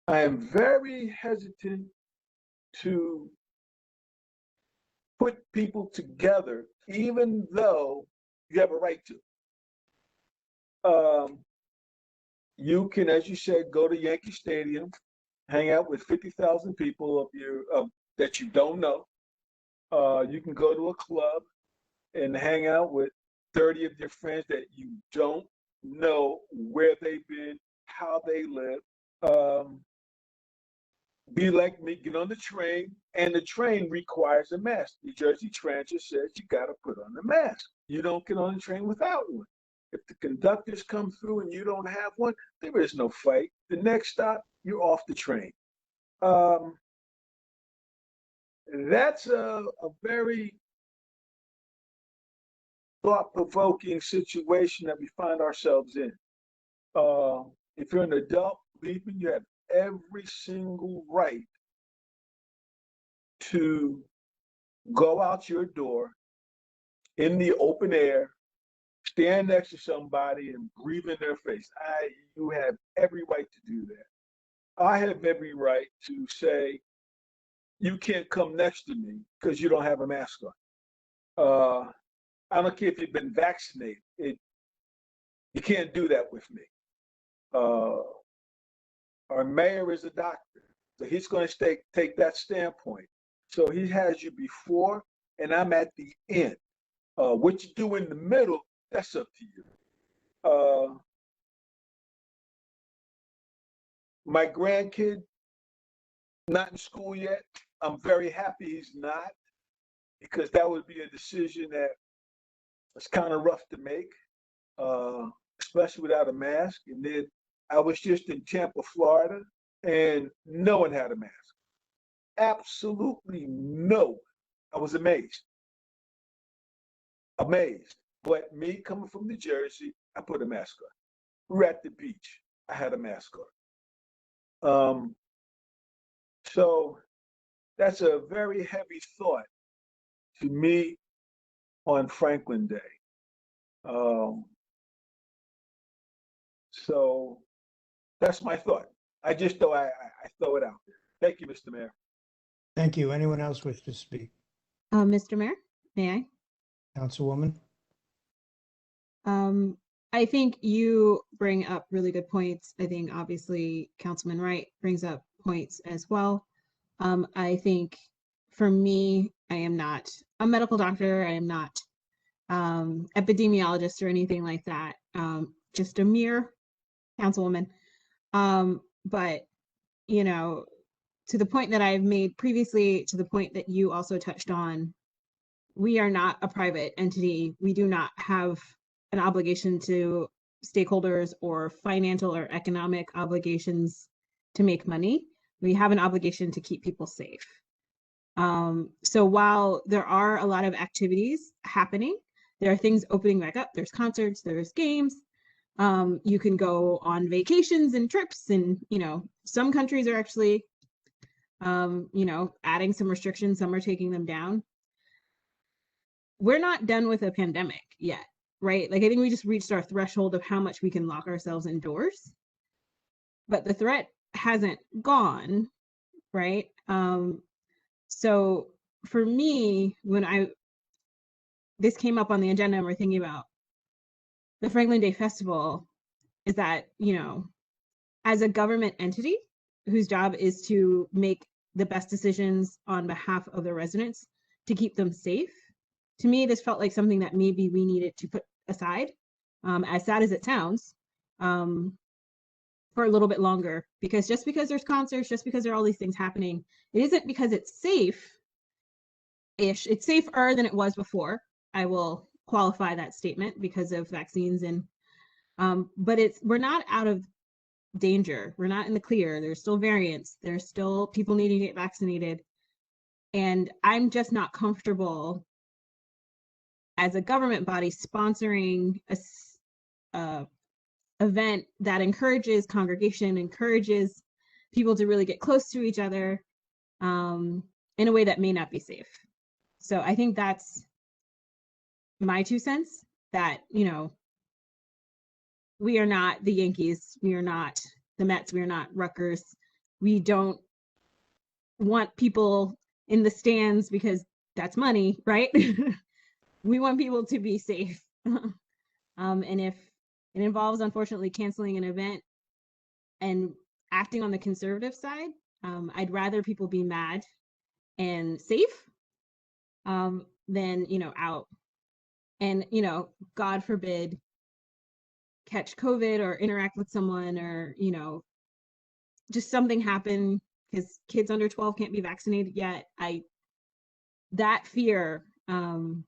I am very hesitant to put people together, even though you have a right to. You can, as you said, go to Yankee Stadium, hang out with 50,000 people that you don't know. You can go to a club and hang out with 30 of your friends that you don't know where they've been, how they live. Be like me, get on the train, and the train requires a mask. New Jersey Transit says you got to put on a mask. You don't get on the train without one. If the conductors come through and you don't have one, there is no fight. The next stop, you're off the train. That's a very thought-provoking situation that we find ourselves in. If you're an adult, believe me, you have every single right to go out your door in the open air, stand next to somebody and breathe in their face. You have every right to do that. I have every right to say, you can't come next to me because you don't have a mask on. I don't care if you've been vaccinated. You can't do that with me. Our mayor is a doctor, so he's going to take that standpoint. So he has you before, and I'm at the end. What you do in the middle, that's up to you. My grandkid, not in school yet. I'm very happy he's not, because that would be a decision that was kind of rough to make, especially without a mask. And then I was just in Tampa, Florida, and no one had a mask. Absolutely no one. I was amazed. But me coming from New Jersey, I put a mask on. We were at the beach. I had a mask on. So that's a very heavy thought to me on Franklin Day. So that's my thought. I just thought I throw it out there. Thank you, Mr. Mayor. Thank you. Anyone else wish to speak? Mr. Mayor, may I? Councilwoman? I think you bring up really good points. I think obviously Councilman Wright brings up points as well. I think for me, I am not a medical doctor. I am not epidemiologist or anything like that. Just a mere councilwoman. But you know, to the point that I've made previously, to the point that you also touched on, we are not a private entity. We do not have an obligation to stakeholders or financial or economic obligations to make money. We have an obligation to keep people safe. So while there are a lot of activities happening, there are things opening back up. There's concerts, there's games. You can go on vacations and trips, and some countries are actually adding some restrictions, some are taking them down. We're not done with a pandemic yet, right? Like, I think we just reached our threshold of how much we can lock ourselves indoors, but the threat hasn't gone, right? So for me, when this came up on the agenda and we're thinking about the Franklin Day Festival, is that, as a government entity whose job is to make the best decisions on behalf of the residents to keep them safe, to me, this felt like something that maybe we needed to put aside, as sad as it sounds, for a little bit longer. Because just because there's concerts, just because there are all these things happening, it isn't because it's safe-ish. It's safer than it was before. I will qualify that statement because of vaccines and, but we're not out of danger. We're not in the clear. There's still variants. There's still people needing to get vaccinated. And I'm just not comfortable as a government body sponsoring a event that encourages congregation, encourages people to really get close to each other in a way that may not be safe. So I think that's my 2 cents, that, we are not the Yankees, we are not the Mets, we are not Rutgers. We don't want people in the stands because that's money, right? We want people to be safe. And if it involves, unfortunately, canceling an event and acting on the conservative side, I'd rather people be mad and safe than, out. And, God forbid, catch COVID or interact with someone, or, just something happen because kids under 12 can't be vaccinated yet. That fear and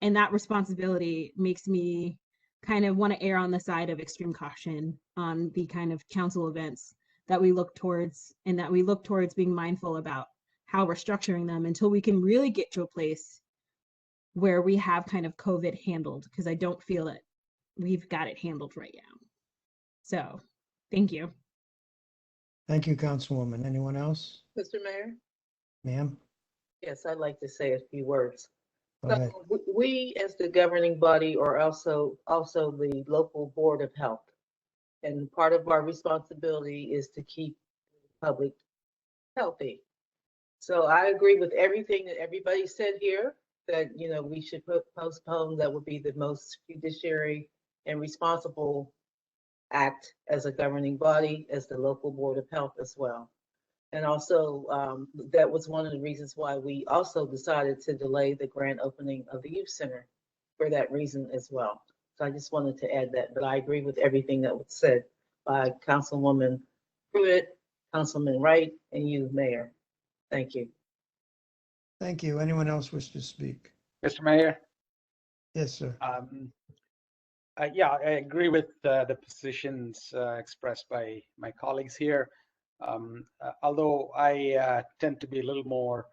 that responsibility makes me kind of want to err on the side of extreme caution on the kind of council events that we look towards, and that we look towards being mindful about how we're structuring them until we can really get to a place where we have kind of COVID handled, because I don't feel that we've got it handled right now. So thank you. Thank you, Councilwoman. Anyone else? Mr. Mayor? Ma'am? Yes, I'd like to say a few words. Go ahead. So we, as the governing body, are also the local board of health. And part of our responsibility is to keep the public healthy. So I agree with everything that everybody said here, that, we should postpone. That would be the most judiciary and responsible act as a governing body, as the local board of health as well. And also, that was one of the reasons why we also decided to delay the grand opening of the youth center, for that reason as well. So I just wanted to add that, but I agree with everything that was said by Councilwoman Pruitt, Councilman Wright, and you, Mayor. Thank you. Thank you. Anyone else wish to speak? Mr. Mayor? Yes, sir. Yeah, I agree with the positions expressed by my colleagues here. Although I tend to be a little more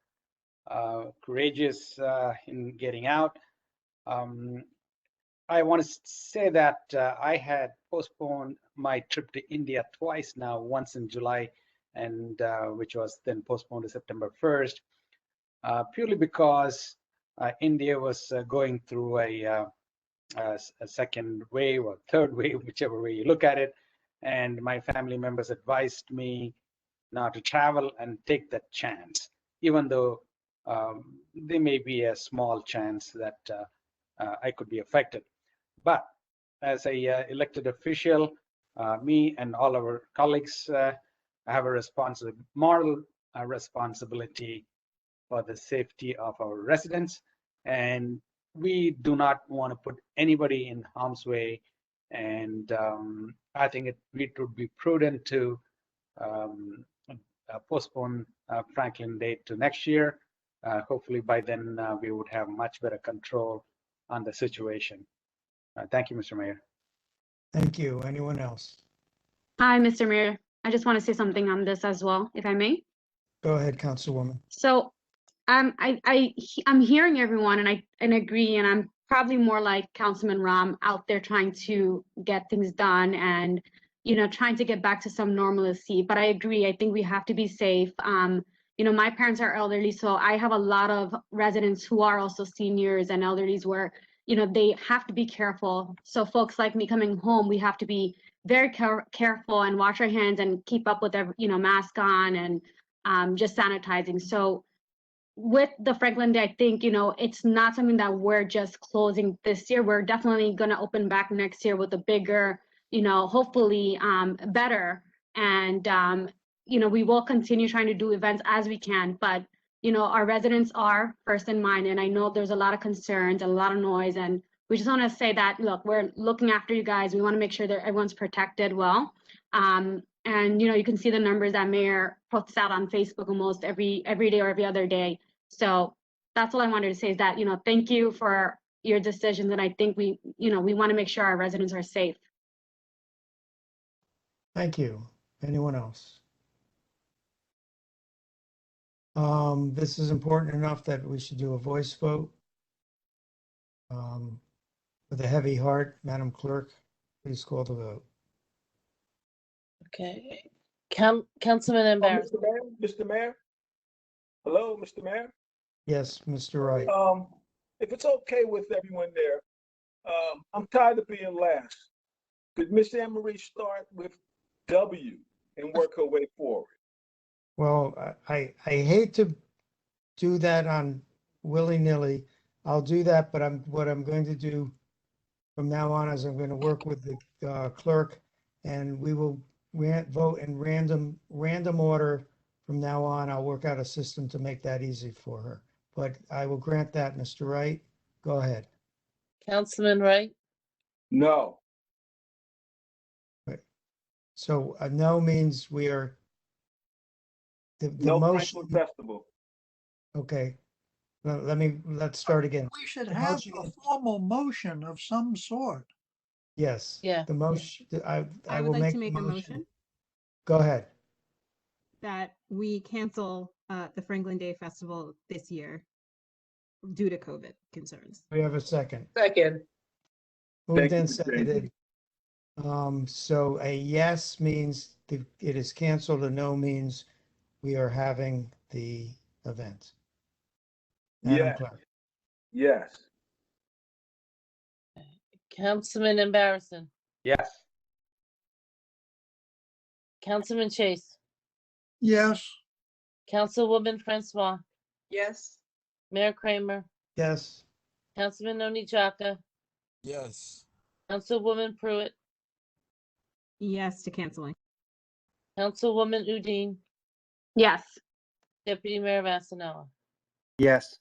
courageous in getting out, I want to say that I had postponed my trip to India twice now, once in July, and which was then postponed to September 1st, purely because India was going through a second wave or third wave, whichever way you look at it. And my family members advised me not to travel and take that chance, even though there may be a small chance that I could be affected. But as a elected official, me and all our colleagues have a moral responsibility for the safety of our residents, and we do not want to put anybody in harm's way. And I think it would be prudent to postpone Franklin Day to next year. Hopefully by then we would have much better control on the situation. Thank you, Mr. Mayor. Thank you. Anyone else? Hi, Mr. Mayor. I just want to say something on this as well, if I may. Go ahead, Councilwoman. So I'm hearing everyone, and I agree, and I'm probably more like Councilman Ram out there trying to get things done and trying to get back to some normalcy. But I agree. I think we have to be safe. My parents are elderly, so I have a lot of residents who are also seniors and elderlies where they have to be careful. So folks like me coming home, we have to be very careful and wash our hands and keep up with mask on and just sanitizing. So with the Franklin Day, I think, it's not something that we're just closing this year. We're definitely going to open back next year with a bigger, hopefully better. And, we will continue trying to do events as we can, but, our residents are first in mind. And I know there's a lot of concerns and a lot of noise. And we just want to say that, look, we're looking after you guys. We want to make sure that everyone's protected well. And, you can see the numbers that Mayor puts out on Facebook almost every day or every other day. So that's all I wanted to say is that, thank you for your decisions. And I think we want to make sure our residents are safe. Thank you. Anyone else? This is important enough that we should do a voice vote. With a heavy heart, Madam Clerk, please call the vote. Okay. Councilman Embarrassed. Mr. Mayor? Hello, Mr. Mayor? Yes, Mr. Wright. If it's okay with everyone there, I'm tired of being last. Could Miss Anne Marie start with W and work her way forward? Well, I hate to do that on willy-nilly. I'll do that, but what I'm going to do from now on is I'm going to work with the clerk, and we will vote in random order from now on. I'll work out a system to make that easy for her. But I will grant that, Mr. Wright. Go ahead. Councilman Wright? No. So a no means we are the no motion. Franklin Festival. Okay. Let's start again. We should have a formal motion of some sort. Yes. Yeah. The motion. I would will like make to make the a motion. motion Go ahead. that we cancel the Franklin Day Festival this year due to COVID concerns. We have a second. Second. Moved Thank you, and Ms. seconded. So a yes means it is canceled. A no means we are having the event. Madam Yes. Clerk. Yes. Councilman Embarrassing. Yes. Councilman Chase. Yes. Councilwoman Francois. Yes. Mayor Kramer. Yes. Councilman Oni Jaka. Yes. Councilwoman Pruitt. Yes to canceling. Councilwoman Udine. Yes. Deputy Mayor Vasanella. Yes.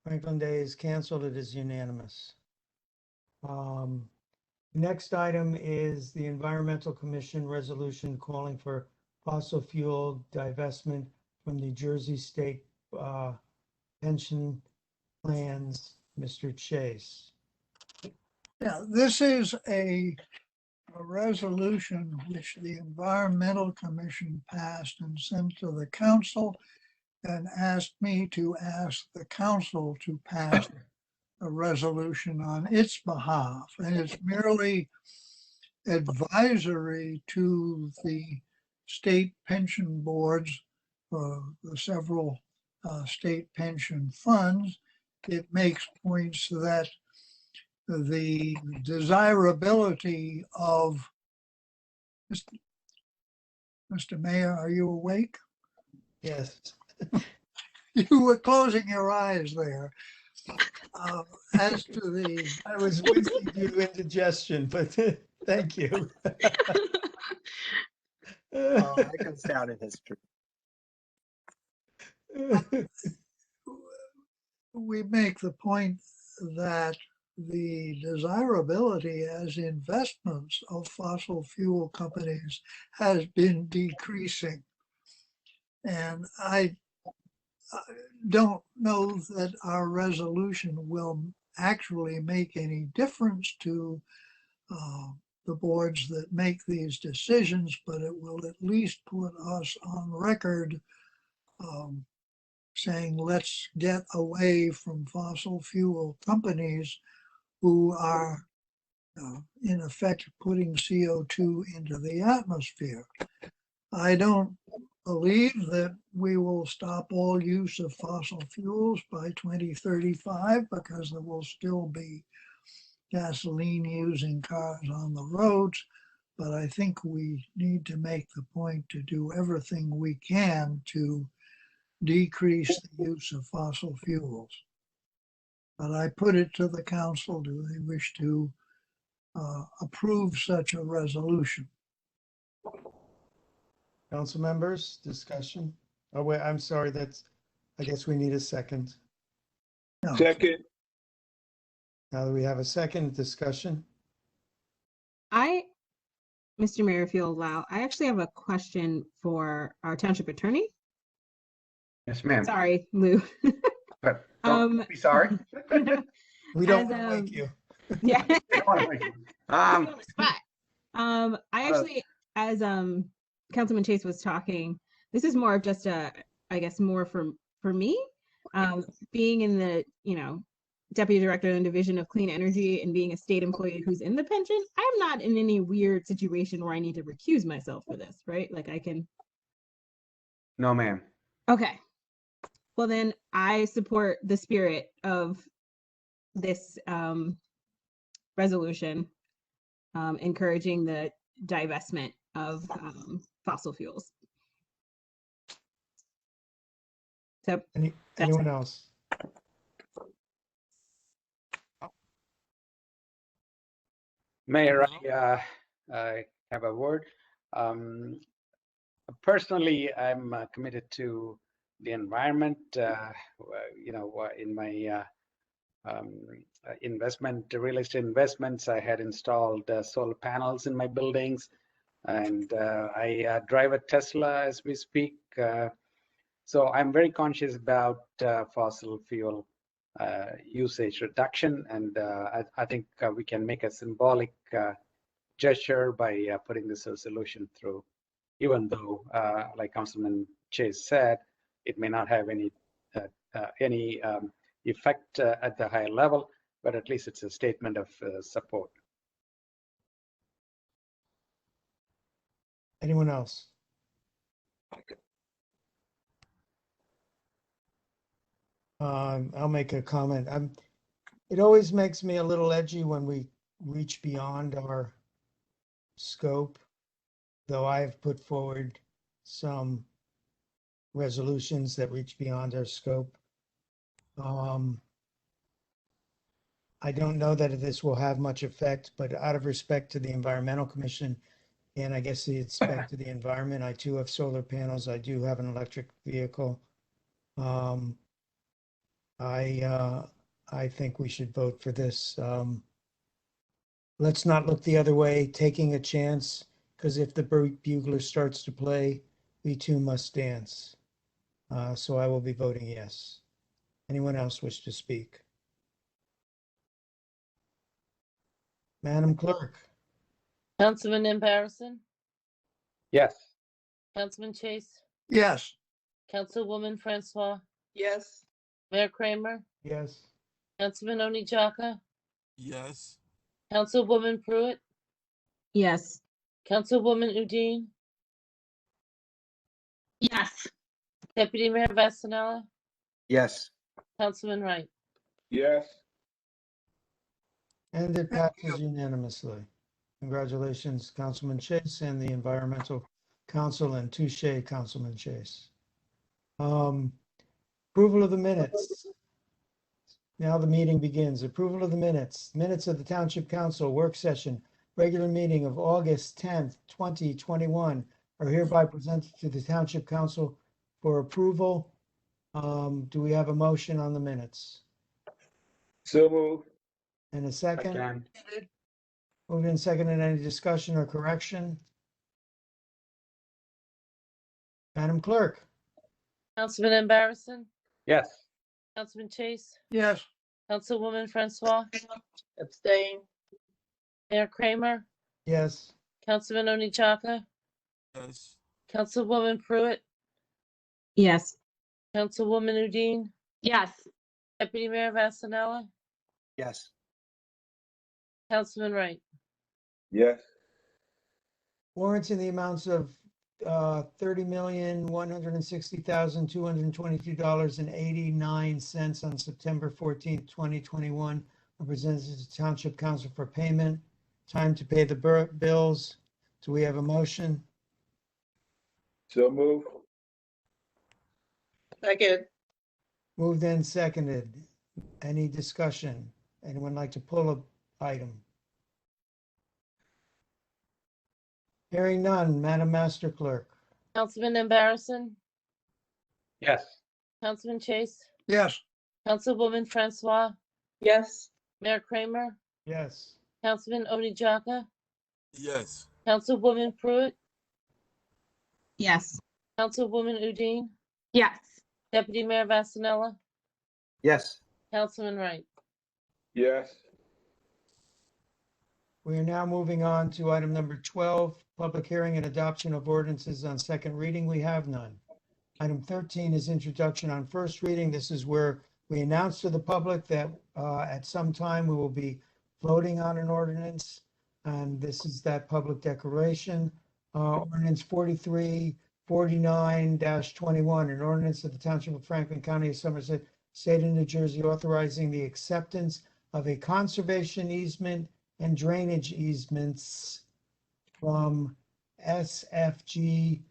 Franklin Day is canceled. It is unanimous. Next item is the Environmental Commission resolution calling for fossil fuel divestment from the Jersey State pension plans. Mr. Chase. Yeah, this is a resolution which the Environmental Commission passed and sent to the council and asked me to ask the council to pass a resolution on its behalf. And it's merely advisory to the state pension boards, the several state pension funds. It makes points that the desirability of Mr. Mayor, are you awake? Yes. You were closing your eyes there. As to the, I was winking due to indigestion, but thank you. Oh, that goes down in history. we make the point that the desirability as investments of fossil fuel companies has been decreasing. And I don't know that our resolution will actually make any difference to the boards that make these decisions, but it will at least put us on record saying, let's get away from fossil fuel companies who are in effect putting CO2 into the atmosphere. I don't believe that we will stop all use of fossil fuels by 2035 because there will still be gasoline using cars on the roads. But I think we need to make the point to do everything we can to decrease the use of fossil fuels. But I put it to the council, do they wish to approve such a resolution? Council members, discussion? Oh, wait, I'm sorry, I guess we need a second. No. Second. Now that we have a second, discussion? Mr. Mayor, if you'll allow, I actually have a question for our township attorney. Yes, ma'am. Sorry, Lou. But don't be sorry. We don't want to wake you. Yeah. Don't want to wake you. I actually, as Councilman Chase was talking, this is more of just I guess more for me, being in the, Deputy Director in the Division of Clean Energy and being a state employee who's in the pension, I'm not in any weird situation where I need to recuse myself for this, right? Like I can. No, ma'am. Okay. Well, then I support the spirit of this resolution, encouraging the divestment of fossil fuels. So anyone else? Mayor, I have a word. Personally, I'm committed to the environment. In my real estate investments, I had installed solar panels in my buildings, and I drive a Tesla as we speak. So I'm very conscious about fossil fuel usage reduction, and I think we can make a symbolic gesture by putting this resolution through, even though, like Councilman Chase said, it may not have any effect at the higher level, but at least it's a statement of support. Anyone else? I'll make a comment. It always makes me a little edgy when we reach beyond our scope, though I've put forward some resolutions that reach beyond our scope. I don't know that this will have much effect, but out of respect to the Environmental Commission, and I guess the respect to the environment, I too have solar panels. I do have an electric vehicle. I think we should vote for this. Let's not look the other way, taking a chance, because if the bugler starts to play, we too must dance. So I will be voting yes. Anyone else wish to speak? Madam Clerk. Councilman Embarrasson? Yes. Councilman Chase? Yes. Councilwoman Francois? Yes. Mayor Kramer? Yes. Councilman Onijaka? Yes. Councilwoman Pruitt? yes. Councilwoman Udine? Yes. Deputy Mayor Vasanella? Yes. Councilman Wright? Yes. And it passes unanimously. Congratulations, Councilman Chase and the Environmental Councilman Touche, Councilman Chase. Approval of the minutes. Now the meeting begins. Approval of the minutes. Minutes of the Township Council work session, regular meeting of August 10th, 2021 are hereby presented to the Township Council for approval. Do we have a motion on the minutes? So moved. And a second? Second. Moved and seconded. Any discussion or correction? Madam Clerk? Councilman Embarrasson, Yes. Councilman Chase, Yes, Councilwoman Francois, Abstain. Mayor Kramer, Yes. Councilman Oni Chaka, Yes. Councilwoman Pruitt, Yes. Councilwoman Udine, Yes. Deputy Mayor Vasanella, Yes. Councilman Wright. Yes. Warrants in the amounts of $30,160,222.89 on September 14th, 2021 are presented to the Township Council for payment. Time to pay the bills. Do we have a motion? So moved. Second. Moved and seconded. Any discussion? Anyone like to pull a item? Hearing none, Madam Master Clerk. Councilman Embarrasson, Yes. Councilman Chase, yes, Councilwoman Francois, Yes. Mayor Kramer, Yes. Councilman Oni Chaka, Yes. Councilwoman Pruitt, Yes. Councilwoman Udine, Yes. Deputy Mayor Vasanella, Yes. Councilman Wright. Yes. We are now moving on to item number 12, public hearing and adoption of ordinances on second reading. We have none. Item 13 is introduction on first reading. This is where we announce to the public that at some time we will be voting on an ordinance. And this is that public declaration. Ordinance 4349-21, an ordinance of the Township of Franklin, County of Somerset, State of New Jersey, authorizing the acceptance of a conservation easement and drainage easements from SFG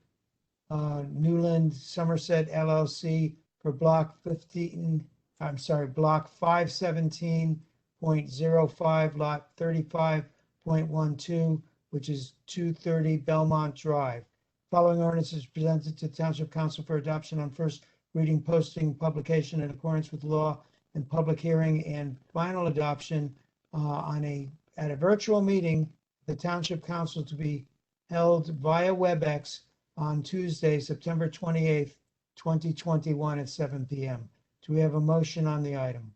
Newland Somerset LLC for block 517.05, lot 35.12, which is 230 Belmont Drive. Following ordinance is presented to Township Council for adoption on first reading, posting, publication in accordance with law, and public hearing and final adoption at a virtual meeting, the Township Council to be held via WebEx on Tuesday, September 28th, 2021 at 7 p.m. Do we have a motion on the item?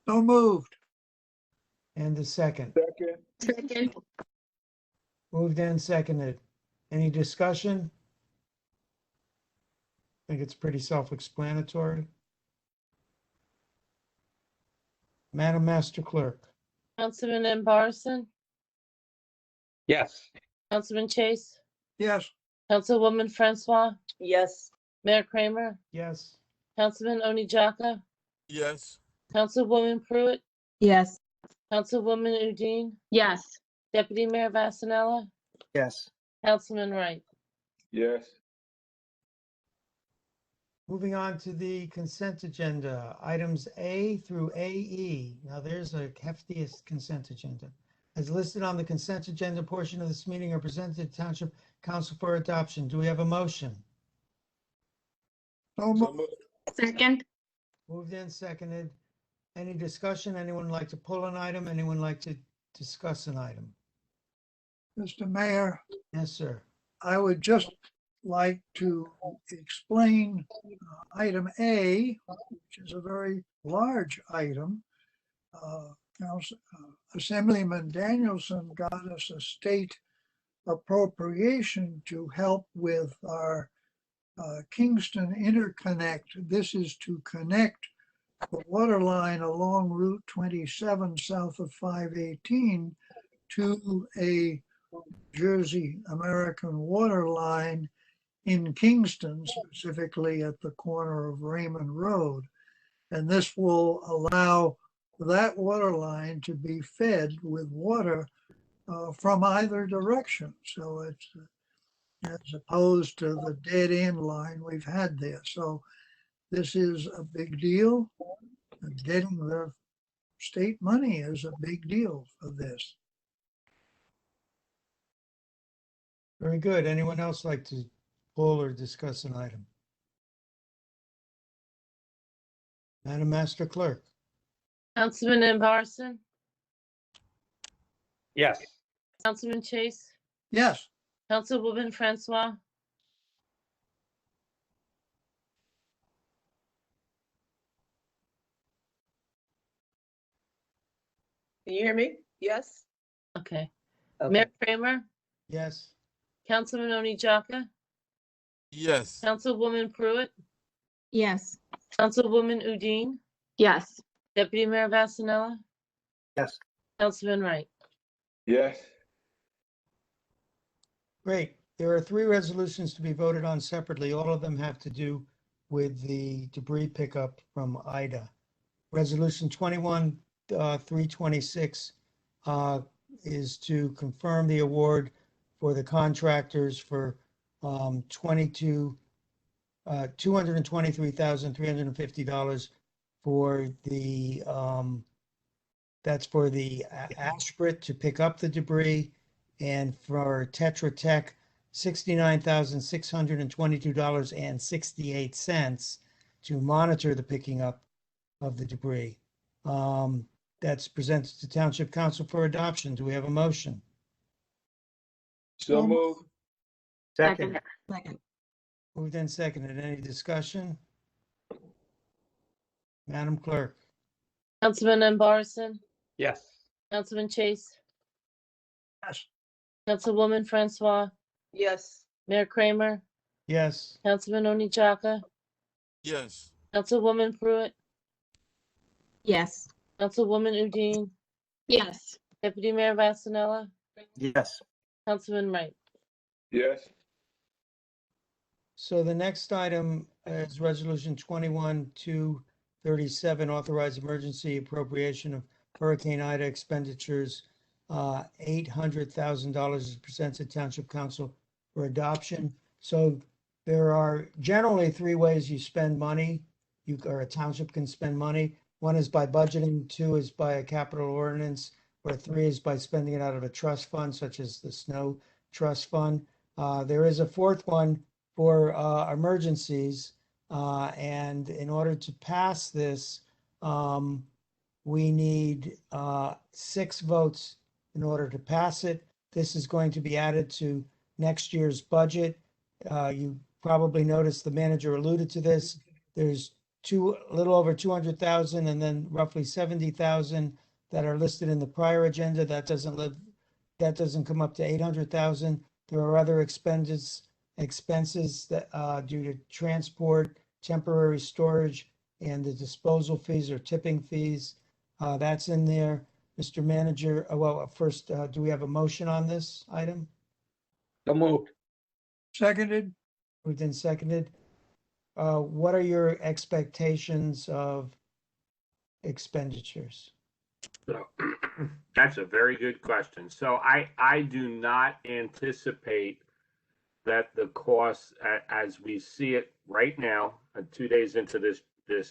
so moved. And a second? Second. Second. Moved and seconded. Any discussion? I think it's pretty self-explanatory. Madam Master Clerk. Councilman Embarrasson, Yes. Councilman Chase, Yes, Councilwoman Francois, Yes. Mayor Kramer, Yes. Councilman Oni Chaka, Yes. Councilwoman Pruitt, Yes. Councilwoman Udine, Yes. Deputy Mayor Vasanella, Yes. Councilman Wright. Yes. Moving on to the consent agenda, items A through AE. Now there's a heftiest consent agenda. As listed on the consent agenda portion of this meeting are presented to Township Council for adoption. Do we have a motion? so So moved. moved. Second. Moved and seconded. Any discussion? Anyone like to pull an item? Anyone like to discuss an item? Mr. Mayor, Yes, sir. I would just like to explain item A, which is a very large item. Assemblyman Danielson got us a state appropriation to help with our Kingston interconnect. This is to connect the water line along Route 27 south of 518 to a Jersey American water line in Kingston, specifically at the corner of Raymond Road. And this will allow that water line to be fed with water from either direction. So as opposed to the dead end line we've had there. So this is a big deal. Getting the state money is a big deal for this. Very good. Anyone else like to pull or discuss an item? Madam Master Clerk. Councilman Embarrasson, Yes. Councilman Chase, Yes, Councilwoman Francois, Can you hear me? Yes? okay. Okay. Mayor Kramer, Yes. Councilman Oni Jaka, Yes. Councilwoman Pruitt, Yes. Councilwoman Udine, Yes. Deputy Mayor Vasanella, Yes. Councilman Wright. Yes. Great. There are 3 resolutions to be voted on separately. All of them have to do with the debris pickup from Ida. Resolution 21-326 is to confirm the award for the contractors for $223,350 for the that's for the Ashbrit to pick up the debris, and for Tetra Tech, $69,622.68 to monitor the picking up of the debris. That's presented to Township Council for adoption. Do we have a motion? So moved. Second. Second. Moved and seconded. Any discussion? Madam Clerk. Councilman Embarrasson, Yes. Councilman Chase, yes, Councilwoman Francois, Yes. Mayor Kramer, Yes. Councilman Oni Jaka, Yes. Councilwoman Pruitt, Yes. Councilwoman Udine, Yes. Deputy Mayor Vasanella, Yes. Councilman Wright. Yes. So the next item is Resolution 21-237, authorize emergency appropriation of Hurricane Ida expenditures. $800,000 is presented to Township Council for adoption. So there are generally 3 ways you spend money. Or a township can spend money. 1 is by budgeting, 2 is by a capital ordinance, or 3 is by spending it out of a trust fund, such as the snow trust fund. There is a 4th one for emergencies. And in order to pass this, we need 6 votes in order to pass it. This is going to be added to next year's budget. You probably noticed the manager alluded to this. There's a little over 200,000 and then roughly 70,000 that are listed in the prior agenda. That doesn't come up to 800,000. There are other expenses that due to transport, temporary storage, and the disposal fees or tipping fees. That's in there. Mr. Manager, well, first, do we have a motion on this item? So moved. seconded, Moved and seconded. What are your expectations of expenditures? So that's a very good question. So I do not anticipate that the costs as we see it right now, 2 days into this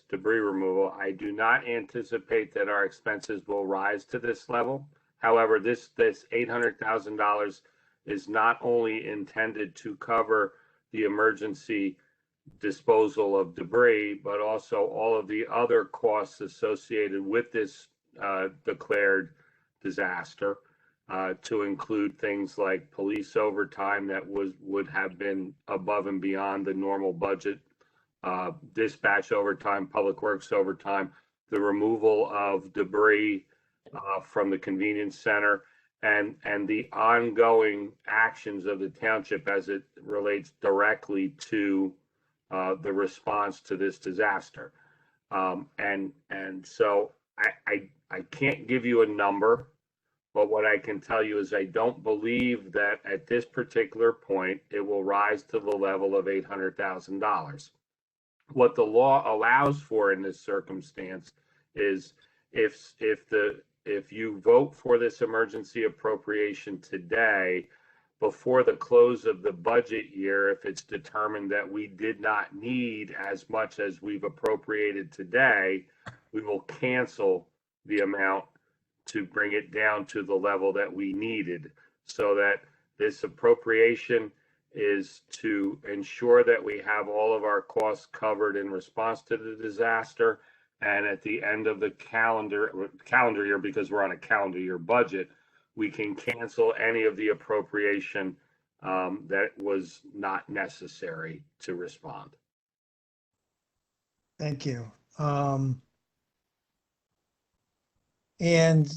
debris removal, I do not anticipate that our expenses will rise to this level. However, this $800,000 is not only intended to cover the emergency disposal of debris, but also all of the other costs associated with this declared disaster, to include things like police overtime that would have been above and beyond the normal budget, dispatch overtime, public works overtime, the removal of debris from the convenience center, and the ongoing actions of the township as it relates directly to the response to this disaster. And so I can't give you a number, but what I can tell you is I don't believe that at this particular point it will rise to the level of $800,000. What the law allows for in this circumstance is if you vote for this emergency appropriation today, before the close of the budget year, if it's determined that we did not need as much as we've appropriated today, we will cancel the amount to bring it down to the level that we needed, so that this appropriation is to ensure that we have all of our costs covered in response to the disaster. And at the end of the calendar year, because we're on a calendar year budget, we can cancel any of the appropriation that was not necessary to respond. Thank you. And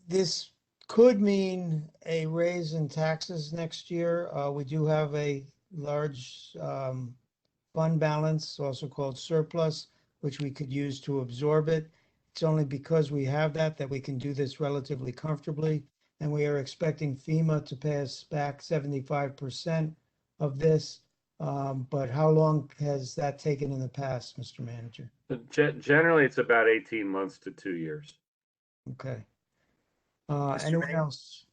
this could mean a raise in taxes next year. We do have a large fund balance, also called surplus, which we could use to absorb it. It's only because we have that we can do this relatively comfortably. And we are expecting FEMA to pass back 75% of this. But how long has that taken in the past, Mr. Manager? Generally, it's about 18 months to 2 years. Okay. Mr. Anyone Mayor? else?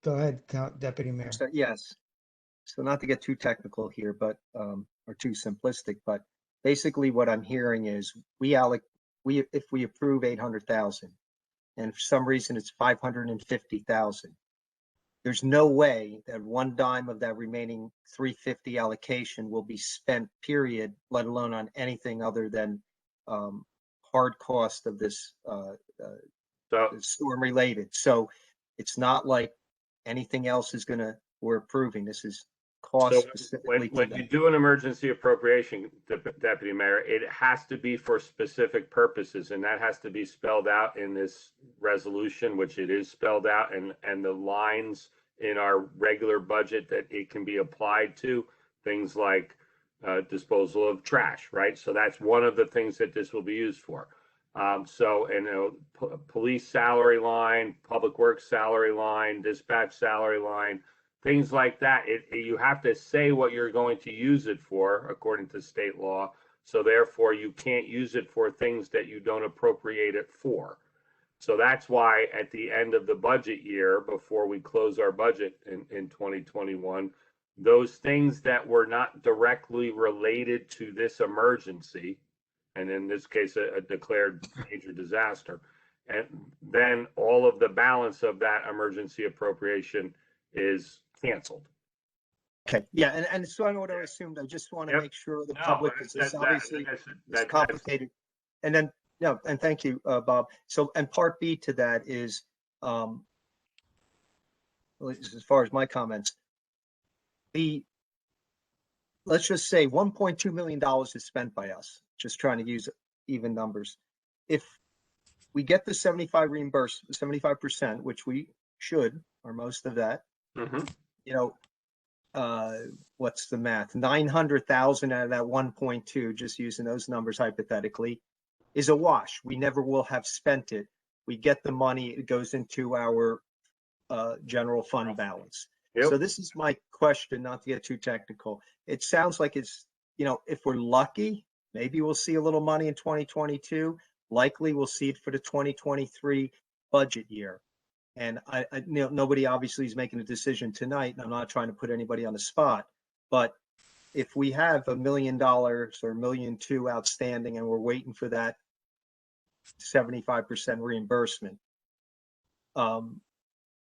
Go ahead, Deputy Mayor. So, yes. So not to get too technical here, but or too simplistic, but basically what I'm hearing is if we approve 800,000 and for some reason it's 550,000, there's no way that one dime of that remaining 350 allocation will be spent, period, let alone on anything other than hard cost of this storm related. So it's not like anything else we're approving. This is cost specifically. When you do an emergency appropriation, Deputy Mayor, it has to be for specific purposes, and that has to be spelled out in this resolution, which it is spelled out, and the lines in our regular budget that it can be applied to, things like disposal of trash, right? So that's one of the things that this will be used for. Police salary line, public works salary line, dispatch salary line, things like that. You have to say what you're going to use it for, according to state law. So therefore, you can't use it for things that you don't appropriate it for. So that's why at the end of the budget year, before we close our budget in 2021, those things that were not directly related to this emergency, and in this case, a declared major disaster, and then all of the balance of that emergency appropriation is canceled. Okay, yeah, and so I know what I assumed. I just want to make sure the public, because it's obviously it's complicated. And then, no, and thank you, Bob. So, and part B to that is, as far as my comments, let's just say $1.2 million is spent by us, just trying to use even numbers. If we get the 75%, which we should, or most of that, what's the math? 900,000 out of that 1.2, just using those numbers hypothetically, is a wash. We never will have spent it. We get the money, it goes into our general fund balance. Yep. So this is my question, not to get too technical. It sounds like it's, if we're lucky, maybe we'll see a little money in 2022. Likely we'll see it for the 2023 budget year. And nobody obviously is making a decision tonight, and I'm not trying to put anybody on the spot, but if we have $1 million or $1.2 million outstanding and we're waiting for that 75% reimbursement,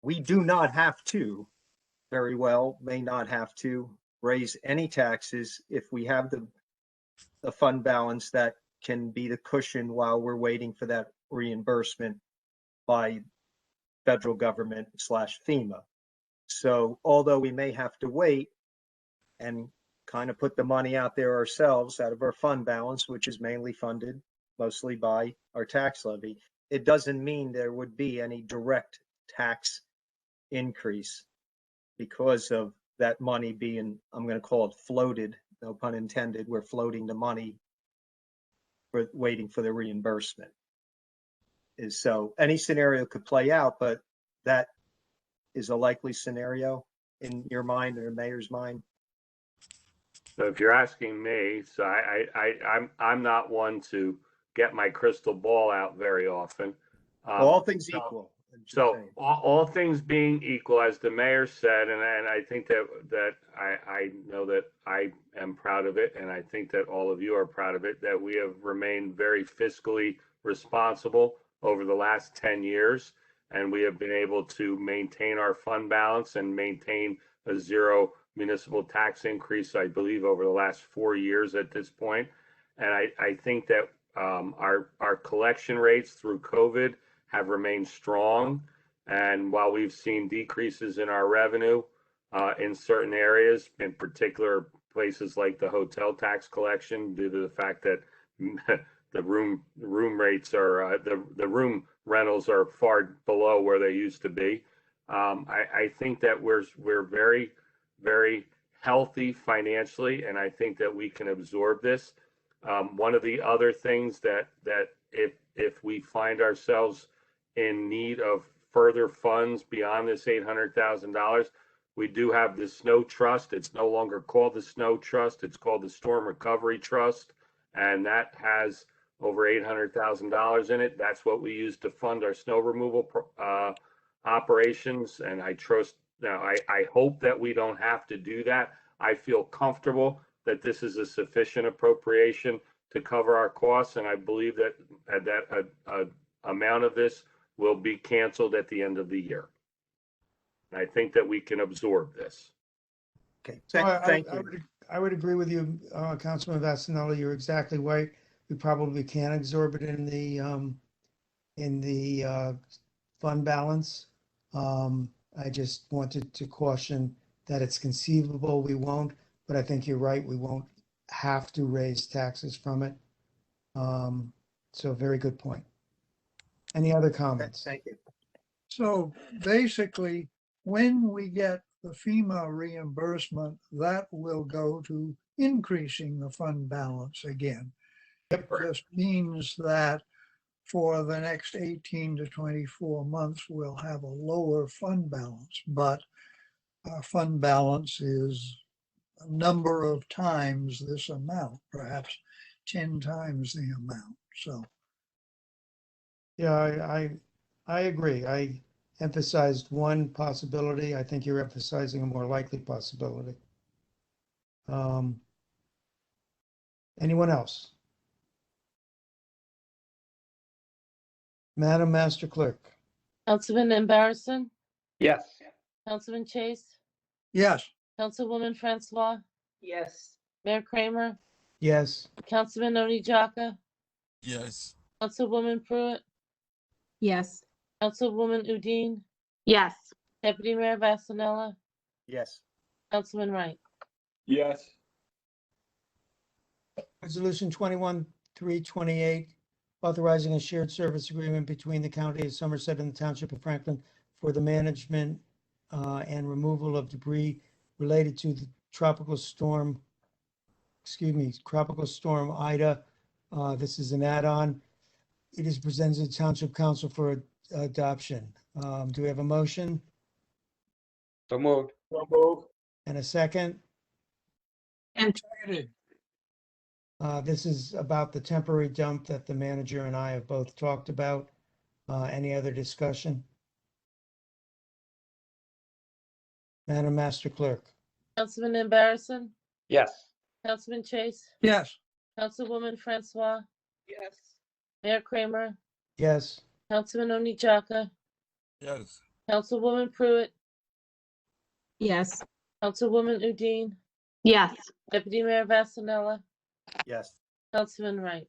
we do not have to, very well, may not have to raise any taxes if we have the fund balance that can be the cushion while we're waiting for that reimbursement by federal government / FEMA. So although we may have to wait and kind of put the money out there ourselves out of our fund balance, which is mainly funded mostly by our tax levy, it doesn't mean there would be any direct tax increase because of that money being, I'm going to call it floated, no pun intended. We're floating the money for waiting for the reimbursement. So any scenario could play out, but that is a likely scenario in your mind or the mayor's mind. So if you're asking me, so I'm not one to get my crystal ball out very often. All things equal. just So saying. all things being equal, as the mayor said, and I think that I know that I am proud of it, and I think that all of you are proud of it, that we have remained very fiscally responsible over the last 10 years, and we have been able to maintain our fund balance and maintain a zero municipal tax increase, I believe, over the last 4 years at this point. And I think that our collection rates through COVID have remained strong. And while we've seen decreases in our revenue in certain areas, in particular places like the hotel tax collection, due to the fact that the room rates are the room rentals are far below where they used to be. I think that we're very, very healthy financially, and I think that we can absorb this. One of the other things that if we find ourselves in need of further funds beyond this $800,000, we do have the Snow Trust. It's no longer called the Snow Trust. It's called the Storm Recovery Trust, and that has over $800,000 in it. That's what we use to fund our snow removal operations. And I trust, now I hope that we don't have to do that. I feel comfortable that this is a sufficient appropriation to cover our costs, and I believe that amount of this will be canceled at the end of the year. And I think that we can absorb this. Okay, So thank you. I would agree with you, Councilman Vasanella. You're exactly right. We probably can absorb it in the fund balance. I just wanted to caution that it's conceivable we won't, but I think you're right. We won't have to raise taxes from it. So very good point. Any other comments? Thank you. So basically, when we get the FEMA reimbursement, that will go to increasing the fund balance again. It just means that for the next 18 to 24 months, we'll have a lower fund balance, but our fund balance is a number of times this amount, perhaps 10 times the amount. So Yeah, I agree. I emphasized one possibility. I think you're emphasizing a more likely possibility. Anyone else? Madam Master Clerk. Councilman Embarrasson, Yes. Councilman Chase, yes, Councilwoman Francois, Yes. Mayor Kramer, Yes. Councilman Oni Jaka, Yes. Councilwoman Pruitt, Yes. Councilwoman Udine, Yes. Deputy Mayor Vasanella, Yes. Councilman Wright. Yes. Resolution 21-328, authorizing a shared service agreement between the County of Somerset and the Township of Franklin for the management and removal of debris related to the tropical storm Ida. This is an add-on. It is presented to Township Council for adoption. Do we have a motion So moved. So move. and a second? seconded. This is about the temporary dump that the manager and I have both talked about. Any other discussion? Madam Master Clerk. Councilman Embarrasson, Yes. Councilman Chase, Yes, Councilwoman Francois, Yes. Mayor Kramer, Yes. Councilman Oni Jaka, Yes. Councilwoman Pruitt, Yes. Councilwoman Udine, Yes. Deputy Mayor Vasanella, Yes. Councilman Wright.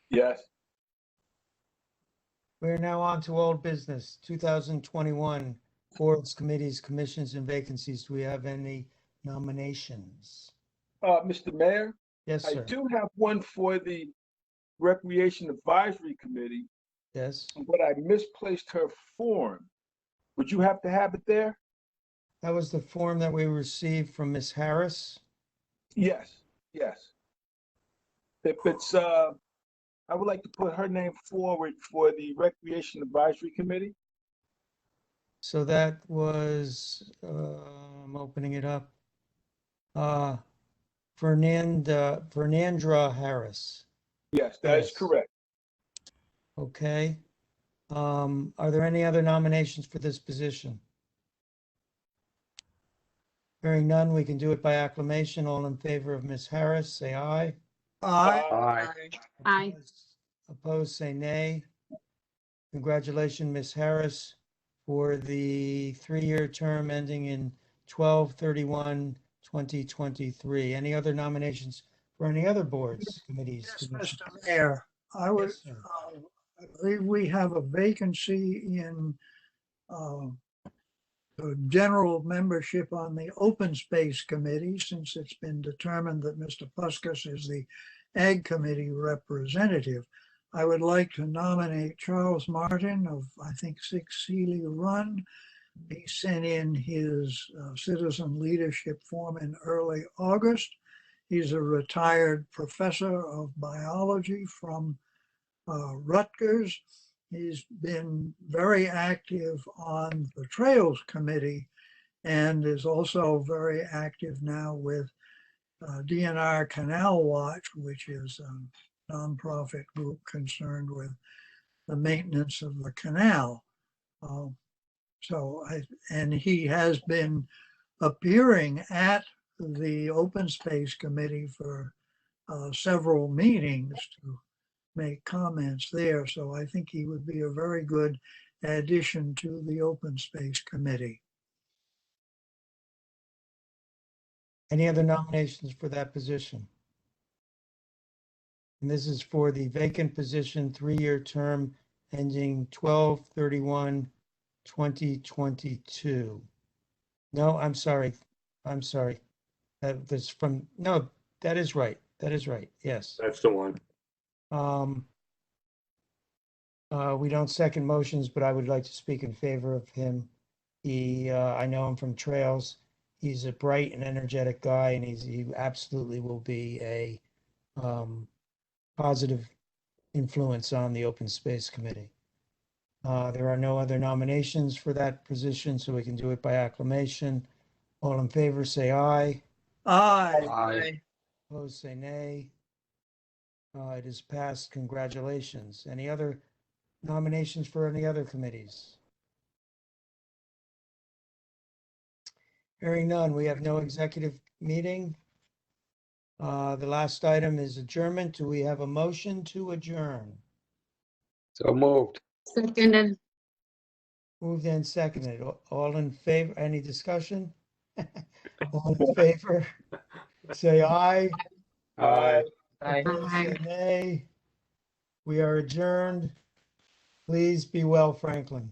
Yes. We're now on to old business, 2021 boards, committees, commissions, and vacancies. Do we have any nominations? Mr. Mayor, Yes, I sir. do have one for the Recreation Advisory Committee, Yes. but I misplaced her form. Would you have to have it there? That was the form that we received from Ms. Harris. Yes, yes. If it's, I would like to put her name forward for the Recreation Advisory Committee. So that was, I'm opening it up. Fernandra Harris. Yes, that is Yes. correct. Okay. Are there any other nominations for this position? Hearing none, we can do it by acclamation. All in favor of Ms. Harris, say aye. Aye. Aye. Aye. Opposed, say nay. Congratulations, Ms. Harris, for the 3-year term ending in 12/31/2023. Any other nominations for any other boards, committees? Yes, commissions? Mr. Mayor, I would, Yes, sir. I believe we have a vacancy in the general membership on the Open Space Committee, since it's been determined that Mr. Puskas is the Ag Committee representative. I would like to nominate Charles Martin of, I think, 6 Sealy Run. He sent in his citizen leadership form in early August. He's a retired professor of biology from Rutgers. He's been very active on the Trails Committee and is also very active now with DNR Canal Watch, which is a nonprofit group concerned with the maintenance of the canal. And he has been appearing at the Open Space Committee for several meetings to make comments there. So I think he would be a very good addition to the Open Space Committee. Any other nominations for that position? And this is for the vacant position, 3-year term ending 12/31/2022. No, I'm sorry. That's from, no, that is right. That is right. Yes. That's the one. We don't second motions, but I would like to speak in favor of him. I know him from Trails. He's a bright and energetic guy, and he absolutely will be a positive influence on the Open Space Committee. There are no other nominations for that position, so we can do it by acclamation. All in favor, say aye. Aye. Aye. Opposed, say nay. It is passed. Congratulations. Any other nominations for any other committees? Hearing none, we have no executive meeting. The last item is adjournment. Do we have a motion to adjourn? So moved. Seconded. Moved and seconded. All in favor? Any discussion? All in favor? Say aye. Aye. Opposed, say nay. We are adjourned. Please be well, Franklin.